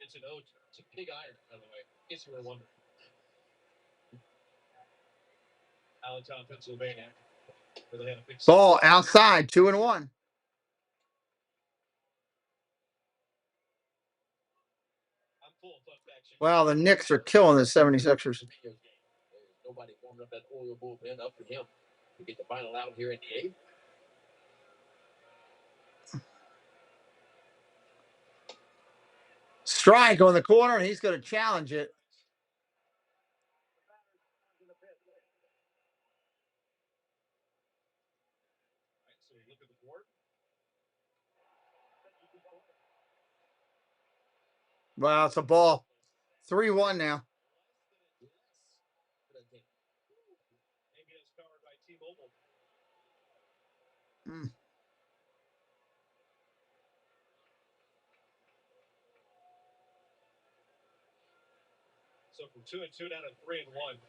It's an ode. It's a pig iron, by the way, in case you were wondering. Allentown, Pennsylvania. where they had a big Ball outside, 2-1. Wow, the Knicks are killing the 76ers. Nobody warmed up that Oriole bullpen up for him to get the final out here in the 8th. Strike on the corner, and he's going to challenge it. So you look at the board. Wow, it's a ball. 3-1 now. Maybe it's powered by T-Mobile. Mm. So from 2-2 down to 3-1.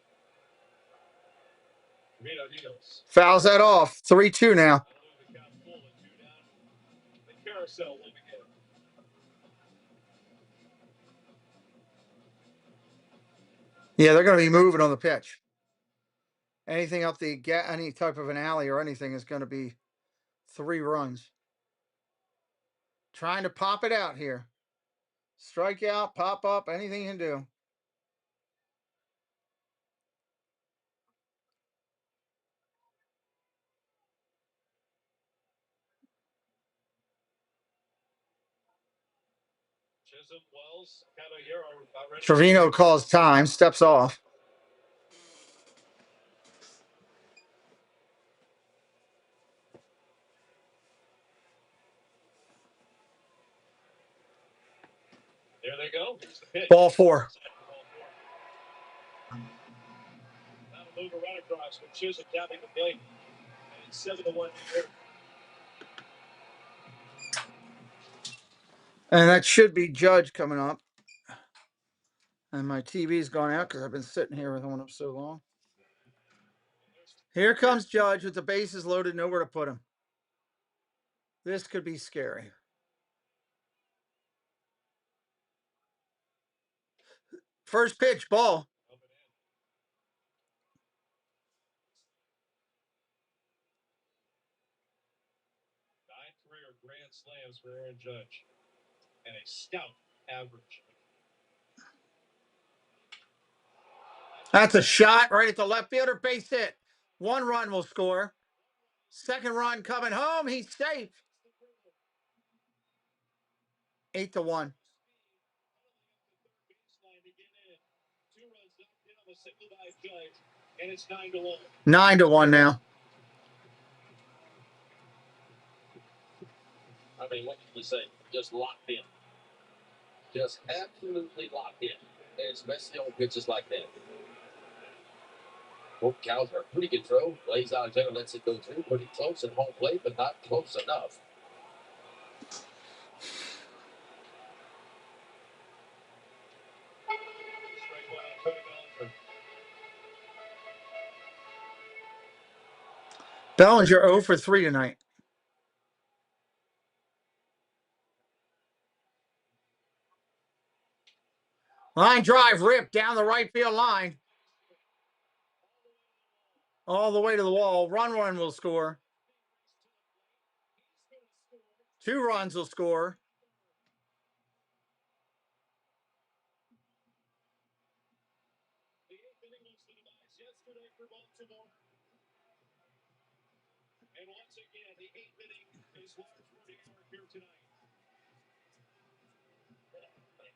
Fouls that off. 3-2 now. The carousel will begin. Yeah, they're going to be moving on the pitch. Anything up any type of an alley or anything is going to be 3 runs. Trying to pop it out here. Strike out, pop up, anything you can do. Trevino calls time, steps off. There they go. Here's the pitch. Ball 4. That'll move a run across with Chisholm tapping the plate. And it's 7-1 here. And that should be Judge coming up. And my TV's gone out because I've been sitting here with one up so long. Here comes Judge with the bases loaded, nowhere to put him. This could be scary. First pitch, ball. 9 career grand slams for Aaron Judge. And a stout average. That's a shot right at the left fielder. Base hit. 1 run will score. Second run coming home. He's safe. 8-1. And it's 9-1. 9-1 now. I mean, what can you say? Just locked in. Just absolutely locked in. Especially on pitches like that. Both cows are pretty good throw. Blaze Alexander lets it go through. Pretty close at home plate, but not close enough. Bellinger 0 for 3 tonight. Line drive ripped down the right field line. All the way to the wall. Run will score. 2 runs will score. The 8th inning was the demise yesterday for Baltimore. And once again, the 8th inning is large for New York here tonight.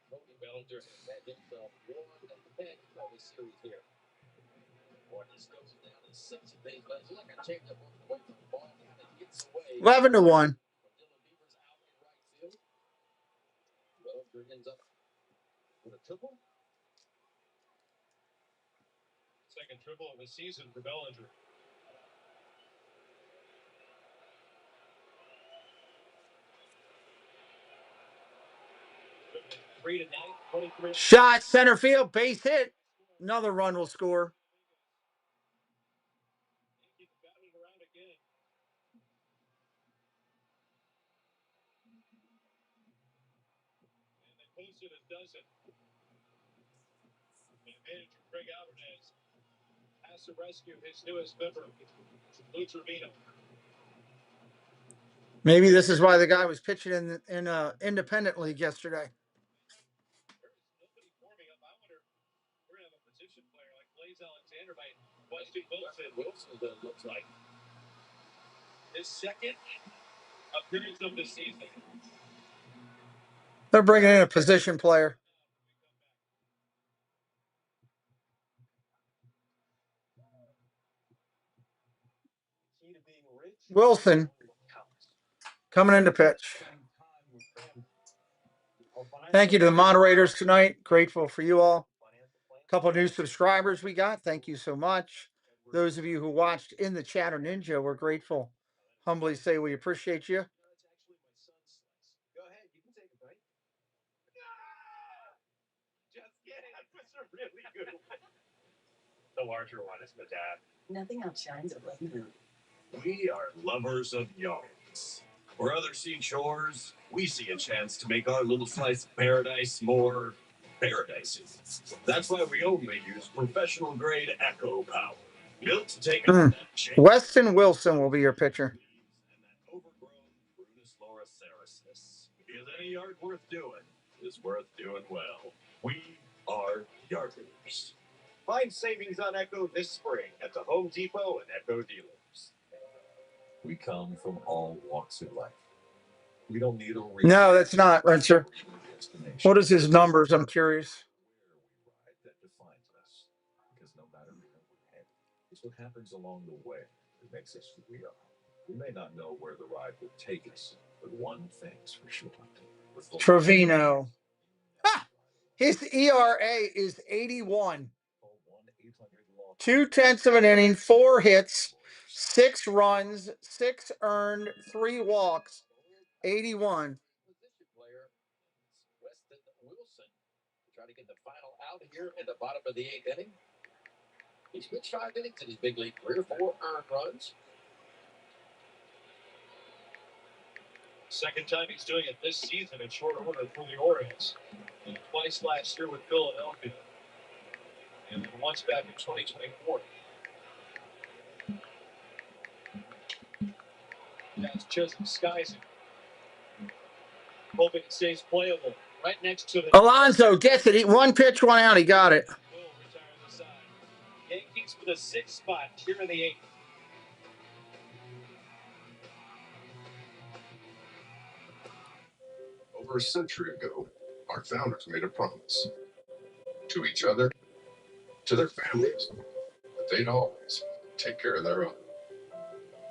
Cody Bellinger has had himself one heck of a series here. Boy, this goes down in 6 days, but it's like a changeup on the way from the ball, and it gets away. 11-1. Dylan Beaver's out in right field. Bellinger ends up with a triple. Second triple of the season for Bellinger. Shot center field, base hit. Another run will score. Posted a dozen. And manager Craig Alvarez Massive rescue, his newest member, Lou Trevino. Maybe this is why the guy was pitching in independent league yesterday. Nobody warming up. I wonder, we're going to have a position player like Blaze Alexander by Weston Wilson. Wilson looks like His second appearance of the season. They're bringing in a position player. Wilson coming in to pitch. Thank you to the moderators tonight. Grateful for you all. A couple of new subscribers we got. Thank you so much. Those of you who watched in the chat or Ninja, we're grateful. Humbly say we appreciate you. Go ahead, you can take a bite. Just kidding. That's a really good one. The larger one is the dad. Nothing outshines a love moon. We are lovers of yards. Where others see shores, we see a chance to make our little slice of paradise more paradisey. That's why we only use professional grade Echo Power. Built to take on that shape. Weston Wilson will be your pitcher. Because any yard worth doing is worth doing well. We are yarders. Find savings on Echo this spring at the Home Depot and Echo dealers. We come from all walks of life. We don't need a reason. No, that's not, Renser. What is his numbers? I'm curious. That defines us. Because no matter where we're headed, it's what happens along the way that makes us who we are. We may not know where the ride will take us, but one thing's for sure. Trevino. Ha! His ERA is 81. 0.2 of an inning, 4 hits, 6 runs, 6 earned, 3 walks, 81. position player, Weston Wilson, to try to get the final out here in the bottom of the 8th inning. He's pitched 5 innings in his big league career, 4 earned runs. Second time he's doing it this season in short order for the Orioles. And twice last year with Philadelphia. And then once back in 2024. That's Chisholm skies him. Hoping it stays playable. Right next to the... Alonso gets it. 1 pitch, 1 out. He got it. Will retire the side. Yankees for the 6th spot here in the 8th. Over a century ago, our founders made a promise to each other, to their families, that they'd always take care of their own.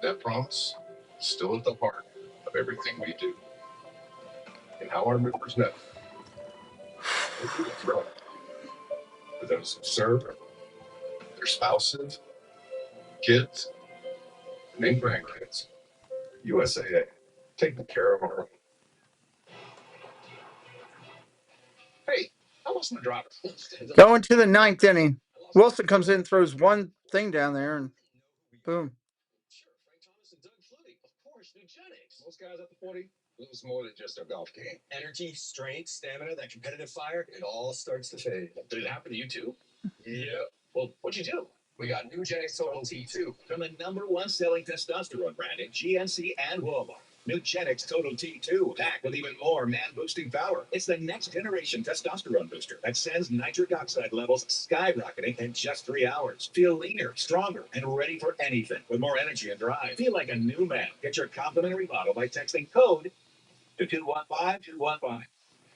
That promise is still at the heart of everything we do. And how our members know they do what's right for those who serve, their spouses, kids, and grandkids. USAA, taking care of our own. Hey, I wasn't the driver. Going to the 9th inning. Wilson comes in, throws one thing down there, and boom. Sure, Frank Thomas and Doug Flutie. Of course, Nugenics. Most guys at the 40 lose more than just their golf game. Energy, strength, stamina, that competitive fire, it all starts to fade. Did it happen to you too? Yeah. Well, what'd you do? We got Nugenics Total T2 from the #1 selling testosterone brand at GNC and Walmart. Nugenics Total T2, packed with even more man-boosting power. It's the next generation testosterone booster that sends nitric oxide levels skyrocketing in just 3 hours. Feel leaner, stronger, and ready for anything with more energy and drive. Feel like a new man. Get your complimentary bottle by texting code to 215-215.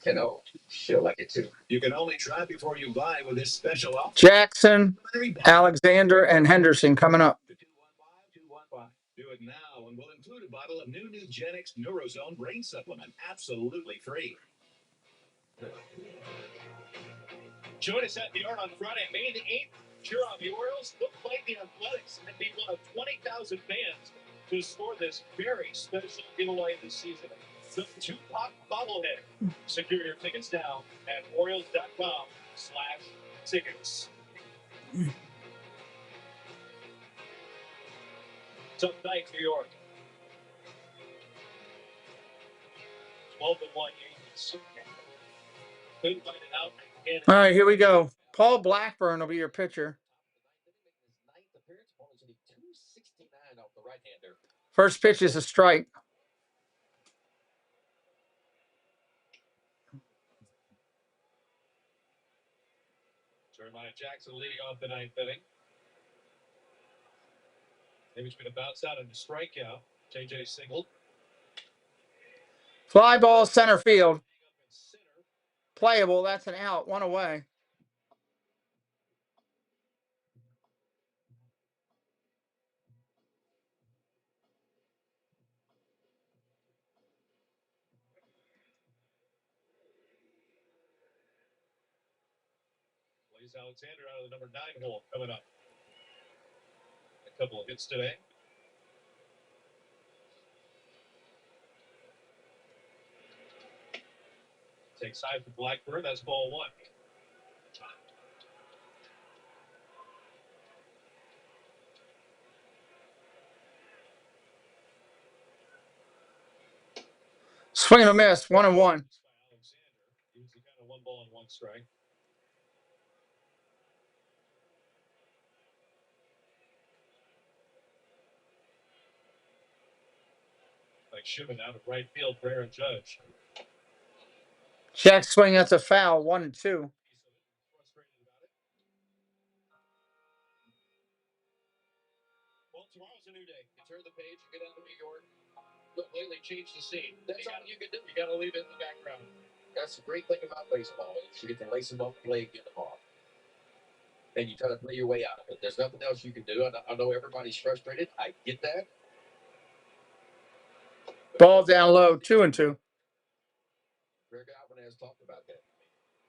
You know, feel like it too. You can only try before you buy with this special offer. Jackson, Alexander, and Henderson coming up. 215-215. Do it now, and we'll include a bottle of new Nugenics Neurozone Brain Supplement, absolutely free. Join us at the Yard on Friday, May the 8th. Cheer on the Orioles. Look like the Athletics and be one of 20,000 fans to score this very special giveaway this season. The Tupac bobblehead. Secure your tickets now at Orioles.com/tickets. Tough night, New York. 12-1 Yankees. Couldn't find it out. All right, here we go. Paul Blackburn will be your pitcher. First pitch is a strike. Jeremiah Jackson leading off the ninth inning. Maybe it's going to bounce out and strikeout. JJ singled. Fly ball center field. Playable. That's an out. One away. Blaze Alexander out of the number 9 hole coming up. A couple of hits today. Takes high for Blackburn. That's ball 1. Swing and a miss. 1-1. He was the kind of 1 ball and 1 strike. Like Shipman out of right field for Aaron Judge. Jack swing. That's a foul. 1-2. Well, tomorrow's a new day. You turn the page, you get out of New York. Look, lately change the scene. That's all you can do. You got to leave it in the background. That's the great thing about baseball. Is you get to lace them up, play, get them off. And you try to play your way out of it. There's nothing else you can do. I know everybody's frustrated. I get that. Ball down low. 2-2. Greg Alvin has talked about that.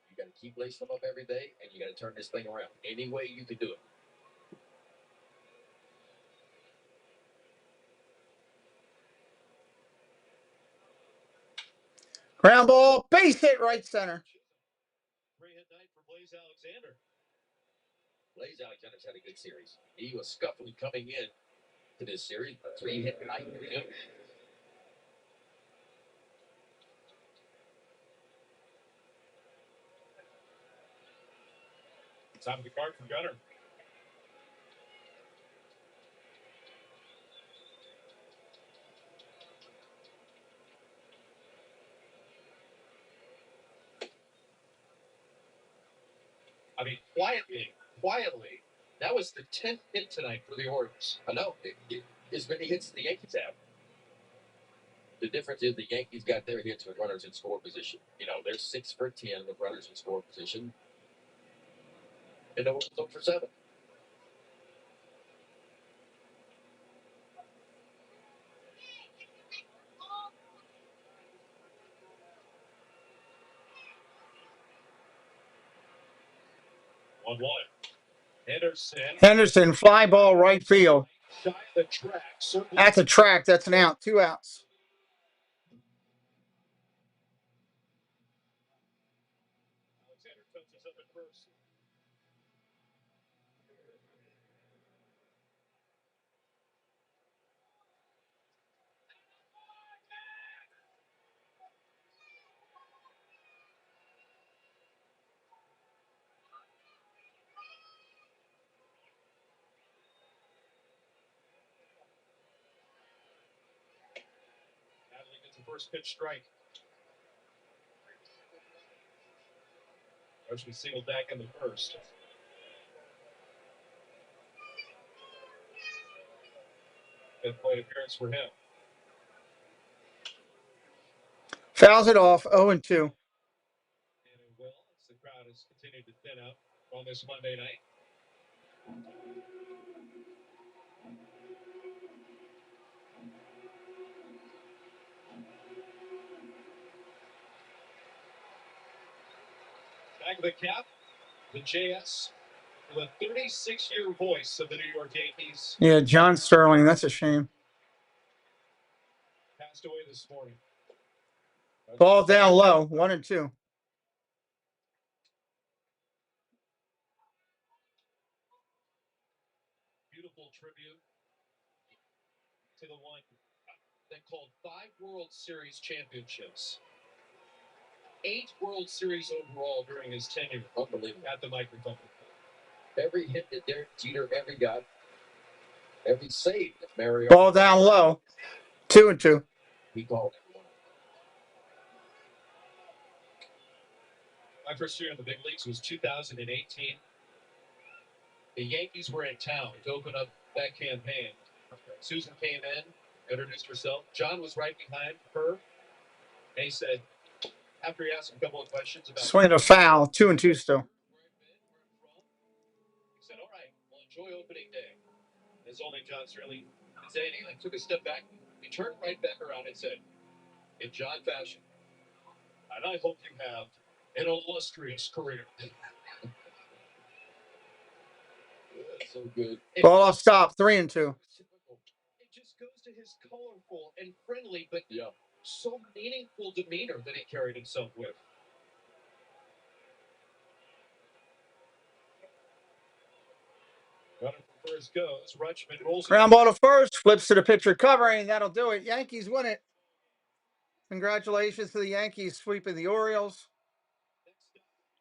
You got to keep lacing them up every day, and you got to turn this thing around any way you can do it. Ground ball. Base hit right center. 3-hit night for Blaze Alexander. Blaze Alexander's had a good series. He was scuffling coming in to this series. 3-hit night for him. Top of the card from Gunner. I mean, quietly, that was the 10th hit tonight for the Orioles. I know. As many hits as the Yankees have. The difference is the Yankees got their hits with runners in score position. You know, they're 6 for 10 with runners in score position. And the Orioles 0 for 7. Henderson. Fly ball right field. Shy the track. That's a track. That's an out. 2 outs. Alexander touches up at first. Natalie gets a first pitch strike. Rushman singled back in the first. Fifth plate appearance for him. Fouls it off. 0-2. And it will, as the crowd has continued to thin out on this Monday night. Back of the cap, the JS, the 36-year voice of the New York Yankees. Yeah, John Sterling. That's a shame. Passed away this morning. Ball down low. 1-2. Beautiful tribute to the one that called 5 World Series championships. 8 World Series overall during his tenure. Unbelievable. At the microphone. Every hit that Derek Jeter ever got, Every save that Mario. Ball down low. 2-2. He called it. My first year in the big leagues was 2018. The Yankees were in town to open up that campaign. Susan came in, introduced herself. John was right behind her. And he said, after he asked him a couple of questions about Swing and a foul. 2-2 still. he said, all right, well, enjoy opening day. As only John Sterling didn't say anything. He took a step back. He turned right back around and said, in John fashion, and I hope you have an illustrious career. So good. Ball off stop. 3-2. It just goes to his colorful and friendly, but so meaningful demeanor that he carried himself with. Running for first goes. Rutschman rolls it. Ground ball to first. Flips to the pitcher covering. That'll do it. Yankees win it. Congratulations to the Yankees sweeping the Orioles.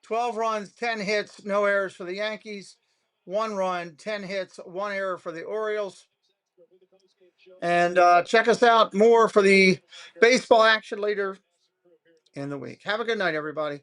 12 runs, 10 hits, no errors for the Yankees. 1 run, 10 hits, 1 error for the Orioles. And check us out more for the baseball action later in the week. Have a good night, everybody.